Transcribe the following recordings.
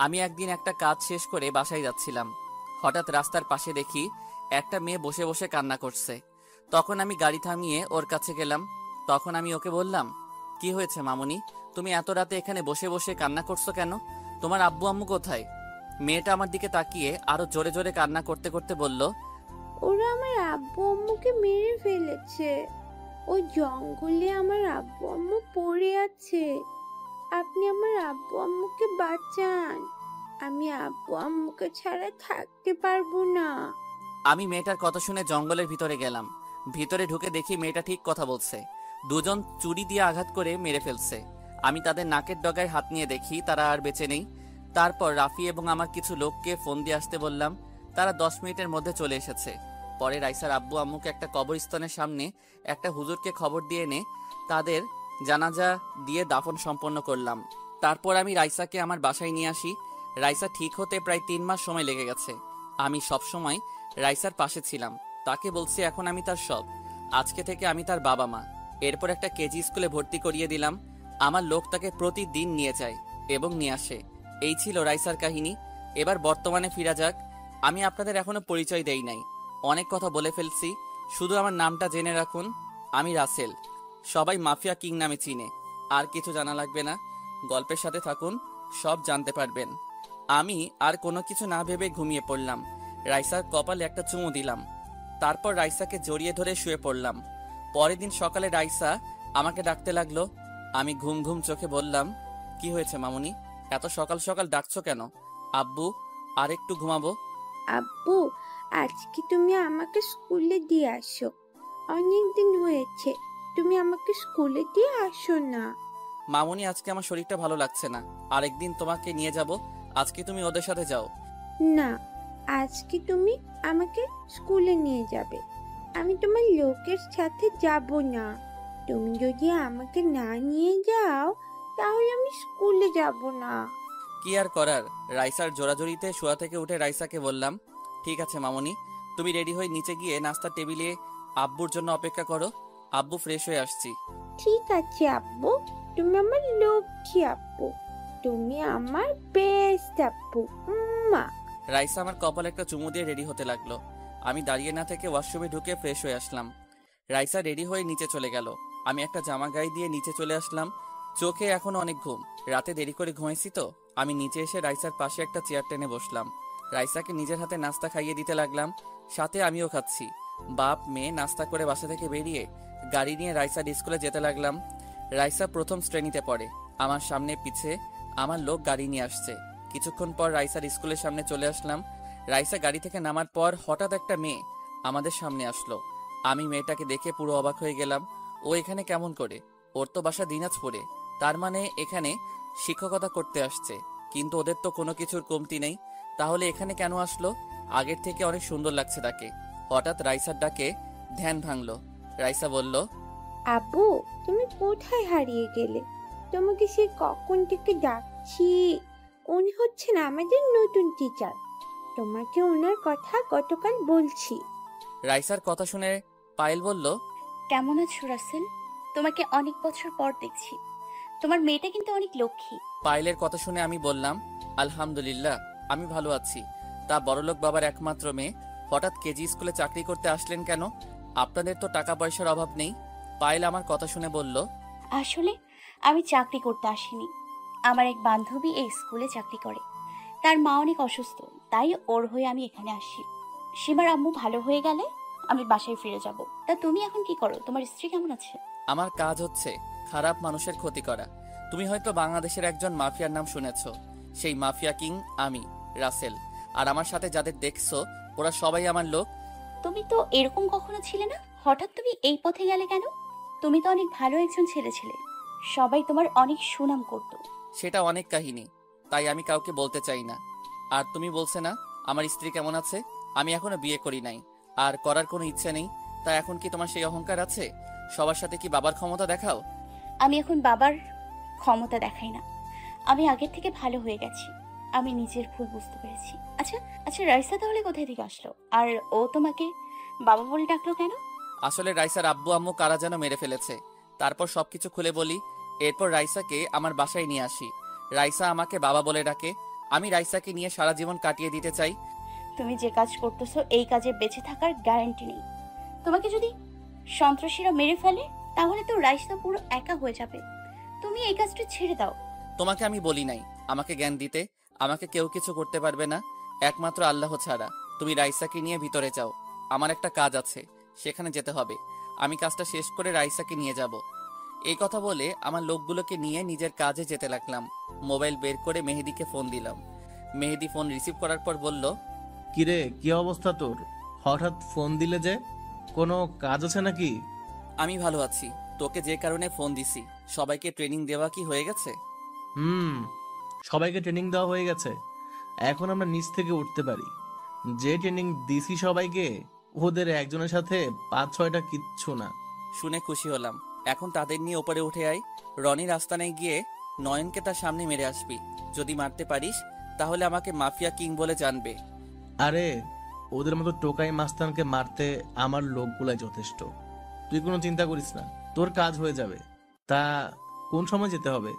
আমি একদিন একটা কাজ শেষ করে বাসায় যাচ্ছিলাম। হঠাৎ রাস্তার পাশে দেখি একটা মেয়ে বসে বসে কান্না করছে। তখন আমি গাড়ি থামিয়ে ওর কাছে গেলাম। তখন আমি ওকে বললাম, কি হয়েছে মামুনি, তুমি এত রাতে এখানে বসে বসে কান্না করছো কেন? তোমার আব্বু আম্মু কোথায়? মেয়েটা আমার দিকে তাকিয়ে আরো জোরে জোরে কান্না করতে করতে বলল, ওরা আমার আব্বু আম্মুকে মেরে ফেলেছে। ওই জঙ্গলে আমার আব্বু আম্মু পড়ে আছে। আপনি আমার আব্বু আম্মুকে বাঁচান। আমি আব্বু আম্মুকে ছাড়া থাকতে পারবো না। আমি মেয়েটার কথা শুনে জঙ্গলের ভিতরে গেলাম। ভিতরে ঢুকে দেখি মেয়েটা ঠিক কথা বলছে। দুজন চুরি দিয়ে আঘাত করে মেরে ফেলছে। আমি তাদের নাকের ডগায় হাত নিয়ে দেখি তারা আর বেঁচে নেই। তারপর রাফি এবং আমার কিছু লোককে ফোন দিয়ে আসতে বললাম। তারা 10 মিনিটের মধ্যে চলে এসেছে। পরে রাইসার আব্বু আম্মুকে একটা কবরস্থানের সামনে একটা হুজুরকে খবর দিয়ে এনে তাদের জানাজা দিয়ে দাফন সম্পন্ন করলাম। তারপর আমি রাইসাকে আমার বাসায় নিয়ে আসি। রাইসা ঠিক হতে প্রায় 3 মাস সময় লেগে গেছে। আমি সবসময় রাইসার পাশে ছিলাম। তাকে বলছি এখন আমি তার সব। আজকে থেকে আমি তার বাবা মা। এরপর একটা কেজি স্কুলে ভর্তি করিয়ে দিলাম। আমার লোক তাকে প্রতিদিন নিয়ে যায় এবং নিয়ে আসে। এই ছিল রাইসার কাহিনী। এবার বর্তমানে ফিরা যাক। আমি আপনাদের এখনো পরিচয় দেই নাই, অনেক কথা বলে ফেলছি। শুধু আমার নামটা জেনে রাখুন, আমি রাসেল। সবাই মাফিয়া কিং নামে চিনে। আর কিছু জানা লাগবে না। গল্পের সাথে থাকুন, সব জানতে পারবেন। আমি আর কোনো কিছু না ভেবে ঘুমিয়ে পড়লাম। রাইসার কপালে একটা চুমু দিলাম। তারপর রাইসাকে জড়িয়ে ধরে শুয়ে পড়লাম। পরের দিন সকালে রাইসা আমাকে ডাকতে লাগলো। আমি ঘুম ঘুম চোখে বললাম, কি হয়েছে মামুনি, এত সকাল সকাল ডাকছো কেন? আব্বু, আর একটু ঘুমাবো। আব্বু, আজকে তুমি আমাকে স্কুলে দিয়ে আসো। অনেক দিন হয়েছে, তুমি আমাকে স্কুলে দিয়ে আসো না। মামুনি, আজকে আমার শরীরটা ভালো লাগছে না, আরেকদিন তোমাকে নিয়ে যাব। আজকে তুমি ওদের সাথে যাও। না, আজকে তুমি আমাকে স্কুলে নিয়ে যাবে। আমি তোমার লোকের সাথে যাব না। তুমি যদি আমাকে না নিয়ে যাও তাহলে আমি স্কুলে যাব না। কি আর করার, রাইসার জোরাজোরিতে শোয়া থেকে উঠে রাইসাকে বললাম, ঠিক আছে মামুনি, তুমি রেডি হয়ে নিচে গিয়ে নাস্তার টেবিলে আব্বুর জন্য অপেক্ষা করো। আব্বু ফ্রেশ হয়ে আসছি। ঠিক আছে আব্বু, তুমি আমার লক্ষ্মী আব্বু। তুমি আমার বেস্ট আব্বু। মা। রাইসা আমার কপালে একটা চুমু দিয়ে রেডি হতে লাগলো। আমি দাঁড়িয়ে না থেকে ওয়াশরুমে ঢুকে ফ্রেশ হয়ে আসলাম। রাইসা রেডি হয়ে নিচে চলে গেল। আমি একটা জামা গায়ে দিয়ে নিচে চলে আসলাম। চোখে এখন অনেক ঘুম, রাতে দেরি করে ঘুমাইছি তো। আমি নিচে এসে রাইসার পাশে একটা চেয়ার টেনে বসলাম। রাইসাকে নিজের হাতে নাস্তা খাইয়ে দিতে লাগলাম, সাথে আমিও খাচ্ছি। বাপ মেয়ে নাস্তা করে বাসা থেকে বেরিয়ে গাড়ি নিয়ে রাইসার স্কুলে যেতে লাগলাম। রাইসা প্রথম শ্রেণীতে পড়ে। আমার সামনে পিছে আমার লোক গাড়ি নিয়ে আসছে। কিছুক্ষণ পর রাইসার স্কুলের সামনে চলে আসলাম। রাইসা গাড়ি থেকে নামার পর হঠাৎ একটা মেয়ে আমাদের সামনে আসলো। আমি মেয়েটাকে দেখে পুরো অবাক হয়ে গেলাম। ও এখানে কেমন করে? ওর তো বাসা দিনাজপুরে, তার মানে এখানে শিক্ষকতা করতে আসছে। কিন্তু ওদের তো কোনো কিছুর কমতি নেই, তাহলে এখানে কেন আসলো? আগের থেকে অনেক সুন্দর লাগছে তাকে। হঠাৎ রাইসার ডাকে ধ্যান ভাঙলো। রাইসা বলল, আব্বু, তুমি কোথায় হারিয়ে গেলে? তোমাকে সে কখন থেকে ডাকছি। উনি হচ্ছেন আমাদের নতুন টিচার। তোমাকে ওনার কথা গতকাল বলছি। রাইসার কথা শুনে পায়েল বলল, কেমন আছো রাসেল? তোমাকে অনেক বছর পর দেখছি। তোমার মেয়েটা কিন্তু অনেক লক্ষ্মী। পায়েলের কথা শুনে আমি বললাম, আলহামদুলিল্লাহ, আমি ভালো আছি। তা বড়লোক বাবার একমাত্র মেয়ে হঠাৎ কেজি স্কুলে চাকরি করতে আসলেন কেন? আপনাদের তো টাকা পয়সার অভাব নেই। পায়েল আমার কথা শুনে বলল, আসলে আমি চাকরি করতে আসিনি। আমার এক বান্ধবী এই স্কুলে চাকরি করে। তার মা অনেক অসুস্থ, তাই ওর হয়ে আমি এখানে আসি। সীমার আম্মু ভালো হয়ে গেলে আমি বাসায় ফিরে যাব। তা তুমি এখন কি করো? তোমার স্ত্রী কেমন আছে? আমার কাজ হচ্ছে খারাপ মানুষের ক্ষতি করা। তুমি হয়তো বাংলাদেশের একজন মাফিয়ার নাম শুনেছ। সেই মাফিয়া কিং আমি, রাসেল। আর আমার সাথে যাদের দেখছো ওরা সবাই আমার লোক। তুমি তো এরকম কখনো ছিলে না, হঠাৎ তুমি এই পথে গেলে কেন? তুমি তো অনেক ভালো একজন ছেলে ছিলে, সবাই তোমার অনেক সুনাম করতো। সেটা অনেক কাহিনী, তাই আমি কাউকে বলতে চাই না। আর তুমি বলছে না আমার স্ত্রী কেমন আছে? আমি এখনো বিয়ে করি নাই, আর করার কোনো ইচ্ছে নেই। তা এখন কি তোমার সেই অহংকার আছে? সবার সাথে কি বাবার ক্ষমতা দেখাও? আমি এখন বাবার ক্ষমতা দেখাই না। আমি আগের থেকে ভালো হয়ে গেছি। আমি নিজের ভুল বুঝতে পেরেছি। আচ্ছা আচ্ছা, রাইসা তাহলে কোথায় থেকে আসলো? আর ও তোমাকে বাবা বলে ডাকলো কেন? আসলে রাইসার আব্বু আম্মু কারা যেন মেরে ফেলেছে। তারপর সবকিছু খুলে বলি। এরপর রাইসাকে আমার বাসায় নিয়ে আসি। রাইসা আমাকে বাবা বলে ডাকে। আমি রাইসাকে নিয়ে সারা জীবন কাটিয়ে দিতে চাই। তুমি যে কাজ করতেছো এই কাজে বেঁচে থাকার গ্যারান্টি নেই। তোমাকে যদি সন্ত্রাসীরা মেরে ফেলে তাহলে তো রাইসা পুরো একা হয়ে যাবে। তুমি এই কাজটা ছেড়ে দাও। তোমাকে আমি বলি নাই আমাকে জ্ঞান দিতে। আমাকে কেউ কিছু করতে পারবে না, একমাত্র আল্লাহ ছাড়া। তুমি রাইসাকে নিয়ে ভিতরে যাও, আমার একটা কাজ আছে, সেখানে যেতে হবে। আমি কাজটা শেষ করে রাইসাকে নিয়ে যাব। এই কথা বলে আমার লোকগুলোকে নিয়ে নিজের কাজে যেতে লাগলাম। মোবাইল বের করে মেহেদিকে ফোন দিলাম। মেহেদি ফোন রিসিভ করার পর বলল, কিরে, কি অবস্থা তোর? হঠাৎ ফোন দিলে যে, কোনো কাজ আছে নাকি? আমি ভালো আছি। তোকে যে কারণে ফোন দিছি, সবাইকে ট্রেনিং দেওয়া কি হয়ে গেছে? সবাইকে ট্রেনিং দেওয়া হয়ে গেছে। এখন আমরা নিচ থেকে উঠতে পারি। যে ট্রেনিং দিছি সবাইকে, ওদের একজনের সাথে 5-6টা কিচ্ছু না। শুনে খুশি হলাম। এখন তাদের নিয়ে ওপরে উঠে আয়। রনির আস্তানায় গিয়ে নয়নকে তার সামনে মেরে আসবি। যদি মারতে পারিস তাহলে আমাকে মাফিয়া কিং বলে জানবে। আরে, ওদের মতো টোকাই মাস্তানকে মারতে আমার লোকগুলাই যথেষ্ট। তুই কোনো চিন্তা করিস না, তোর কাজ হয়ে যাবে। তা কোন সময় যেতে হবে?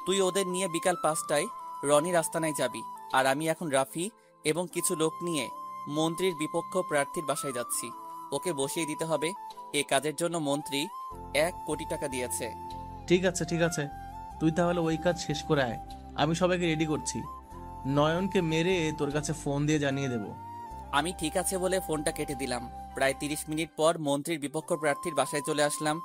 তুই ওদের নিয়ে বিকাল 5টায় রনির আস্তানায় যাবি। আর আমি এখন রাফি এবং কিছু লোক নিয়ে মন্ত্রীর বিপক্ষ প্রার্থীর বাসায় যাচ্ছি। ওকে বসিয়ে দিতে হবে। এ কাজের জন্য মন্ত্রী 1 কোটি টাকা দিয়েছে। ঠিক আছে, ঠিক আছে, তুই তাহলে ওই কাজ শেষ করে আয়। আমি সবাইকে রেডি করছি। নয়নকে মেরে তোর কাছে ফোন দিয়ে জানিয়ে দেব। আমি ঠিক আছে বলে ফোনটা কেটে দিলাম। প্রায় 30 মিনিট পর মন্ত্রীর বিপক্ষ প্রার্থীর বাসায় চলে আসলাম।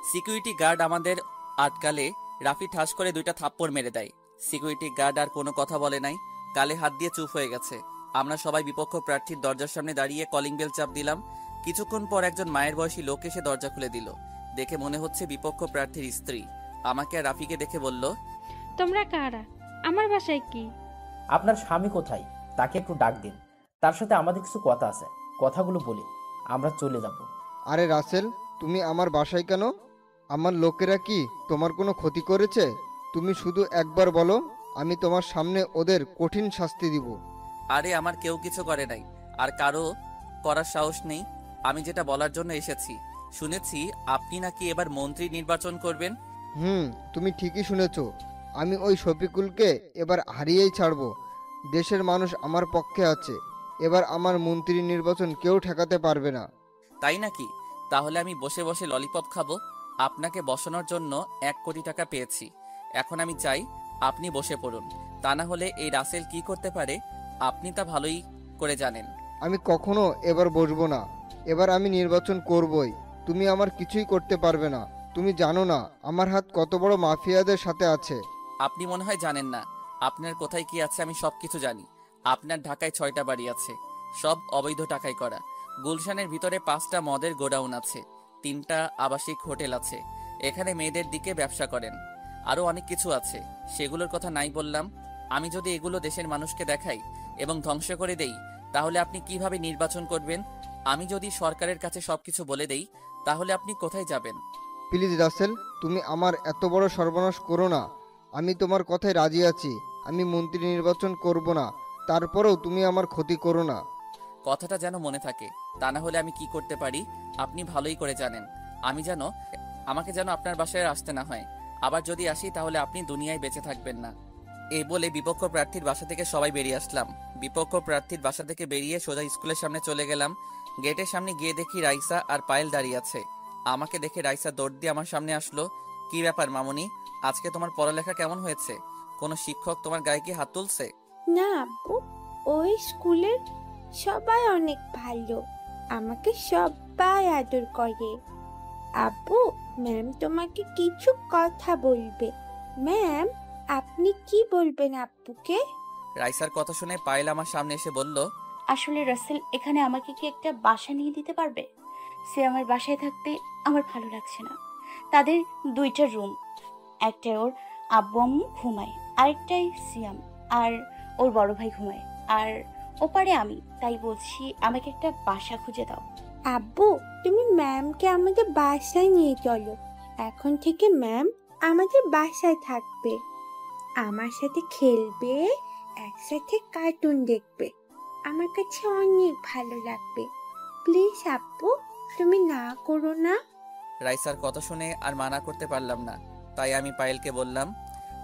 সিকিউরিটি গার্ড আমাদের আটকালে রাফি ঠাস করে 2টা থাপ্পড় মেরে দেয়। সিকিউরিটি গার্ড আর কোনো কথা বলে নাই, গালে হাত দিয়ে চুপ হয়ে গেছে। আমরা সবাই বিপক্ষ প্রার্থীর দরজার সামনে দাঁড়িয়ে কলিং বেল চাপ দিলাম। কিছুক্ষণ পর একজন মায়ের বয়সী লোক এসে দরজা খুলে দিল। দেখে মনে হচ্ছে বিপক্ষ প্রার্থীর স্ত্রী। আমাকে আর রাফিকে দেখে বলল, তোমরা কারা? আমার বাসায় কি? আপনার স্বামী কোথায়? তাকে একটু ডাক দিন, তার সাথে আমাদের কিছু কথা আছে। কথাগুলো বলি আমরা চলে যাব। আরে রাসেল, তুমি আমার বাসায় কেন? আমার লোকেরা কি তোমার কোনো ক্ষতি করেছে? তুমি শুধু একবার বলো, আমি তোমার সামনে ওদের কঠিন শাস্তি দিব। আরে আমার কেউ কিছু করে নাই, আর কারো করার সাহস নেই। আমি যেটা বলার জন্য এসেছি, শুনেছি আপনি নাকি এবার মন্ত্রী নির্বাচন করবেন। তুমি ঠিকই শুনেছ। আমি ওই শফিকুলকে এবার হারিয়েই ছাড়বো। দেশের মানুষ আমার পক্ষে আছে। এবার আমার মন্ত্রী নির্বাচন কেউ ঠেকাতে পারবে না। তাই নাকি? তাহলে আমি বসে বসে ললিপপ খাবো। আপনাকে বসানোর জন্য 1 কোটি টাকা পেয়েছি। এখন আমি চাই আপনি বসে পড়ুন। তা না হলে এই রাসেল কি করতে পারে আপনি তা ভালোই করে জানেন। আমি কখনো এবার বসবো না। এবার আমি নির্বাচন করবই। তুমি আমার কিছুই করতে পারবে না। তুমি জানো না আমার হাত কত বড় মাফিয়াদের সাথে আছে। আপনি মনে হয় জানেন না আপনার কোথায় কি আছে। আমি সবকিছু জানি। আপনার ঢাকায় 6টা বাড়ি আছে, সব অবৈধ টাকায় করা। গুলশানের ভিতরে 5টা মদের গোডাউন আছে, 3টা আবাসিক হোটেল আছে। এখানে মেয়েদের দিকে ব্যবসা করেন। আরও অনেক কিছু আছে, সেগুলোর কথা নাই বললাম। আমি যদি এগুলো দেশের মানুষকে দেখাই এবং ধ্বংস করে দেই তাহলে আপনি কিভাবে নির্বাচন করবেন? আমি যদি সরকারের কাছে সবকিছু বলে দেই তাহলে আপনি কোথায় যাবেন? প্লিজ রাসেল, তুমি আমার এত বড় সর্বনাশ করো না। আমি তোমার কথায় রাজি আছি। আমি মন্ত্রী নির্বাচন করব না, তারপরেও তুমি আমার ক্ষতি করো না। কথাটা যেন মনে থাকে, তা না হলে আমি কি করতে পারি আপনি ভালোই করে জানেন। আমাকে যেন আপনার বাসায় আসতে না হয়। আবার যদি আসি তাহলে আপনি দুনিয়ায় বেঁচে থাকবেন না। এই বলে বিপক্ষ প্রার্থীর বাসা থেকে সবাই বেরিয়ে আসলাম। বিপক্ষ প্রার্থীর বাসা থেকে বেরিয়ে সোজা স্কুলের সামনে চলে গেলাম। গেটের সামনে গিয়ে দেখি রাইসা আর পায়েল দাঁড়িয়ে আছে। আমাকে দেখে রাইসা দৌড় দিয়ে আমার সামনে আসলো। কি ব্যাপার মামুনি, আজকে তোমার পড়ালেখা কেমন হয়েছে? কোনো শিক্ষক তোমার গায়ে কি হাত তুলছে? না আব্বু, ওই স্কুলের সবাই অনেক ভালো, আমাকে সবাই আদর করে। আব্বু, ম্যাম তোমাকে কিছু কথা বলবে। ম্যাম, আপনি কি বলবেন আব্বুকে? রাইসার কথা শুনে পায়েল আমার সামনে এসে বলল, আসলে রাসেল, এখানে আমাকে কি একটা বাসা নিয়ে দিতে পারবে? সে আমার বাসায় থাকতে আমার ভালো লাগছে না। তাদের 2টা রুম, একটায় ওর আব্বু আম্মু ঘুমায়, আরেকটায় সিয়াম আর ওর বড় ভাই ঘুমায়, আর ওপারে আমি। তাই বলছি আমাকে একটা বাসা খুঁজে দাও। আব্বু, তুমি ম্যামকে আমাদের বাসায় নিয়ে চলো। এখন থেকে ম্যাম আমাদের বাসায় থাকবে, আমার সাথে খেলবে, একসাথে কার্টুন দেখবে। আমার কাছে অনেক ভালো লাগবে। প্লিজ আব্বু, তুমি না করো না। রাইসার কথা শুনে আর মানা করতে পারলাম না। তাই আমি পায়েলকে বললাম,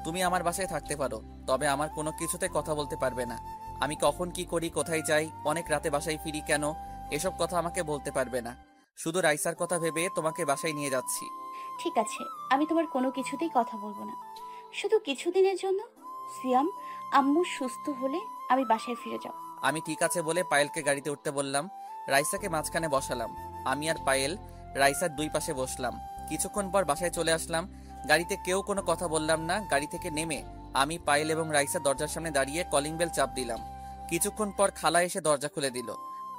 তুমি আমার বাসায় থাকতে পারো, তবে আমার কোনো কিছুতে কথা বলতে পারবে না। আমি কখন কি করি, কোথায় যাই, অনেক রাতে বাসায় ফিরি কেন, এসব কথা আমাকে বলতে পারবে না। শুধু রাইসার কথা ভেবে তোমাকে বাসায় নিয়ে যাচ্ছি। ঠিক আছে, আমি তোমার কোনো কিছুতেই কথা বলবো না, শুধু কিছুদিনের জন্য। সিয়াম, আম্মু সুস্থ হলে আমি বাসায় ফিরে যাব। আমি ঠিক আছে বলে পায়েলকে গাড়িতে উঠতে বললাম। রাইসাকে মাঝখানে বসালাম। আমি আর পায়েল রাইসার দুই পাশে বসলাম। কিছুক্ষণ পর বাসায় চলে আসলাম। গাড়িতে কেউ কোনো কথা বললাম না। গাড়ি থেকে নেমে আমি, পায়েল এবং রাইসা দরজার সামনে দাঁড়িয়ে কলিং বেল চাপ দিলাম। কিছুক্ষণ পর খালা এসে দরজা খুলে দিল।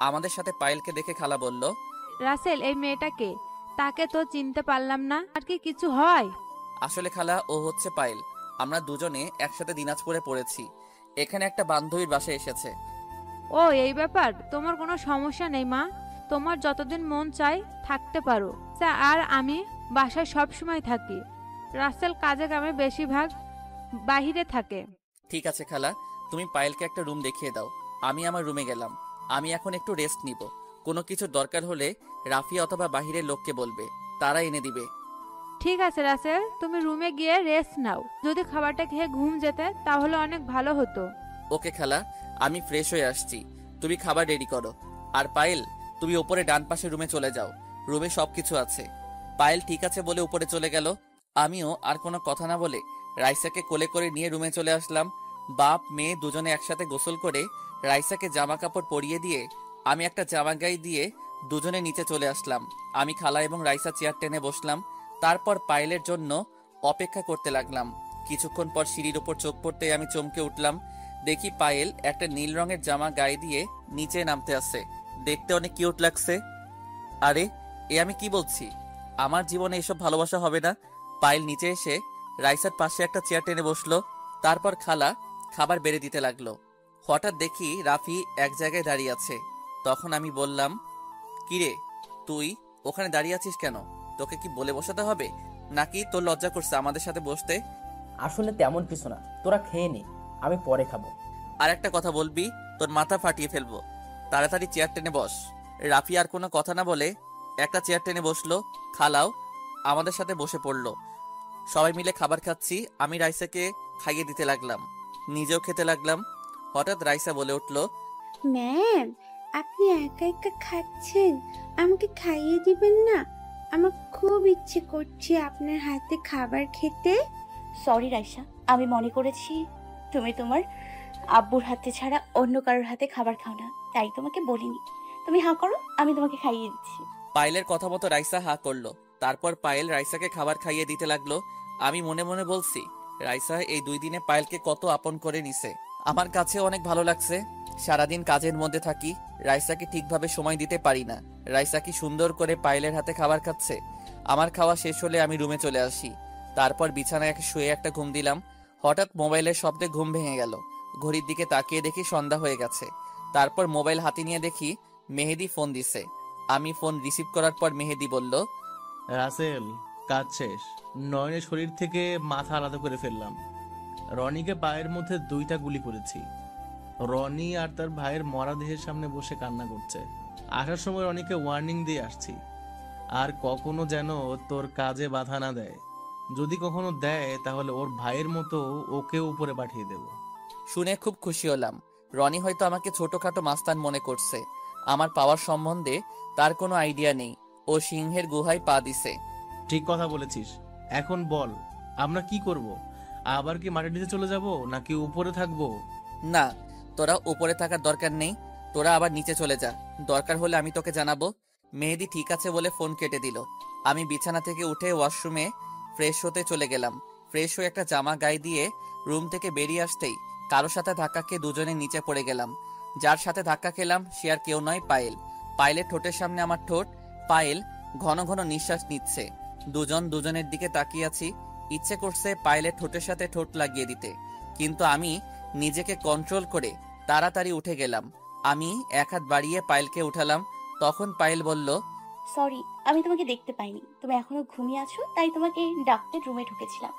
আমাদের সাথে পায়েলকে দেখে খালা বলল, রাসেল, এই মেয়েটাকে, তাকে তো চিনতে পারলাম না। আর কি কিছু হয়? আসলে খালা, ও হচ্ছে পায়েল। আমরা দুজনে একসাথে দিনাজপুরে পড়েছি। এখানে একটা বান্ধবীর বাসায় এসেছে। ও, এই ব্যাপার। তোমার কোনো সমস্যা নেই মা, তোমার যতদিন মন চায় থাকতে পারো। আর আমি বাসায় সব সময় থাকি। রাসেল কাজে কামে বেশিরভাগ বাহিরে থাকে। ঠিক আছে খালা, তুমি পায়েলকে একটা রুম দেখিয়ে দাও। আমি আমার রুমে গেলাম। আমি এখন একটু রেস্ট নিব। কোনো কিছু দরকার হলে রাফি অথবা বাহিরের লোককে বলবে, তারা এনে দিবে। ঠিক আছে রাসেল, তুমি রুমে গিয়ে রেস্ট নাও। যদি খাবারটা খেয়ে ঘুম যেতে তাহলে অনেক ভালো হতো। ওকে খালা, আমি ফ্রেশ হয়ে আসছি। তুমি খাবার রেডি করো। আর পায়েল, তুমি ওপরে ডান পাশে রুমে চলে যাও। রুমে সবকিছু আছে। পায়েল ঠিক আছে বলে উপরে চলে গেল। আমিও আর কোনো কথা না বলে রাইসাকে কোলে করে নিয়ে রুমে চলে আসলাম। বাপ মেয়ে দুজনে একসাথে গোসল করে রাইসাকে জামা কাপড় পরিয়ে দিয়ে আমি একটা জামা গায়ে দিয়ে দুজনে নিচে চলে আসলাম। আমি খালা এবং রাইসা চেয়ার টেনে বসলাম। তারপর পায়েলের জন্য অপেক্ষা করতে লাগলাম। কিছুক্ষণ পর সিঁড়ির উপর চোখ পড়তে আমি চমকে উঠলাম। দেখি পায়েল একটা নীল রঙের জামা গায়ে দিয়ে নিচে নামতে আসছে। দেখতে অনেক কিউট লাগছে। আরে, এ আমি কি বলছি? আমার জীবনে এসব ভালোবাসা হবে না। পায়েল নিচে এসে রাইসার পাশে একটা চেয়ার টেনে বসলো। তারপর খালা খাবার বেড়ে দিতে লাগলো। হঠাৎ দেখি রাফি এক জায়গায় দাঁড়িয়ে আছে। তখন আমি বললাম, কিরে, তুই ওখানে দাঁড়িয়ে আছিস কেন? তোকে কি বলে বসাতে হবে, নাকি তোর লজ্জা করছে আমাদের সাথে বসতে? আসলে তেমন কিছু না, তোরা খেয়ে নে, আমি পরে খাবো। আর একটা কথা বলবি, তোর মাথা ফাটিয়ে ফেলবো। তাড়াতাড়ি চেয়ার টেনে বস। রাফি আর কোনো কথা না বলে একটা চেয়ার টেনে বসলো। খালাও আমাদের সাথে বসে পড়লো। সবাই মিলে খাবার খাচ্ছি। আমি রাইসাকে খাইয়ে দিতে লাগলাম, নিজেও খেতে লাগলাম। হঠাৎ রাইসা বলে উঠলো, ম্যাম, আপনি একা একা খাচ্ছেন, আমাকে খাইয়ে দিবেন না? আমার খুব ইচ্ছে করছে আপনার হাতে খাবার খেতে। সরি রাইসা, আমি মনে করেছি তুমি তোমার আব্বুর হাতে ছাড়া অন্য কারোর হাতে খাবার খাও না, তাই তোমাকে বলিনি। তুমি হাঁ করো, আমি তোমাকে খাইয়ে দিচ্ছি। পায়েলের কথা মতো রাইসা হা করলো। তারপর পায়েল রাইসাকে খাবার খাইয়ে দিতে লাগলো। আমি মনে মনে বলছি, রাইসা এই 2 দিনে পায়েলকে কত আপন করে নিছে। আমার কাছে অনেক ভালো লাগছে। সারাদিন কাজের মধ্যে থাকি, রাইসাকে ঠিকভাবে সময় দিতে পারি না। রাইসা কি সুন্দর করে পায়েলের হাতে খাবার খাচ্ছে। আমার খাওয়া শেষ হলে আমি রুমে চলে আসি। তারপর বিছানায় শুয়ে একটা ঘুম দিলাম। হঠাৎ মোবাইলের শব্দে ঘুম ভেঙে গেল। ঘড়ির দিকে তাকিয়ে দেখি সন্ধ্যা হয়ে গেছে। তারপর মোবাইল হাতে নিয়ে দেখি মেহেদি ফোন দিছে। আমি ফোন রিসিভ করার পর মেহেদি বলল, রাসেল, কাজ শেষ। নয়নের শরীর থেকে মাথা আলাদা করে ফেললাম। রনিকে পায়ের মধ্যে 2টা গুলি করেছি। রনি আর তার ভাইয়ের মরা দেহের সামনে বসে কান্না করছে। আসার সময় রনিকে ওয়ার্নিং দিয়ে আসছি, আর কখনো যেন তোর কাজে বাধা না দেয়। যদি কখনো দেয় তাহলে ওর ভাইয়ের মতো ওকে উপরে পাঠিয়ে দেব। শুনে খুব খুশি হলাম। রনি হয়তো আমাকে ছোটখাটো মাস্তান মনে করছে। আমার পাওয়ার সম্বন্ধে তার কোনো আইডিয়া নেই। ও সিংহের গুহায় পা দিছে। ঠিক কথা বলেছিস। এখন বল, আমরা কি করব? আবার কি মাটির নিচে চলে যাব, নাকি উপরে থাকবো? না, তোরা উপরে থাকার দরকার নেই। তোরা আবার নিচে চলে যা। দরকার হলে আমি তোকে জানাবো। মেহেদি ঠিক আছে বলে ফোন কেটে দিল। আমি বিছানা থেকে উঠে ওয়াশরুমে ফ্রেশ হতে চলে গেলাম। ফ্রেশ হয়ে একটা জামা গায়ে দিয়ে রুম থেকে বেরিয়ে আসতেই কারোর সাথে ধাক্কা খেয়ে দুজনে নিচে পড়ে গেলাম। যার সাথে ধাক্কা খেলাম সে আর কেউ নয়, পায়েল। পায়েলের ঠোঁটের সামনে আমার ঠোঁট। পায়েল ঘন ঘন নিঃশ্বাস নিচ্ছে। দুজন দুজনের দিকে তাকিয়ে আছি। ইচ্ছে করছে পায়েলের ঠোঁটের সাথে ঠোঁট লাগিয়ে দিতে, কিন্তু আমি নিজেকে কন্ট্রোল করে তাড়াতাড়ি উঠে গেলাম। আমি এক হাত বাড়িয়ে পায়েলকে উঠালাম। তখন পায়েল বলল, সরি, আমি তোমাকে দেখতে পাইনি, তুমি এখনো ঘুমিয়ে আছো, তাই তোমাকে ডাকতে রুমে ঢুকেছিলাম।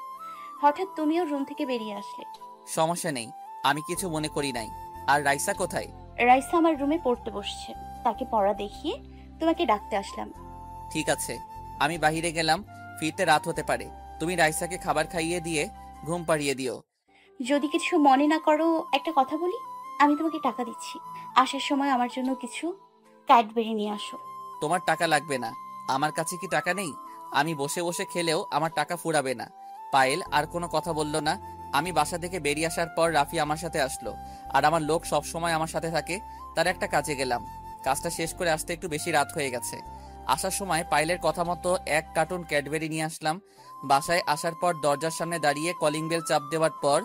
হঠাৎ তুমিও রুম থেকে বেরিয়ে আসলে। সমস্যা নেই, আমি কিছু মনে করি নাই। আর রাইসা কোথায়? রাইসা আমার রুমে পড়তে বসছে, তাকে পড়া দেখিয়ে তোমাকে ডাকতে আসলাম। ঠিক আছে। আমি বাহিরে গেলাম। ফিরতে রাত হতে পারে। তুমি রাইসাকে খাবার খাইয়ে দিয়ে ঘুম পাড়িয়ে দিও। যদি কিছু মনে না করো একটা কথা বলি, আমি তোমাকে টাকা দিচ্ছি, আসার সময় আমার জন্য কিছু ক্যাডবেরি নিয়ে আসো। তোমার টাকা লাগবে না। আমার কাছে কি টাকা নেই? আমি বসে বসে খেলেও আমার টাকা ফুরাবে না। পায়েল আর কোনো কথা বলল না। আমি বাসা থেকে বেরিয়ে আসার পর রাফি আমার সাথে আসলো। আর আমার লোক সব সময় আমার সাথে থাকে। তার একটা কাজে গেলাম। কাজটা শেষ করে আসতে একটু বেশি রাত হয়ে গেছে। আসার সময় পায়েলের কথা মতো 1 কার্টুন ক্যাডবেরি নিয়ে আসলাম। বাসায় আসার পর দরজার সামনে দাঁড়িয়ে কলিং বেল চাপ দেওয়ার পর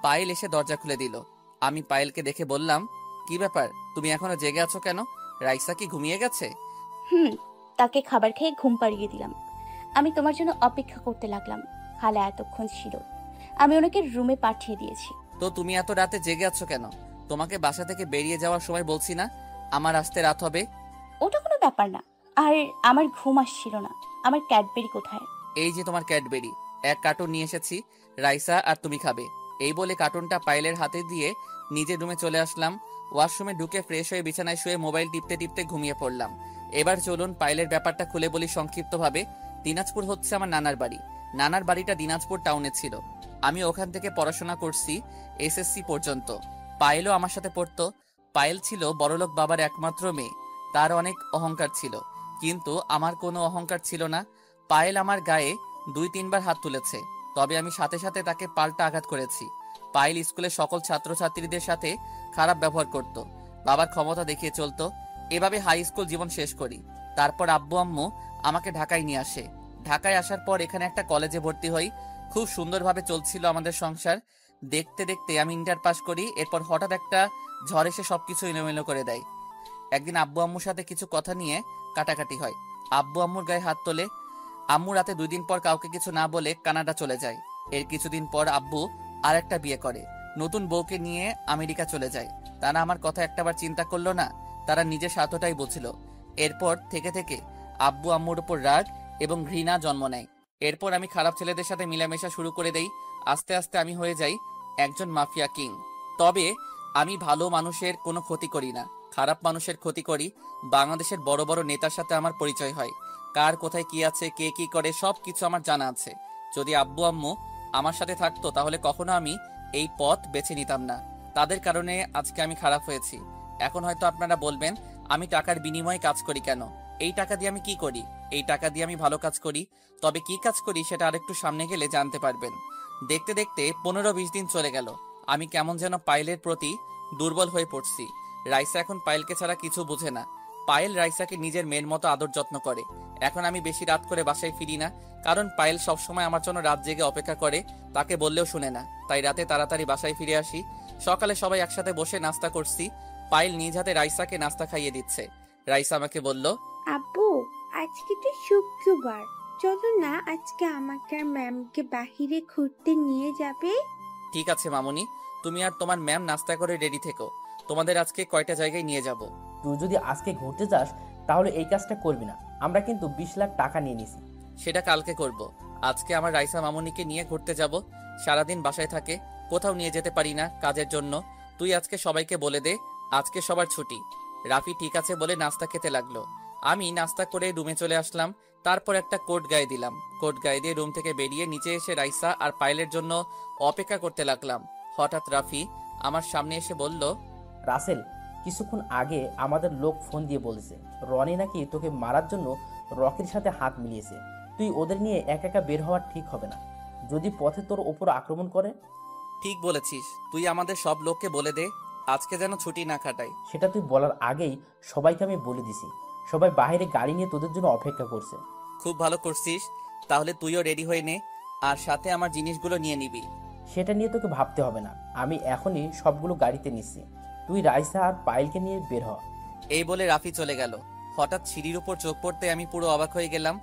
পায়েল এসে দরজা খুলে দিল। আমি পায়েলকে দেখে বললাম, কি ব্যাপার, তুমি এখনো জেগে আছো কেন? রাইসা কি ঘুমিয়ে গেছে? তাকে খাবার খেয়ে ঘুম পাড়িয়ে দিলাম। আমি তোমার জন্য অপেক্ষা করতে লাগলাম। খালা এতক্ষণ ছিল, আমি ওনাকে রুমে পাঠিয়ে দিয়েছি। তো তুমি এত রাতে জেগে আছো কেন? তোমাকে বাসা থেকে বেরিয়ে যাওয়ার সময় বলছি না আমার আসতে রাত হবে? ওটা কোনো ব্যাপার না। আর আমার ঘুম আসছিল না। আমার ক্যাডবেরি কোথায়? এই যে তোমার ক্যাডবেরি, 1 কার্টুন নিয়ে এসেছি, রাইসা আর তুমি খাবে। এই বলে কার্টুনটা পায়েলের হাতে দিয়ে নিজের রুমে চলে আসলাম। ওয়াশরুমে ঢুকে ফ্রেশ হয়ে বিছানায় শুয়ে মোবাইল টিপতে টিপতে ঘুমিয়ে পড়লাম। এবার চলুন পায়েলের ব্যাপারটা খুলে বলি সংক্ষিপ্তভাবে। দিনাজপুর হচ্ছে আমার নানার বাড়ি। নানার বাড়িটা দিনাজপুর টাউনে ছিল। আমি ওখান থেকে পড়াশোনা করছি এসএসসি পর্যন্ত। পায়েলও আমার সাথে পড়তো। পায়েল ছিল বড়লোক বাবার একমাত্র মেয়ে। তার অনেক অহংকার ছিল, কিন্তু আমার কোনো অহংকার ছিল না। পায়েল আমার গায়ে 2-3 বার হাত তুলেছে, তবে আমি সাথে সাথে তাকে পাল্টা আঘাত করেছি। পায়েল স্কুলের সকল ছাত্রছাত্রীদের সাথে খারাপ ব্যবহার করত, বাবার ক্ষমতা দেখিয়ে চলতো। এভাবে হাই স্কুল জীবন শেষ করি। তারপর আব্বু আম্মু আমাকে ঢাকায় নিয়ে আসে। ঢাকায় আসার পর এখানে একটা কলেজে ভর্তি হই। খুব সুন্দরভাবে চলছিল আমাদের সংসার। দেখতে দেখতে আমি ইন্টার পাস করি। এরপর হঠাৎ একটা ঝড় এসে সবকিছু এলোমেলো করে দেয়। একদিন আব্বু আম্মুর সাথে কিছু কথা নিয়ে কাটাকাটি হয়। আব্বু আম্মুর গায়ে হাত তোলে। আম্মু রাতে 2 দিন পর কাউকে কিছু না বলে কানাডা চলে যায়। এর কিছুদিন পর আব্বু আর একটা বিয়ে করে, নতুন বউকে নিয়ে আমেরিকা চলে যায়। তারা আমার কথা একটাবার চিন্তা করলো না, তারা নিজের স্বার্থটাই বুঝছিল। এরপর থেকে থেকে আব্বু আম্মুর উপর রাগ এবং ঘৃণা জন্ম নেয়। এরপর আমি খারাপ ছেলেদের সাথে মিলামেশা শুরু করে দেই। আস্তে আস্তে আমি হয়ে যাই একজন মাফিয়া কিং। তবে আমি ভালো মানুষের কোনো ক্ষতি করি না, খারাপ মানুষের ক্ষতি করি। বাংলাদেশের বড় বড় নেতার সাথে আমার পরিচয় হয়। কার কোথায় কি আছে, কে কি করে, সব কিছু আমার জানা আছে। যদি আব্বু আম্মু আমার সাথে থাকতো তাহলে কখনো আমি এই পথ বেছে নিতাম না। তাদের কারণে আজকে আমি খারাপ হয়েছি। এখন হয়তো আপনারা বলবেন, আমি টাকার বিনিময়ে কাজ করি কেন? এই টাকা দিয়ে আমি কি করি? এই টাকা দিয়ে আমি ভালো কাজ করি। তবে কি কাজ করি সেটা আরেকটু সামনে গেলে জানতে পারবেন। দেখতে দেখতে 15-20 দিন চলে গেল। আমি কেমন যেন পায়েলের প্রতি দুর্বল হয়ে পড়ছি। রাইসা এখন পায়েলকে ছাড়া কিছু বোঝে না। পায়েল রাইসাকে নিজের মেয়ের মতো আদর যত্ন করে। এখন আমি বেশি রাত করে বাসায় ফিরি না, কারণ পায়েল সবসময় আমার জন্য রাত জেগে অপেক্ষা করে। তাকে বললেও শুনে না, তাই রাতে তাড়াতাড়ি বাসায় ফিরে আসি। সকালে সবাই একসাথে বসে নাস্তা করছি। পায়েল নিজ হাতে রাইসাকে নাস্তা খাইয়ে দিচ্ছে। রাইসা আমাকে বলল, আব্বু, আজকে তো শুক্রবার, চলো না আজকে আমাকে আর ম্যামকে বাহিরে ঘুরতে নিয়ে যাবে। ঠিক আছে মামুনি, তুমি আর তোমার ম্যাম নাস্তা করে রেডি থেকো। তোমাদের আজকে কয়টা জায়গায় নিয়ে যাব। তুই যদি আজকে ঘুরতে যাস তাহলে এই কাজটা করবি না। আমরা কিন্তু 20 লাখ টাকা নিয়ে নিছি। সেটা কালকে করব। আজকে আমার রাইসা মামুনিকে নিয়ে ঘুরতে যাব। সারাদিন বাসায় থাকে, কোথাও নিয়ে যেতে পারি না কাজের জন্য। তুই আজকে সবাইকে বলে দে আজকে সবার ছুটি। রাফি ঠিক আছে বলে নাস্তা খেতে লাগলো। আমি নাস্তা করে রুমে চলে আসলাম। তারপর একটা কোট গায়ে দিলাম। কোট গায়ে দিয়ে রুম থেকে বেরিয়ে নিচে এসে রাইসা আর পায়েলের জন্য অপেক্ষা করতে লাগলাম। হঠাৎ রাফি আমার সামনে এসে বলল, রাসেল, কিছুক্ষণ আগে আমাদের লোক ফোন দিয়ে বলেছে রনি নাকি তোকে মারার জন্য রকির সাথে হাত মিলিয়েছে। তুই ওদের নিয়ে একা একা বের হওয়া ঠিক হবে না, যদি পথে তোর ওপর আক্রমণ করে। ঠিক বলেছিস, তুই আমাদের সব লোককে বলে দে আজকে যেন ছুটি না কাটাই। সেটা তুই বলার আগেই সবাইকে আমি বলে দিছি। সবাই বাইরে গাড়ি নিয়ে তোদের জন্য অপেক্ষা করছে। খুব ভালো করছিস, তাহলে তুইও রেডি হয়ে নে, আর সাথে আমার জিনিসগুলো নিয়ে নিবি। সেটা নিয়ে তোকে ভাবতে হবে না, আমি এখনই সবগুলো গাড়িতে নিচ্ছি। তুই রাইসা আর পায়েলকে নিয়ে বের হ। এই বলে রাফি চলে গেল। হঠাৎ সিঁড়ির উপর চোখ পড়তে আমি পুরো অবাক হয়ে গেলাম।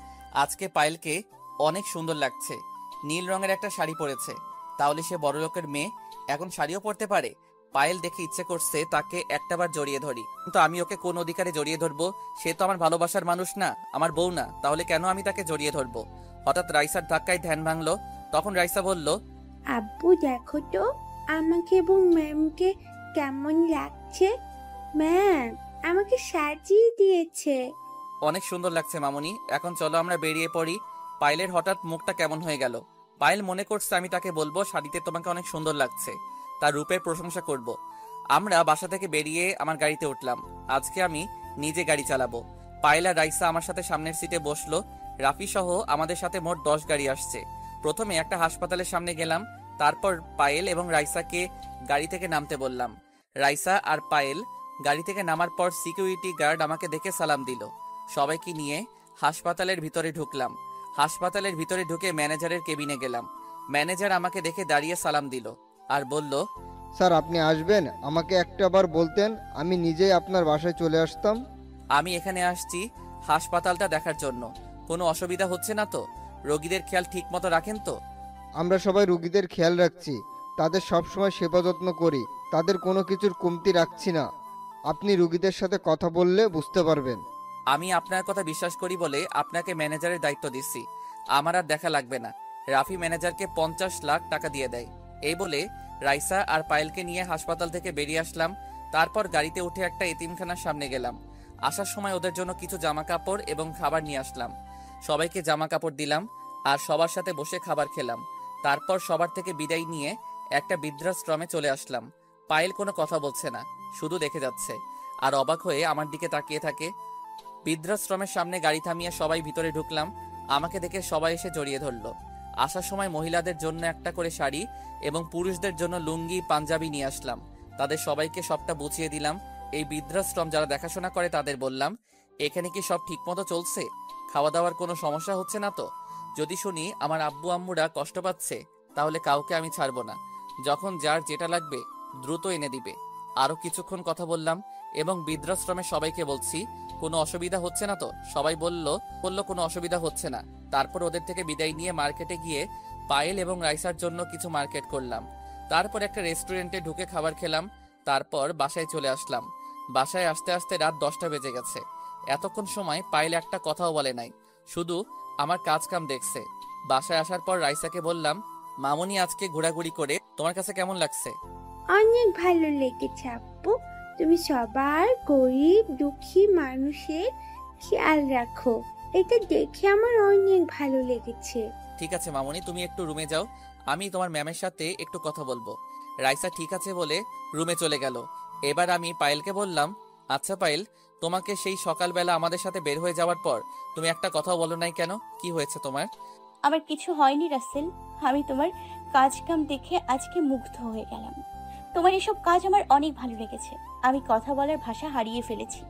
আজকে পায়েলকে অনেক সুন্দর লাগছে। নীল রঙের একটা শাড়ি পরেছে। তাহলে সে বড়লোকের মেয়ে, এখন শাড়িও পরতে পারে। পায়েল দেখে ইচ্ছে করছে তাকে একটাবার জড়িয়ে ধরি, কিন্তু আমি ওকে কোন অধিকারে জড়িয়ে ধরবো? সে তো আমার ভালোবাসার মানুষ না, আমার বউ না, তাহলে কেন আমি তাকে জড়িয়ে ধরবো? হঠাৎ রাইসার ধাক্কায় ধ্যান ভাঙলো। তখন রাইসা বলল, আব্বু দেখো তো আমাকে এবং ম্যামকে কেমন লাগছে। ম্যাম আমাকে সাজিয়ে দিয়েছে। অনেক সুন্দর লাগছে মামুনি, এখন চলো আমরা বেরিয়ে পড়ি। পায়েলের হঠাৎ মুখটা কেমন হয়ে গেল। পায়েল মনে করছে আমি তাকে বলবো শাড়িতে তোমাকে অনেক সুন্দর লাগছে, তার রূপের প্রশংসা করব। আমরা বাসা থেকে বেরিয়ে আমার গাড়িতে উঠলাম। আজকে আমি নিজে গাড়ি চালাবো। পায়েল আর রাইসা আমার সাথে সামনের সিটে বসলো। রাফি সহ আমাদের সাথে মোট 10 গাড়ি আসছে। প্রথমে একটা হাসপাতালের সামনে গেলাম, তারপর পায়েল এবং রাইসাকে গাড়ি থেকে নামতে বললাম। রাইসা আর পায়েল গাড়ি থেকে নামার পর সিকিউরিটি গার্ড আমাকে দেখে সালাম দিল। সবাইকে নিয়ে হাসপাতালের ভিতরে ঢুকলাম। হাসপাতালের ভিতরে ঢুকে ম্যানেজারের কেবিনে গেলাম। ম্যানেজার আমাকে দেখে দাঁড়িয়ে সালাম দিল আর বলল, স্যার আপনি আসবেন, আমাকে একটাবার বলতেন আমি নিজেই আপনার বাসায় চলে আসতাম। আমি এখানে আসছি হাসপাতালটা দেখার জন্য। কোনো অসুবিধা হচ্ছে না তো? রোগীদের খেয়াল ঠিক মতো রাখেন তো? আমরা সবাই রুগীদের খেয়াল রাখছি, তাদের সবসময় সেবা যত্ন করি, তাদের কোনো কিছুর কমতি রাখছি না। আপনি রুগীদের সাথে কথা বললে বুঝতে পারবেন। আমি আপনার কথা বিশ্বাস করি বলে আপনাকে ম্যানেজারের দায়িত্ব দিচ্ছি। আমার আর দেখা লাগবে না। রাফি ম্যানেজারকে 50 লাখ টাকা দিয়ে দেয়। এই বলে রাইসা আর পায়েলকে নিয়ে হাসপাতাল থেকে বেরিয়ে আসলাম। তারপর গাড়িতে উঠে একটা এতিমখানার সামনে গেলাম। আসার সময় ওদের জন্য কিছু জামা কাপড় এবং খাবার নিয়ে আসলাম। সবাইকে জামা কাপড় দিলাম আর সবার সাথে বসে খাবার খেলাম। তারপর সবার থেকে বিদায় নিয়ে একটা বৃদ্ধাশ্রমে চলে আসলাম। পায়েল কোনো কথা বলছে না, শুধু দেখে যাচ্ছে আর অবাক হয়ে আমার দিকে তাকিয়ে থাকে। বৃদ্ধাশ্রমের সামনে গাড়ি থামিয়ে সবাই ভিতরে ঢুকলাম। আমাকে দেখে সবাই এসে জড়িয়ে ধরলো। আসার সময় মহিলাদের জন্য একটা করে শাড়ি এবং পুরুষদের জন্য লুঙ্গি পাঞ্জাবি নিয়ে আসলাম। তাদের সবাইকে সবটা বুঝিয়ে দিলাম। এই বৃদ্ধাশ্রম যারা দেখাশোনা করে তাদের বললাম, এখানে কি সব ঠিকমতো চলছে? খাওয়া দাওয়ার কোনো সমস্যা হচ্ছে না তো? যদি শুনি আমার আব্বু আম্মুরা কষ্ট পাচ্ছে, তাহলে কাউকে আমি ছাড়বো না। যখন যার যেটা লাগবে দ্রুত এনে দিবে। আরো কিছুক্ষণ কথা বললাম এবং বৃদ্ধাশ্রমের সবাইকে বলছি, কোনো অসুবিধা হচ্ছে না তো? সবাই বলল কোনো অসুবিধা হচ্ছে না। তারপর ওদের থেকে বিদায় নিয়ে মার্কেটে গিয়ে পায়েল এবং রাইসার জন্য কিছু মার্কেট করলাম। তারপর একটা রেস্টুরেন্টে ঢুকে খাবার খেলাম। তারপর বাসায় চলে আসলাম। বাসায় আসতে আসতে রাত 10টা বেজে গেছে। এতক্ষণ সময় পায়েল একটা কথাও বলে নাই, শুধু আমার কাজ কাম দেখছে। বাসায় আসার পর রাইসাকে বললাম, মামুনি আজকে ঘোরাঘুরি করে তোমার কাছে কেমন লাগছে? অনেক ভালো লেগেছে আব্বু, তুমি সবার গরিব দুঃখী মানুষের খেয়াল রাখো, এটা দেখে আমার অনেক ভালো লেগেছে। ঠিক আছে মামুনি, তুমি একটু রুমে যাও, আমি তোমার ম্যামের সাথে একটু কথা বলবো। রাইসা ঠিক আছে বলে রুমে চলে গেল। এবার আমি পায়েলকে বললাম, আচ্ছা পায়েল, তোমাকে সেই সকালবেলা আমাদের সাথে বের হয়ে যাওয়ার পর তুমি একটা কথাও বলো নাই কেন? কি হয়েছে তোমার? আমার কিছু হয়নি রাসেল, আমি তোমার কাজ কাম দেখে আজকে মুগ্ধ হয়ে গেলাম। তোমার এসব কাজ আমার অনেক ভালো লেগেছে। আমি কথা বলার ভাষা হারিয়ে ফেলেছি,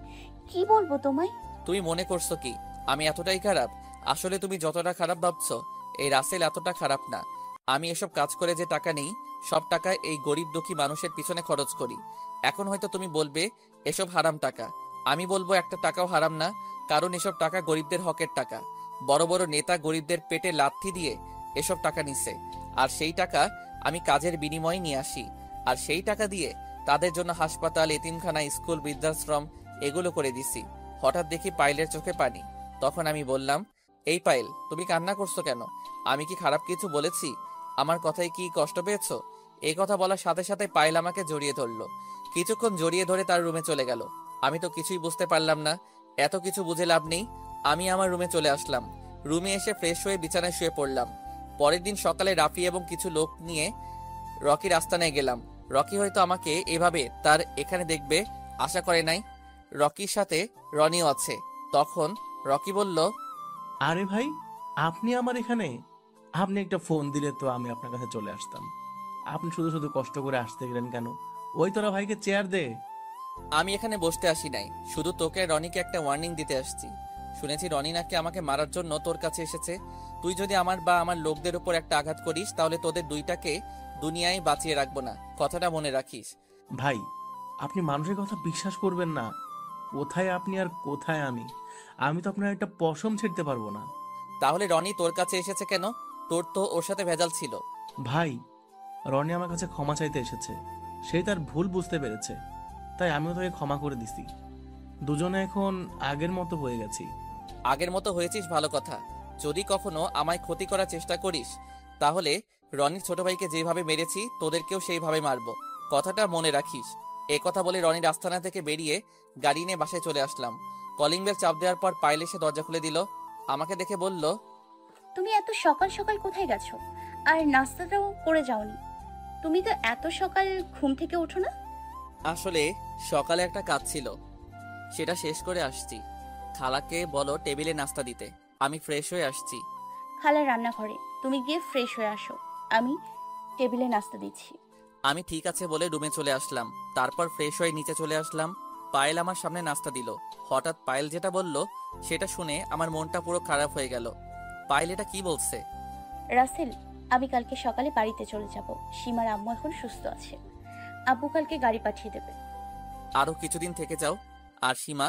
কি বলবো তোমায়। তুমি মনে করছো কি আমি এতটাই খারাপ? আসলে তুমি যতটা খারাপ ভাবছো, এই রাসেল এতটা খারাপ না। আমি এসব কাজ করে যে টাকা নেই, সব টাকা এই গরিব দুঃখী মানুষের পিছনে খরচ করি। এখন হয়তো তুমি বলবে এসব হারাম টাকা। আমি বলবো একটা টাকাও হারাম না, কারণ এসব টাকা গরিবদের হকের টাকা। বড় বড় নেতা গরিবদের পেটে লাথি দিয়ে এসব টাকা নিছে, আর সেই টাকা আমি কাজের বিনিময়ে নিয়ে আসি। আর সেই টাকা দিয়ে তাদের জন্য হাসপাতাল, এতিমখানা, স্কুল, বৃদ্ধাশ্রম এগুলো করে দিছি। হঠাৎ দেখি পায়েলের চোখে পানি। তখন আমি বললাম, এই পায়েল, তুমি কান্না করছো কেন? আমি কি খারাপ কিছু বলেছি? আমার কথায় কি কষ্ট পেয়েছো? এই কথা বলার সাথে সাথে পায়েল আমাকে জড়িয়ে ধরলো। কিছুক্ষণ জড়িয়ে ধরে তার রুমে চলে গেল। আমি তো কিছুই বুঝতে পারলাম না। এত কিছু বুঝে লাভ নেই। আমি আমার রুমে চলে আসলাম। রুমে এসে ফ্রেশ হয়ে বিছানায় শুয়ে পড়লাম। পরের দিন সকালে রাফি এবং কিছু লোক নিয়ে রকির আস্তানায় গেলাম। রকি হয়তো আমাকে এভাবে তার এখানে দেখবে আশা করে নাই। রকির সাথে রনিও আছে। তখন রকি বলল, আরে ভাই, আপনি আমার এখানে? আপনি একটা ফোন দিলে তো আমি আপনার কাছে চলে আসতাম। আপনি শুধু শুধু কষ্ট করে আসতে গেলেন কেন? ওই তোরা ভাইকে চেয়ার দে। আমি এখানে বসতে আসি নাই, শুধু তোকে রনিকে একটা ওয়ার্নিং দিতে আসছি। শুনেছি রনি নাকি আমাকে মারার জন্য তোর কাছে এসেছে। তুই যদি আমার বা আমার লোকদের উপর একটা আঘাত করিস, তাহলে তোদের দুইটাকে দুনিয়ায় বাঁচিয়ে রাখবো না, কথাটা মনে রাখিস। ভাই, আপনি মানুষের কথা বিশ্বাস করবেন না। কোথায় আপনি আর কোথায় আমি? আমি তো আপনার একটা পশম ছিঁড়তে পারবো না। তাহলে রনি তোর কাছে এসেছে কেন? তোর তো ওর সাথে ভেজাল ছিল। ভাই, রনি আমার কাছে ক্ষমা চাইতে এসেছে। সে তার ভুল বুঝতে পেরেছে, তাই আমিও তাকে ক্ষমা করে দিছি। দুজনে এখন আগের মতো হয়ে গেছি। আগের মতো হয়েছিস ভালো কথা। যদি কখনো আমায় ক্ষতি করার চেষ্টা করিস, তাহলে রনির ছোট ভাইকে যেভাবে মেরেছি তোদেরকেও সেইভাবে মারবো, কথাটা মনে রাখিস। এ কথা বলে রনির আস্তানা থেকে বেরিয়ে গাড়ি নিয়ে বাসায় চলে আসলাম। কলিং বেল চাপ দেওয়ার পর পায়েল এসে দরজা খুলে দিল। আমাকে দেখে বলল, তুমি এত সকাল সকাল কোথায় গেছো? আর নাস্তাটাও করে যাওনি। তুমি তো এত সকাল ঘুম থেকে ওঠো না। আসলে সকালে একটা কাজ ছিল, সেটা শেষ করে আসছি। খালাকে বলো টেবিলে নাস্তা দিতে, আমি ফ্রেশ হয়ে আসছি। খালা রান্নাঘরে, তুমি গিয়ে ফ্রেশ হয়ে আসো, আমি টেবিলে নাস্তা দিচ্ছি। আমি ঠিক আছে বলে রুমে চলে আসলাম। তারপর ফ্রেশ হয়ে নিচে চলে আসলাম। পায়েল আমার সামনে নাস্তা দিল। হঠাৎ পায়েল যেটা বলল সেটা শুনে আমার মনটা পুরো খারাপ হয়ে গেল। পায়েল এটা কি বলছে? রাসেল, আমি কালকে সকালে বাড়িতে চলে যাব। সীমার আম্মু এখন সুস্থ আছে। আব্বু কালকে গাড়ি পাঠিয়ে দেবে। আরো কিছুদিন থেকে যাও। আর সীমা,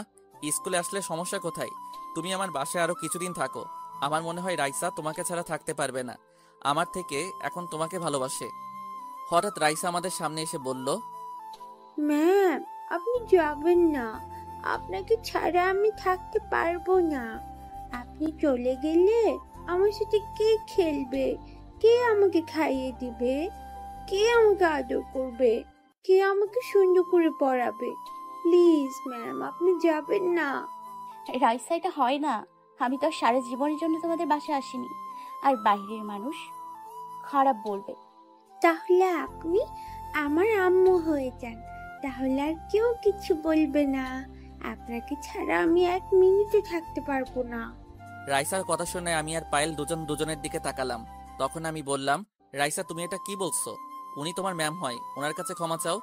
স্কুলে আসলে সমস্যা কোথায়? তুমি আমার বাসায় আরো কিছুদিন থাকো। আমার মনে হয় রাইসা তোমাকে ছাড়া থাকতে পারবে না। আমার থেকে এখন তোমাকে ভালোবাসে। হঠাৎ রাইসা আমাদের সামনে এসে বলল, ম্যাম, আপনি যাবেন না। আপনাকে ছাড়া আমি থাকতে পারবো না। আপনি চলে গেলে আমার সাথে কে খেলবে? কে আমাকে খাইয়ে দিবে? কে আমাকে আদর করবে? কে আমাকে সুন্দর করে পড়াবে? প্লিজ ম্যাম, আপনি যাবেন না। রাইসা, এটা হয় না। আমি তো আর সারা জীবনের জন্য তোমাদের বাসায় আসিনি। আর বাইরের মানুষ খারাপ বলবে। তাহলে আপনি আমার আম্মু হয়ে যান, তাহলে আর কেউ কিছু বলবে না। আপনাকে ছাড়া আমি 1 মিনিটও থাকতে পারবো না। রাইসার কথা শুনে আমি আর পায়েল দুজন দুজনের দিকে তাকালাম। তখন আমি বললাম, রাইসা তুমি এটা কি বলছো? উনি তোমার ম্যাম হয়, ওনার কাছে ক্ষমা চাও।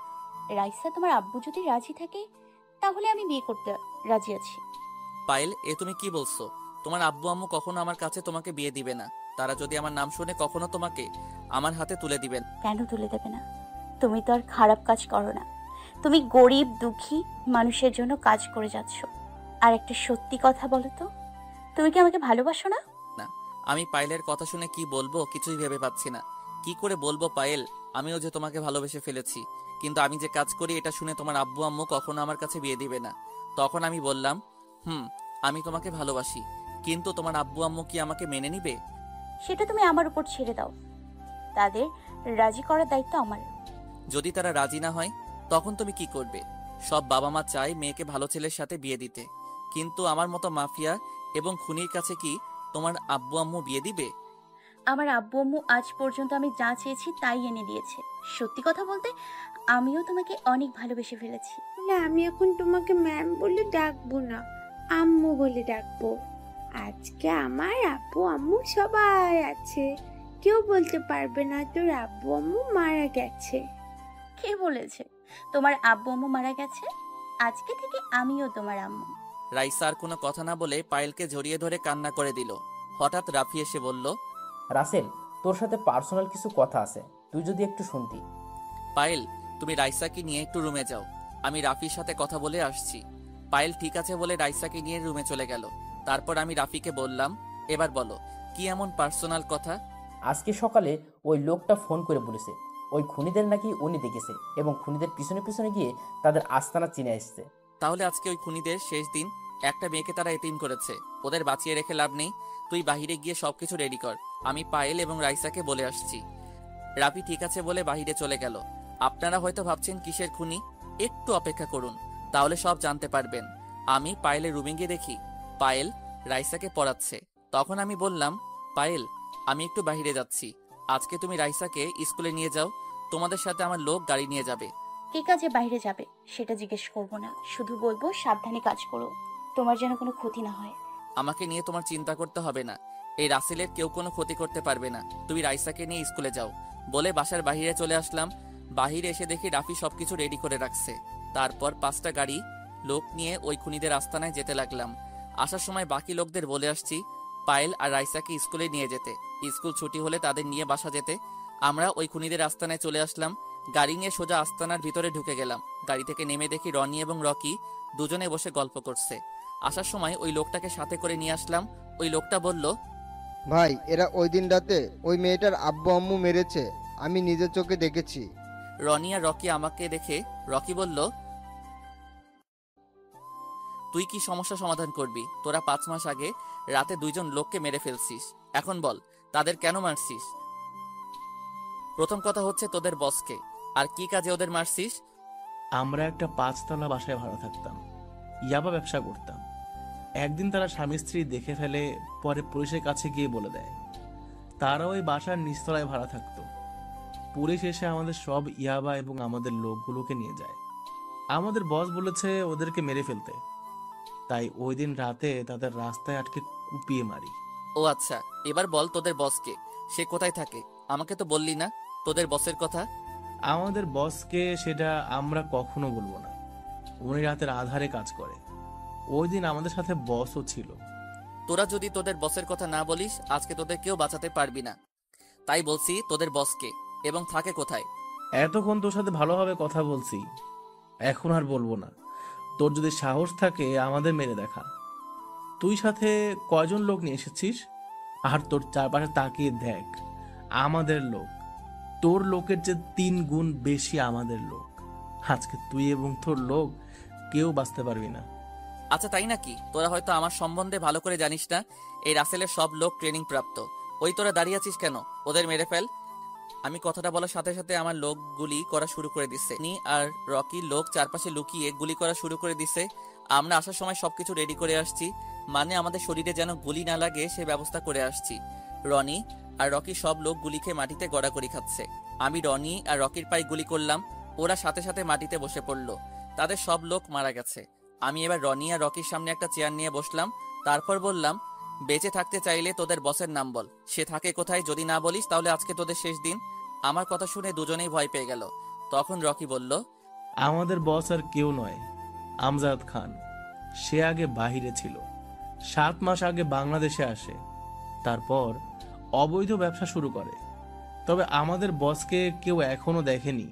রাইসা, তোমার আব্বু যদি রাজি থাকে তাহলে আমি বিয়ে করতে রাজি আছি। পায়েল, এ তুমি কি বলছো? তোমার আব্বু আম্মু কখনো আমার কাছে তোমাকে বিয়ে দিবে না। তারা যদি আমার নাম শুনে কখনো তোমাকে আমার হাতে তুলে দিবেন। কেন তুলে দেবে না? তুমি তো আর খারাপ কাজ করো না। তুমি গরিব দুঃখী মানুষের জন্য কাজ করে যাচ্ছ। আর একটা সত্যি কথা বলো তো, তুমি কি আমাকে ভালোবাসো না? না, আমি পায়েলের কথা শুনে কি বলবো কিছুই ভেবে পাচ্ছি না। কি করে বলবো পায়েল, আমিও যে তোমাকে ভালোবেসে ফেলেছি, কিন্তু আমি যে কাজ করি এটা শুনে তোমার আব্বু আম্মু কখনো আমার কাছে বিয়ে দিবে না। তখন আমি বললাম, আমি তোমাকে ভালোবাসি, কিন্তু তোমার আব্বু আম্মু কি আমাকে মেনে নিবে? সেটা তুমি আমার উপর ছেড়ে দাও। তাদের রাজি করার দায়িত্ব আমার। যদি তারা রাজি না হয় তখন তুমি কি করবে? সব বাবা মা চায় মেয়েকে ভালো ছেলের সাথে বিয়ে দিতে, কিন্তু আমার মতো মাফিয়া এবং খুনির কাছে কি তোমার আব্বু আম্মু বিয়ে দিবে? আমার আব্বু আম্মু আজ পর্যন্ত আমি যা চেয়েছি তাই এনে দিয়েছে। সত্যি কথা বলতে, আমিও তোমাকে অনেক ভালোবেসে ফেলেছি। না, আমি এখন তোমাকে ম্যাম বলে ডাকবো না, আম্মু বলে ডাকবো। আজকে আমার আব্বু আম্মু সবাই আছে, কেউ বলতে পারবে না তোর আব্বু আম্মু মারা গেছে। কে বলেছে তোমার আব্বু আম্মু মারা গেছে? আজকে থেকে আমিও তোমার আম্মু। রাইসা আর কোনো কথা না বলে পায়েলকে জড়িয়ে ধরে কান্না করে দিল। হঠাৎ রাফি এসে বলল, রাসেল, তোর সাথে পার্সোনাল কিছু কথা আছে, তুই যদি একটু শুনতি। পায়েল, তুমি রাইসাকে নিয়ে একটু রুমে যাও, আমি রাফির সাথে কথা বলে আসছি। পায়েল ঠিক আছে বলে রাইসাকে নিয়ে রুমে চলে গেল। তারপর আমি রাফিকে বললাম, এবার বলো কি এমন পার্সোনাল কথা? আজকে সকালে ওই লোকটা ফোন করে বলেছে ওই খুনিদের নাকি উনি দেখেছে এবং খুনিদের পিছনে পিছনে গিয়ে তাদের আস্তানা চিনে এসছে। তাহলে আজকে ওই খুনিদের শেষ দিন। একটা মেয়েকে তারা এতিম করেছে, ওদের বাঁচিয়ে রেখে লাভ নেই। তুই বাহিরে গিয়ে সবকিছু রেডি কর, আমি পায়েল এবং রাইসাকে বলে আসছি। রাফি ঠিক আছে বলে বাহিরে চলে গেল। আপনারা হয়তো ভাবছেন কিসের খুনি, একটু অপেক্ষা করুন, তাহলে সব জানতে পারবেন। আমি পায়েলের রুমে গিয়ে দেখি পায়েল রাইসাকে পড়াচ্ছে। তখন আমি বললাম, পায়েল, আমি একটু বাহিরে যাচ্ছি, আজকে তুমি রাইসাকে স্কুলে নিয়ে যাও, তোমাদের সাথে আমার লোক গাড়ি নিয়ে যাবে। কে কাজে বাইরে যাবে সেটা জিজ্ঞেস করবো না, শুধু বলবো সাবধানে কাজ করো, তোমার যেন কোনো ক্ষতি না হয়। আমাকে নিয়ে তোমার চিন্তা করতে হবে না, এই রাসেলের কেউ কোনো ক্ষতি করতে পারবে না। তুমি রাইসাকে নিয়ে স্কুলে যাও বলে বাসার বাহিরে চলে আসলাম। বাহিরে এসে দেখি রাফি সবকিছু রেডি করে রাখছে। তারপর 5টা গাড়ি লোক নিয়ে ওই খুনিদের আস্তানায় যেতে লাগলাম। আসার সময় বাকি লোকদের বলে আসছি পায়েল আর রাইসাকে স্কুলে নিয়ে যেতে, স্কুল ছুটি হলে তাদের নিয়ে বাসা যেতে। আমরা ওই খুনিদের আস্তানায় চলে আসলাম। গাড়ি নিয়ে সোজা আস্তানার ভিতরে ঢুকে গেলাম। গাড়ি থেকে নেমে দেখি রনি এবং রকি দুজনে বসে গল্প করছে। আসার সময় ওই লোকটাকে সাথে করে নিয়ে আসলাম। ওই লোকটা বলল, ভাই, এরা ওই দিন রাতে ওই মেয়েটার আব্বু আম্মু মেরেছে, আমি নিজের চোখে দেখেছি। রনি আর রকি আমাকে দেখে রকি বলল, তুই কি সমস্যা সমাধান করবি? তোরা 5 মাস আগে রাতে 2 জন লোককে মেরে ফেলছিস, এখন বল তাদের কেন মারছিস? প্রথম কথা হচ্ছে তোদের বসকে, আর কি কাজে ওদের মারছিস? আমরা একটা 5তলা বাসায় ভাড়া থাকতাম, ইয়াবা ব্যবসা করতাম। একদিন তারা স্বামী স্ত্রী দেখে ফেলে, পরে পুলিশের কাছে গিয়ে বলে দেয়। তারা ওই বাসার নিচতলায় ভাড়া থাকতো। পুলিশ এসে আমাদের সব ইয়াবা এবং আমাদের লোকগুলোকে নিয়ে যায়। আমাদের বস বলেছে ওদেরকে মেরে ফেলতে, তাই ওই দিন রাতে তাদের রাস্তায় আটকে কুপিয়ে মারি। ও আচ্ছা, এবার বল তোদের বসকে, সে কোথায় থাকে? আমাকে তো বললি না তোদের বসের কথা। আমাদের বসকে সেটা আমরা কখনো বলবো না। উনি রাতের আধারে কাজ করে। ওই দিন আমাদের সাথে বসও ছিল। তোরা যদি তোদের বসের কথা না বলিস, আজকে তোদের কেউ বাঁচাতে পারবি না। তাই বলছি, তোদের বসকে এবং থাকে কোথায়? এতক্ষণ তোর সাথে ভালোভাবে কথা বলছি, এখন আর বলবো না। তোর যদি সাহস থাকে আমাদের মেরে দেখা। তুই সাথে কয়জন লোক নিয়ে এসেছিস? আর তোর চারপাশে তাকিয়ে দেখ, আমাদের লোক তোর লোকের যে 3 গুণ বেশি আমাদের লোক। আজকে তুই এবং তোর লোক কেউ বাঁচতে পারবি না। আচ্ছা তাই নাকি? তোরা হয়তো আমার সম্বন্ধে ভালো করে জানিস না। এই রাসেলের সব লোক ট্রেনিং প্রাপ্ত। ওই তোরা দাঁড়িয়ে আছিস কেন? ওদের মেরে ফেল। আমি কথাটা বলার সাথে সাথে আমার লোক গুলি করা শুরু করে দিচ্ছে। নি আর রকির লোক চারপাশে লুকিয়ে গুলি করা শুরু করে দিচ্ছে। আমরা আসার সময় সবকিছু রেডি করে আসছি, মানে আমাদের শরীরে যেন গুলি না লাগে সে ব্যবস্থা করে আসছি। রনি আর রকি সব লোক গুলি খেয়ে মাটিতে গড়াগড়ি খাচ্ছে। আমি রনি আর রকির পায়ে গুলি করলাম, ওরা সাথে সাথে মাটিতে বসে পড়লো। তাদের সব লোক মারা গেছে। আমি এবার রনি আর রকির সামনে একটা চেয়ার নিয়ে বসলাম। তারপর বললাম, বেঁচে থাকতে চাইলে তোদের বসের নাম বল, সে থাকে কোথায়। যদি না বলিস তাহলে আজকে তোদের শেষ দিন। আমার কথা শুনে দুজনেই ভয় পেয়ে গেল। তখন রকি বলল, আমাদের বস আর কেউ নয়, আমজাদ খান। সে আগে বাহিরে ছিল, 7 মাস আগে বাংলাদেশে আসে, তারপর অবৈধ ব্যবসা শুরু করে। তবে আমাদের বসকে কেউ এখনো দেখেনি।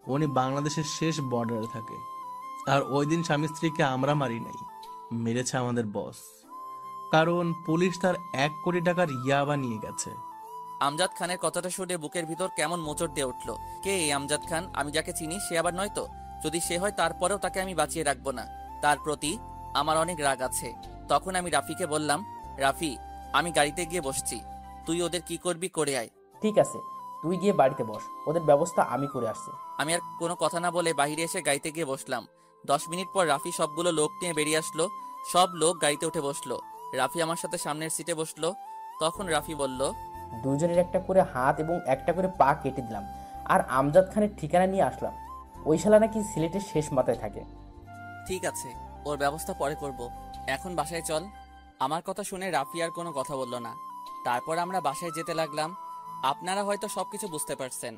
উনি বাংলাদেশের শেষ বর্ডারে থাকে। আর ওই দিন স্বামী স্ত্রীকে আমরা মারি নাই, মেরেছে আমাদের বস। কারণ পুলিশ তার 1 কোটি টাকার ইয়াবা নিয়ে গেছে। আমজাদ খানের কথাটা শুনে বুকের ভিতর কেমন মোচড় দিয়ে উঠল। কে এই আমজাদ খান? আমি যাকে চিনি সে আবার নয় তো? যদি সে হয় তারপরেও তাকে আমি বাঁচিয়ে রাখবো না। তার প্রতি আমার অনেক রাগ আছে। তখন আমি রাফিকে বললাম, রাফি, আমি গাড়িতে গিয়ে বসছি, তুই ওদের কি করবি করে আয়। ঠিক আছে, তুই গিয়ে বাড়িতে বস, ওদের ব্যবস্থা আমি করে আসছি। আমি আর কোনো কথা না বলে বাইরে এসে গাড়িতে গিয়ে বসলাম। 10 মিনিট পর রাফি সবগুলো লোক নিয়ে বেরিয়ে আসলো। সব লোক গাড়িতে উঠে বসলো। রাফি আমার সাথে সামনের সিটে বসলো। তখন রাফি বলল, দুজনের একটা করে হাত এবং একটা করে পা কেটে দিলাম, আর আমজাদ খানের ঠিকানা নিয়ে আসলাম। ওই শালা নাকি সিলেটের শেষ মাথায় থাকে। ঠিক আছে, ওর ব্যবস্থা পরে করব, এখন বাসায় চল। আমার কথা শুনে রাফি আর কোনো কথা বলল না। তারপর আমরা বাসায় যেতে লাগলাম। আপনারা হয়তো সবকিছু বুঝতে পারছেন।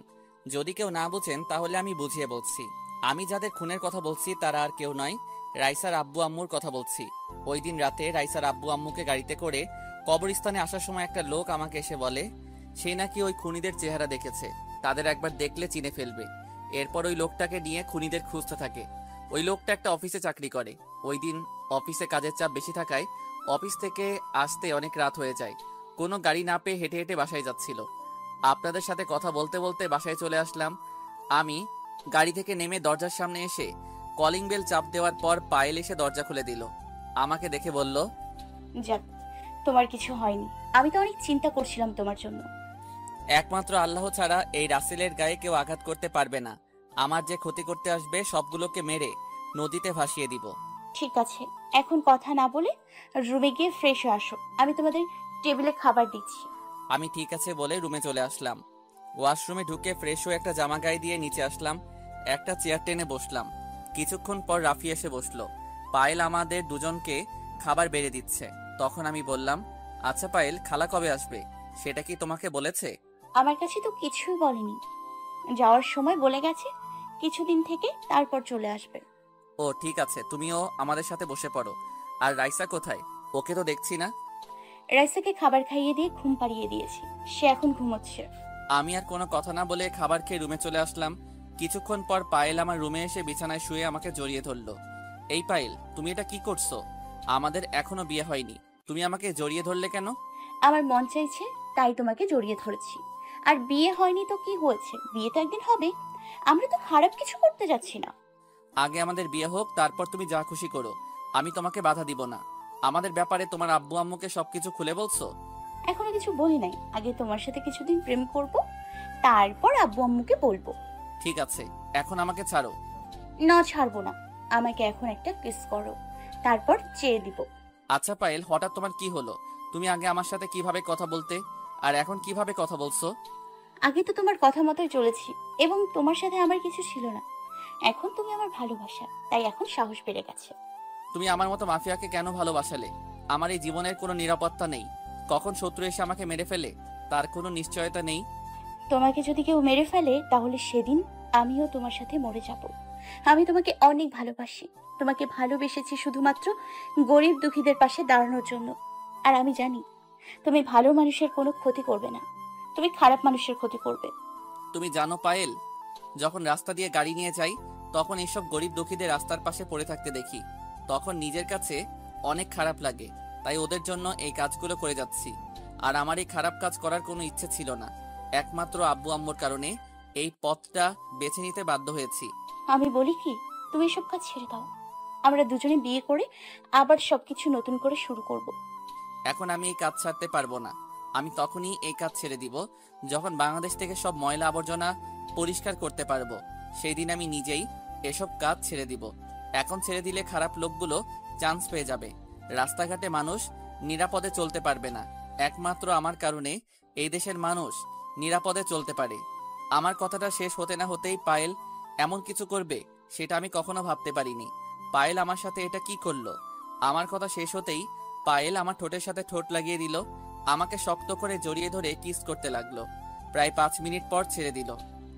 যদি কেউ না বুঝেন তাহলে আমি বুঝিয়ে বলছি। আমি যাদের খুনের কথা বলছি তারা আর কেউ নয়, রাইসার আব্বু আম্মুর কথা বলছি। ওই দিন রাতে রাইসার আব্বু আম্মুকে গাড়িতে করে কবরস্থানে আসার সময় একটা লোক আমাকে এসে বলে সে নাকি ওই খুনিদের চেহারা দেখেছে, তাদের একবার দেখলে চিনে ফেলবে। এরপর ওই লোকটাকে নিয়ে খুনিদের খুঁজতে থাকে। ওই লোকটা একটা অফিসে চাকরি করে। ওই দিন অফিসে কাজের চাপ বেশি থাকায় অফিস থেকে আসতে অনেক রাত হয়ে যায়। কোনো গাড়ি না পেয়ে হেঁটে হেঁটে বাসায় যাচ্ছিল। আপনাদের সাথে কথা বলতে বলতে বাসায় চলে আসলাম। আমি গাড়ি থেকে নেমে দরজার সামনে এসে কলিং বেল চাপ দেওয়ার পর পায়েল এসে দরজা খুলে দিল। আমাকে দেখে বলল, যাক, তোমার কিছু হয়নি। আমি তো অনেক চিন্তা করছিলাম তোমার জন্য। একমাত্র আল্লাহ ছাড়া এই রাসেলের গায়ে কেউ আঘাত করতে পারবে না। আমার যে ক্ষতি করতে আসবে সবগুলোকে মেরে নদীতে ভাসিয়ে দিব। ঠিক আছে, এখন কথা না বলে রুমে গিয়ে ফ্রেশ হয়ে আসো, আমি তোমাদের টেবিলে খাবার দিচ্ছি। আমি ঠিক আছে বলে রুমে চলে আসলাম। ওয়াশরুমে ঢুকে ফ্রেশ হয়ে একটা জামা গায়ে দিয়ে নিচে আসলাম। একটা চেয়ার টেনে বসলাম। কিছুক্ষণ পর রাফি এসে বসলো। পায়েল আমাদের দুজনকে খাবার বেড়ে দিচ্ছে। তখন আমি বললাম, আচ্ছা পায়েল, খালা কবে আসবে সেটা কি তোমাকে বলেছে? আমার কাছে তো কিছুই বলেনি। যাওয়ার সময় বলে গেছে কিছুদিন থেকে তারপর চলে আসবে। ও ঠিক আছে, তুমিও আমাদের সাথে বসে পড়ো। আর রাইসা কোথায়? ওকে তো দেখছি না। রাইসাকে খাবার খাইয়ে দিয়ে ঘুম পাড়িয়ে দিয়েছি, সে এখন ঘুমোচ্ছে। আমি আর কোনো কথা না বলে খাবার খেয়ে রুমে চলে আসলাম। কিছুক্ষণ পর পায়েল আমার রুমে এসে বিছানায় শুয়ে আমাকে জড়িয়ে ধরলো। এই পায়েল, তুমি এটা কি করছো? আমাদের এখনো বিয়ে হয়নি, তুমি আমাকে জড়িয়ে ধরলে কেন? আমার মন চাইছে তাই তোমাকে জড়িয়ে ধরেছি। আর বিয়ে হয়নি তো কি হয়েছে, বিয়ে তো একদিন হবে। আমরা তো খারাপ কিছু করতে যাচ্ছি না। আগে আমাদের বিয়ে হোক, তারপর তুমি যা খুশি করো, আমি তোমাকে বাধা দিব না। আমাদের ব্যাপারে তোমার আব্বু আম্মুকে সবকিছু খুলে বলছো? এখনো কিছু বলি নাই, আগে তোমার সাথে কিছুদিন প্রেম করব, তারপর আব্বু আম্মুকে বলবো। ঠিক আছে, এখন আমাকে ছাড়ো। না, ছাড়বো না। আমাকে এখন একটা কিস করো, তারপর চেয়ে দিব। আচ্ছা পায়েল, হঠাৎ তোমার কি হলো? তুমি আগে আমার সাথে কিভাবে কথা বলতে, আর এখন কিভাবে কথা বলছো? আগে তো তোমার কথা মতোই চলেছি এবং তোমার সাথে আমার কিছু ছিল না। এখন তুমি আমার ভালোবাসা, তাই এখন সাহস বেড়ে গেছে। তুমি আমার মতো মাফিয়াকে কেন ভালোবাসালে? আমার এই জীবনের কোনো নিরাপত্তা নেই। কখন শত্রু এসে আমাকে মেরে ফেলে তার কোনো নিশ্চয়তা নেই। তোমাকে যদি কেউ মেরে ফেলে তাহলে সেদিন আমিও তোমার সাথে মরে যাব। আমি তোমাকে অনেক ভালোবাসি। তোমাকে ভালোবেসেছি শুধুমাত্র গরিব দুঃখীদের পাশে দাঁড়ানোর জন্য। আর আমি জানি তুমি ভালো মানুষের কোনো ক্ষতি করবে না, তুমি খারাপ মানুষের ক্ষতি করবে। তুমি জানো পায়েল, যখন রাস্তা দিয়ে গাড়ি নিয়ে যাই তখন এইসব গরিব দুঃখীদের রাস্তার পাশে পড়ে থাকতে দেখি, তখন নিজের কাছে অনেক খারাপ লাগে। তাই ওদের জন্য এই কাজগুলো করে যাচ্ছি। আর আমার এই খারাপ কাজ করার কোনো ইচ্ছে ছিল না। একমাত্র আব্বু আম্মুর কারণে এই পথটা বেছে নিতে বাধ্য হয়েছি। আমি বলি কি, তুমি এসব কাজ ছেড়ে দাও। আমরা দুজনে বিয়ে করে আবার সবকিছু নতুন করে শুরু করব। এখন আমি এই কাজ ছাড়তে পারবো না। আমি তখনই এই কাজ ছেড়ে দিব যখন বাংলাদেশ থেকে সব ময়লা আবর্জনা পরিষ্কার করতে পারবো। সেই দিন আমি নিজেই এসব কাজ ছেড়ে দিব। এখন ছেড়ে দিলে খারাপ লোকগুলো চান্স পেয়ে যাবে। রাস্তাঘাটে মানুষ নিরাপদে চলতে পারবে না। একমাত্র আমার কারণে এই দেশের মানুষ নিরাপদে চলতে পারে। আমার কথাটা শেষ হতে না হতেই পায়েল এমন কিছু করবে সেটা আমি কখনো ভাবতে পারিনি। পায়েল আমার সাথে এটা কি করলো? আমার কথা শেষ হতেই পায়েল আমার ঠোঁটের সাথে ঠোঁট লাগিয়ে দিল। আমাকে শক্ত করে জড়িয়ে ধরে কিস করতে লাগলো। প্রায় 5 মিনিট পর ছেড়ে দিল।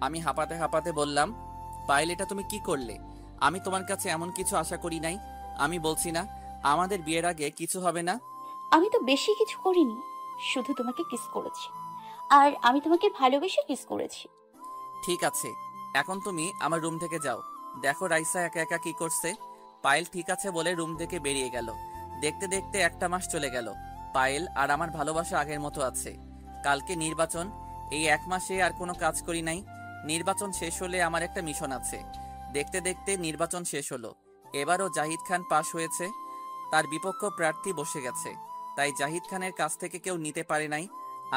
আমি হাঁপাতে হাঁপাতে বললাম, পায়েল এটা তুমি কি করলে? আমি তোমার কাছে এমন কিছু আশা করি নাই। আমি বলছি না আমাদের বিয়ের আগে কিছু হবে না? আমি তো বেশি কিছু করিনি, শুধু তোমাকে কিস করেছি। আর আমি তোমাকে ভালোবেসে কিস করেছি। ঠিক আছে, এখন তুমি আমার রুম থেকে যাও। দেখো রাইসা একা একা কি করছে। পায়েল ঠিক আছে বলে রুম থেকে বেরিয়ে গেল। দেখতে দেখতে 1 মাস চলে গেল। পায়েল আর আমার ভালোবাসা আগের মতো আছে। কালকে নির্বাচন। এই 1 মাসে আর কোনো কাজ করি নাই। নির্বাচন শেষ হলে আমার একটা মিশন আছে। দেখতে দেখতে নির্বাচন শেষ হলো। এবারও জাহিদ খান পাশ হয়েছে। তার বিপক্ষ প্রার্থী বসে গেছে। তাই জাহিদ খানের কাছ থেকে কেউ নিতে পারে নাই।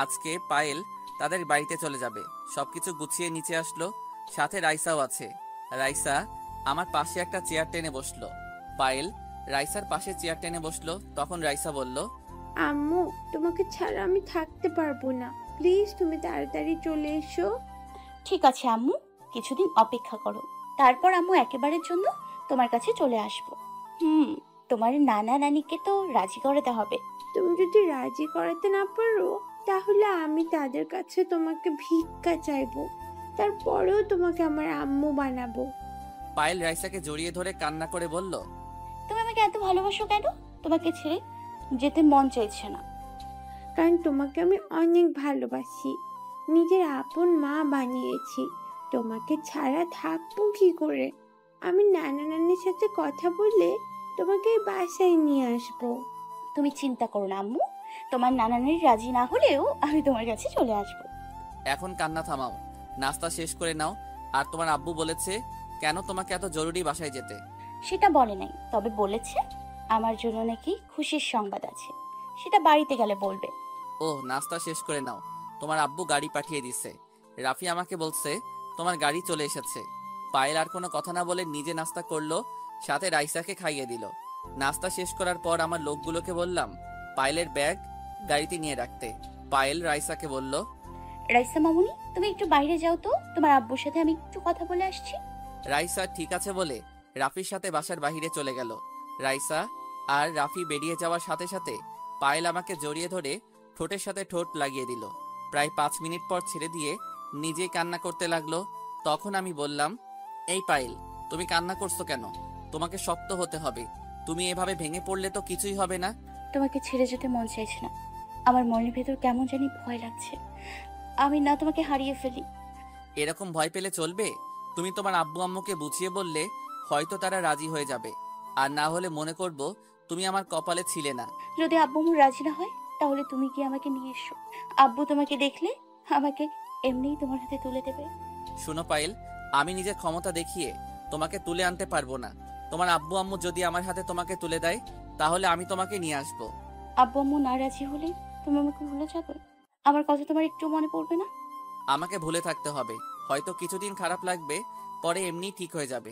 আজকে পায়েল তাদের বাড়িতে চলে যাবে। সবকিছু গুছিয়ে নিচে আসলো। সাথে রাইসাও আছে। রাইসা আমার পাশে একটা চেয়ার টেনে বসলো। পায়েল রাইসার পাশে চেয়ার টেনে বসলো। তখন রাইসা বলল, আম্মু, তোমাকে ছাড়া আমি থাকতে পারবো না। প্লিজ তুমি তাড়াতাড়ি চলে এসো। ঠিক আছে আম্মু, কিছুদিন অপেক্ষা করো, তারপর আম্মু একেবারের জন্য তোমার কাছে চলে আসবো। তোমার নানা নানিকে তো রাজি করাতে হবে। তুমি যদি রাজি করাতে না পারো তাহলে আমি তাদের কাছে তোমাকে ভিক্ষা চাইবো। তারপরেও তোমাকে আমার আম্মু বানাবো। পায়েল রাইসাকে জড়িয়ে ধরে কান্না করে বলল, তুমি আমাকে এত ভালোবাসো কেন? তোমাকে ছেড়ে যেতে মন চাইছে না। কারণ তোমাকে আমি অনেক ভালোবাসি, নিজের আপন মা বানিয়েছি। তোমাকে ছাড়া থাকবো কি করে? আমি নানা নানির সাথে কথা বলে তোমাকে এই বাসায় নিয়ে আসবো। তুমি চিন্তা করো না আম্মু, তোমার নানা নানি রাজি না হলেও আমি তোমার কাছে চলে আসবো। এখন কান্না থামাও, নাস্তা শেষ করে নাও। আর তোমার আব্বু বলেছে কেন তোমাকে এত জরুরি বাসায় যেতে? সেটা বলে নাই, তবে বলেছে আমার জন্য নাকি খুশির সংবাদ আছে, সেটা বাড়িতে গেলে বলবে। ও, নাস্তা শেষ করে নাও। তোমার আব্বু গাড়ি পাঠিয়ে দিছে। রাফি আমাকে বলছে তোমার গাড়ি চলে এসেছে। পায়েল আর কোনো কথা না বলে নিজে নাস্তা করলো, সাথে রাইসাকে খাইয়ে দিল। নাস্তা শেষ করার পর আমার লোকগুলোকে বললাম পায়েলের ব্যাগ গাড়িতে নিয়ে রাখতে। পায়েল রাইসাকে বলল, রাইসা মামুনি, তুমি একটু বাইরে যাও তো, তোমার আব্বুর সাথে আমি একটু কথা বলে আসছি। রাইসা ঠিক আছে বলে রাফির সাথে বাসার বাহিরে চলে গেল। রাইসা আর রাফি বেরিয়ে যাওয়ার সাথে সাথে পায়েল আমাকে জড়িয়ে ধরে ঠোঁটের সাথে ঠোঁট লাগিয়ে দিল। প্রায় 5 মিনিট পর ছেড়ে দিয়ে নিজেই কান্না করতে লাগলো। তখন আমি বললাম, এই পায়েল, তুমি কান্না করছো কেন? তোমাকে শক্ত হতে হবে। তুমি এভাবে ভেঙে পড়লে তো কিছুই হবে না। তোমাকে ছেড়ে যেতে মন চাইছে না, আমার মনের ভেতর কেমন জানি ভয় লাগছে। আমি না তোমাকে হারিয়ে ফেলি। এরকম ভয় পেলে চলবে? তুমি তোমার আব্বু আম্মুকে বুঝিয়ে বললে হয়তো তারা রাজি হয়ে যাবে। আর না হলে মনে করব তুমি আমার কপালে ছিলে না। যদি আব্বু আম্মু রাজি না হয় তাহলে তুমি কি আমাকে নিয়ে এসো। আব্বু তোমাকে দেখলে আমাকে এমনিই তোমার হাতে তুলে দেবে। শুনো পায়েল, আমি নিজের ক্ষমতা দেখিয়ে তোমাকে তুলে আনতে পারবো না। তোমার আব্বু আম্মু যদি আমার হাতে তোমাকে তুলে দেয় তাহলে আমি তোমাকে নিয়ে আসবো। আব্বু আম্মু না রাজি হলে তুমি আমাকে ভুলে যাবে? আমার কথা তোমার একটু মনে পড়বে না? আমাকে ভুলে থাকতে হবে। হয়তো কিছুদিন খারাপ লাগবে, পরে এমনি ঠিক হয়ে যাবে।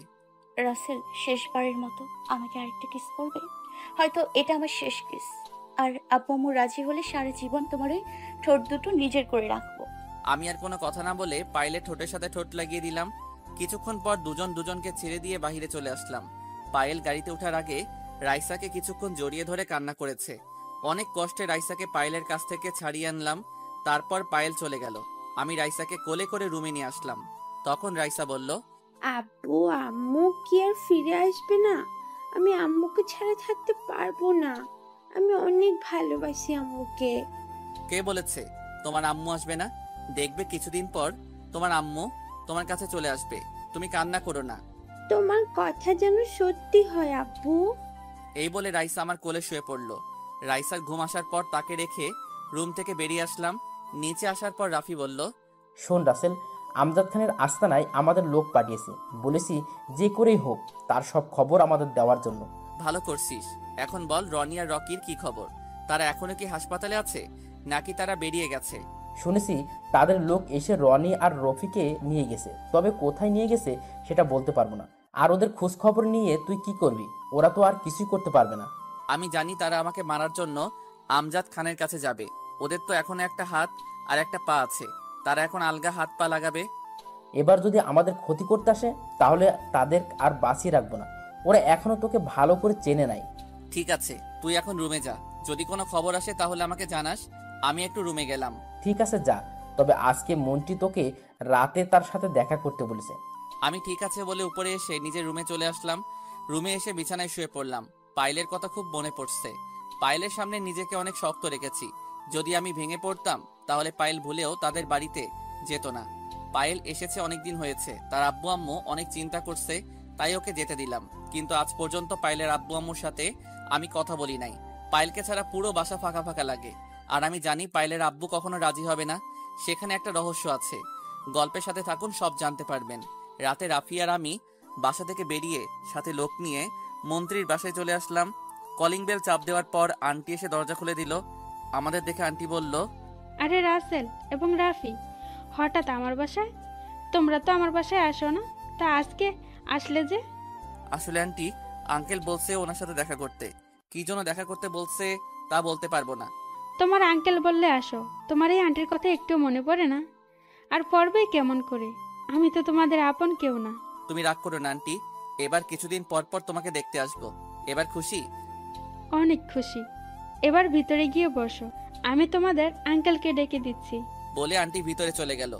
রাসেল, শেষবারের মতো আমাকে আরেকটা কিস করবে? হয়তো এটা আমার শেষ কিস। আর আব্বু আম্মু রাজি হলে সারা জীবন তোমার ওই ঠোঁট দুটো নিজের করে রাখবো। আমি আর কোনো কথা না বলে পায়েলের ঠোঁটের সাথে ঠোঁট লাগিয়ে দিলাম। কিছুক্ষণ পর দুজন দুজনকে ছেড়ে দিয়ে বাহিরে চলে আসলাম। পায়েল গাড়িতে ওঠার আগে রাইসাকে কিছুক্ষণ জড়িয়ে ধরে কান্না করেছে। অনেক কষ্টে রাইসাকে পায়েলের কাছ থেকে ছাড়িয়ে আনলাম। তারপর পায়েল চলে গেল। আমি রাইসাকে কোলে করে রুমে নিয়ে আসলাম। তখন রাইসা বলল, আব্বু আম্মু কি আর ফিরে আসবে না? আমি আম্মুকে ছাড়া থাকতে পারবো না। আমি অনেক ভালোবাসি আম্মুকে। কে বলেছে তোমার আম্মু আসবে না? দেখবে কিছুদিন পর তোমার আম্মু তোমার কাছে চলে আসবে। তুমি কান্না করো না। তোমার কথা যেন সত্যি হয় আব্বু। এই বলে রাইসা আমার কোলে শুয়ে পড়ল। রাইসার ঘুম আসার পর তাকে রেখে রুম থেকে বেরিয়ে আসলাম। নিচে আসার পর রাফি বলল, শোন রাসেল, আমজাদ খানের আস্তানায় আমাদের লোক পাঠিয়েছি, বলেছি যে করেই হোক তার সব খবর আমাদের দেওয়ার জন্য। ভালো করছিস। এখন বল রনি আর রকির কি খবর? তারা এখনো কি হাসপাতালে আছে নাকি তারা বেরিয়ে গেছে? শুনেছি তাদের লোক এসে রনি আর রফিকে নিয়ে গেছে, তবে কোথায় নিয়ে গেছে সেটা বলতে পারবো না। আর ওদের খোঁজ খবর নিয়ে তুই কি করবি? ওরা তো আর কিছুই করতে পারবে না। আমি জানি তারা আমাকে মারার জন্য আমজাদ খানের কাছে যাবে। ওদের তো এখন একটা হাত আর একটা পা আছে, তারা এখন আলগা হাত পা লাগাবে। এবার যদি আমাদের ক্ষতি করতে আসে তাহলে তাদের আর বাঁচিয়ে রাখবো না। ওরা এখনো তোকে ভালো করে চেনে নাই। ঠিক আছে, তুই এখন রুমে যা। যদি কোনো খবর আসে তাহলে আমাকে জানাস। আমি একটু রুমে গেলাম। ঠিক আছে যা, তবে আজকে মন্ত্রী তোকে রাতে তার সাথে দেখা করতে বলেছে। আমি ঠিক আছে বলে উপরে এসে নিজের রুমে চলে আসলাম। রুমে এসে বিছানায় শুয়ে পড়লাম। পায়েলের কথা খুব মনে পড়ছে। পায়েলের সামনে নিজেকে অনেক শক্ত রেখেছি। যদি আমি ভেঙে পড়তাম তাহলে পায়েল ভুলেও তাদের বাড়িতে যেত না। পায়েল এসেছে অনেকদিন হয়েছে, তার আব্বু আম্মু অনেক চিন্তা করছে, তাই ওকে যেতে দিলাম। কিন্তু আজ পর্যন্ত পায়েলের আব্বু আম্মুর সাথে আমি কথা বলি নাই। পায়েলকে ছাড়া পুরো বাসা ফাঁকা ফাঁকা লাগে। আর আমি জানি পায়েলের আব্বু কখনো রাজি হবে না। সেখানে একটা রহস্য আছে। গল্পের সাথে থাকুন, সব জানতে পারবেন। রাতে রাফি আর আমি বাসা থেকে বেরিয়ে সাথে লোক নিয়ে মন্ত্রীর বাসায় চলে আসলাম। কলিং বেল চাপ দেওয়ার পর আন্টি এসে দরজা খুলে দিল। আমাদের দেখে আন্টি বলল, আরে রাসেল এবং রাফি, হঠাৎ আমার বাসায়? তোমরা তো আমার বাসায় আসো না, তা আজকে আসলে যে? আসলে আন্টি, আঙ্কেল বলছে ওনার সাথে দেখা করতে। কি জন্য দেখা করতে বলছে তা বলতে পারবো না। তোমার আঙ্কেল বললে আসো, তোমার এই আন্টির কথা একটু মনে পড়ে না? আর পড়বেই কেমন করে? আমি তো তোমাদের আপন কেউ না। তুমি রাগ করো না আন্টি, এবার কিছুদিন পর পর তোমাকে দেখতে আসবো। এবার খুশি? অনেক খুশি। এবার ভিতরে গিয়ে বসো, আমি তোমাদের আঙ্কেলকে ডেকে দিচ্ছি। বলে আন্টি ভিতরে চলে গেল।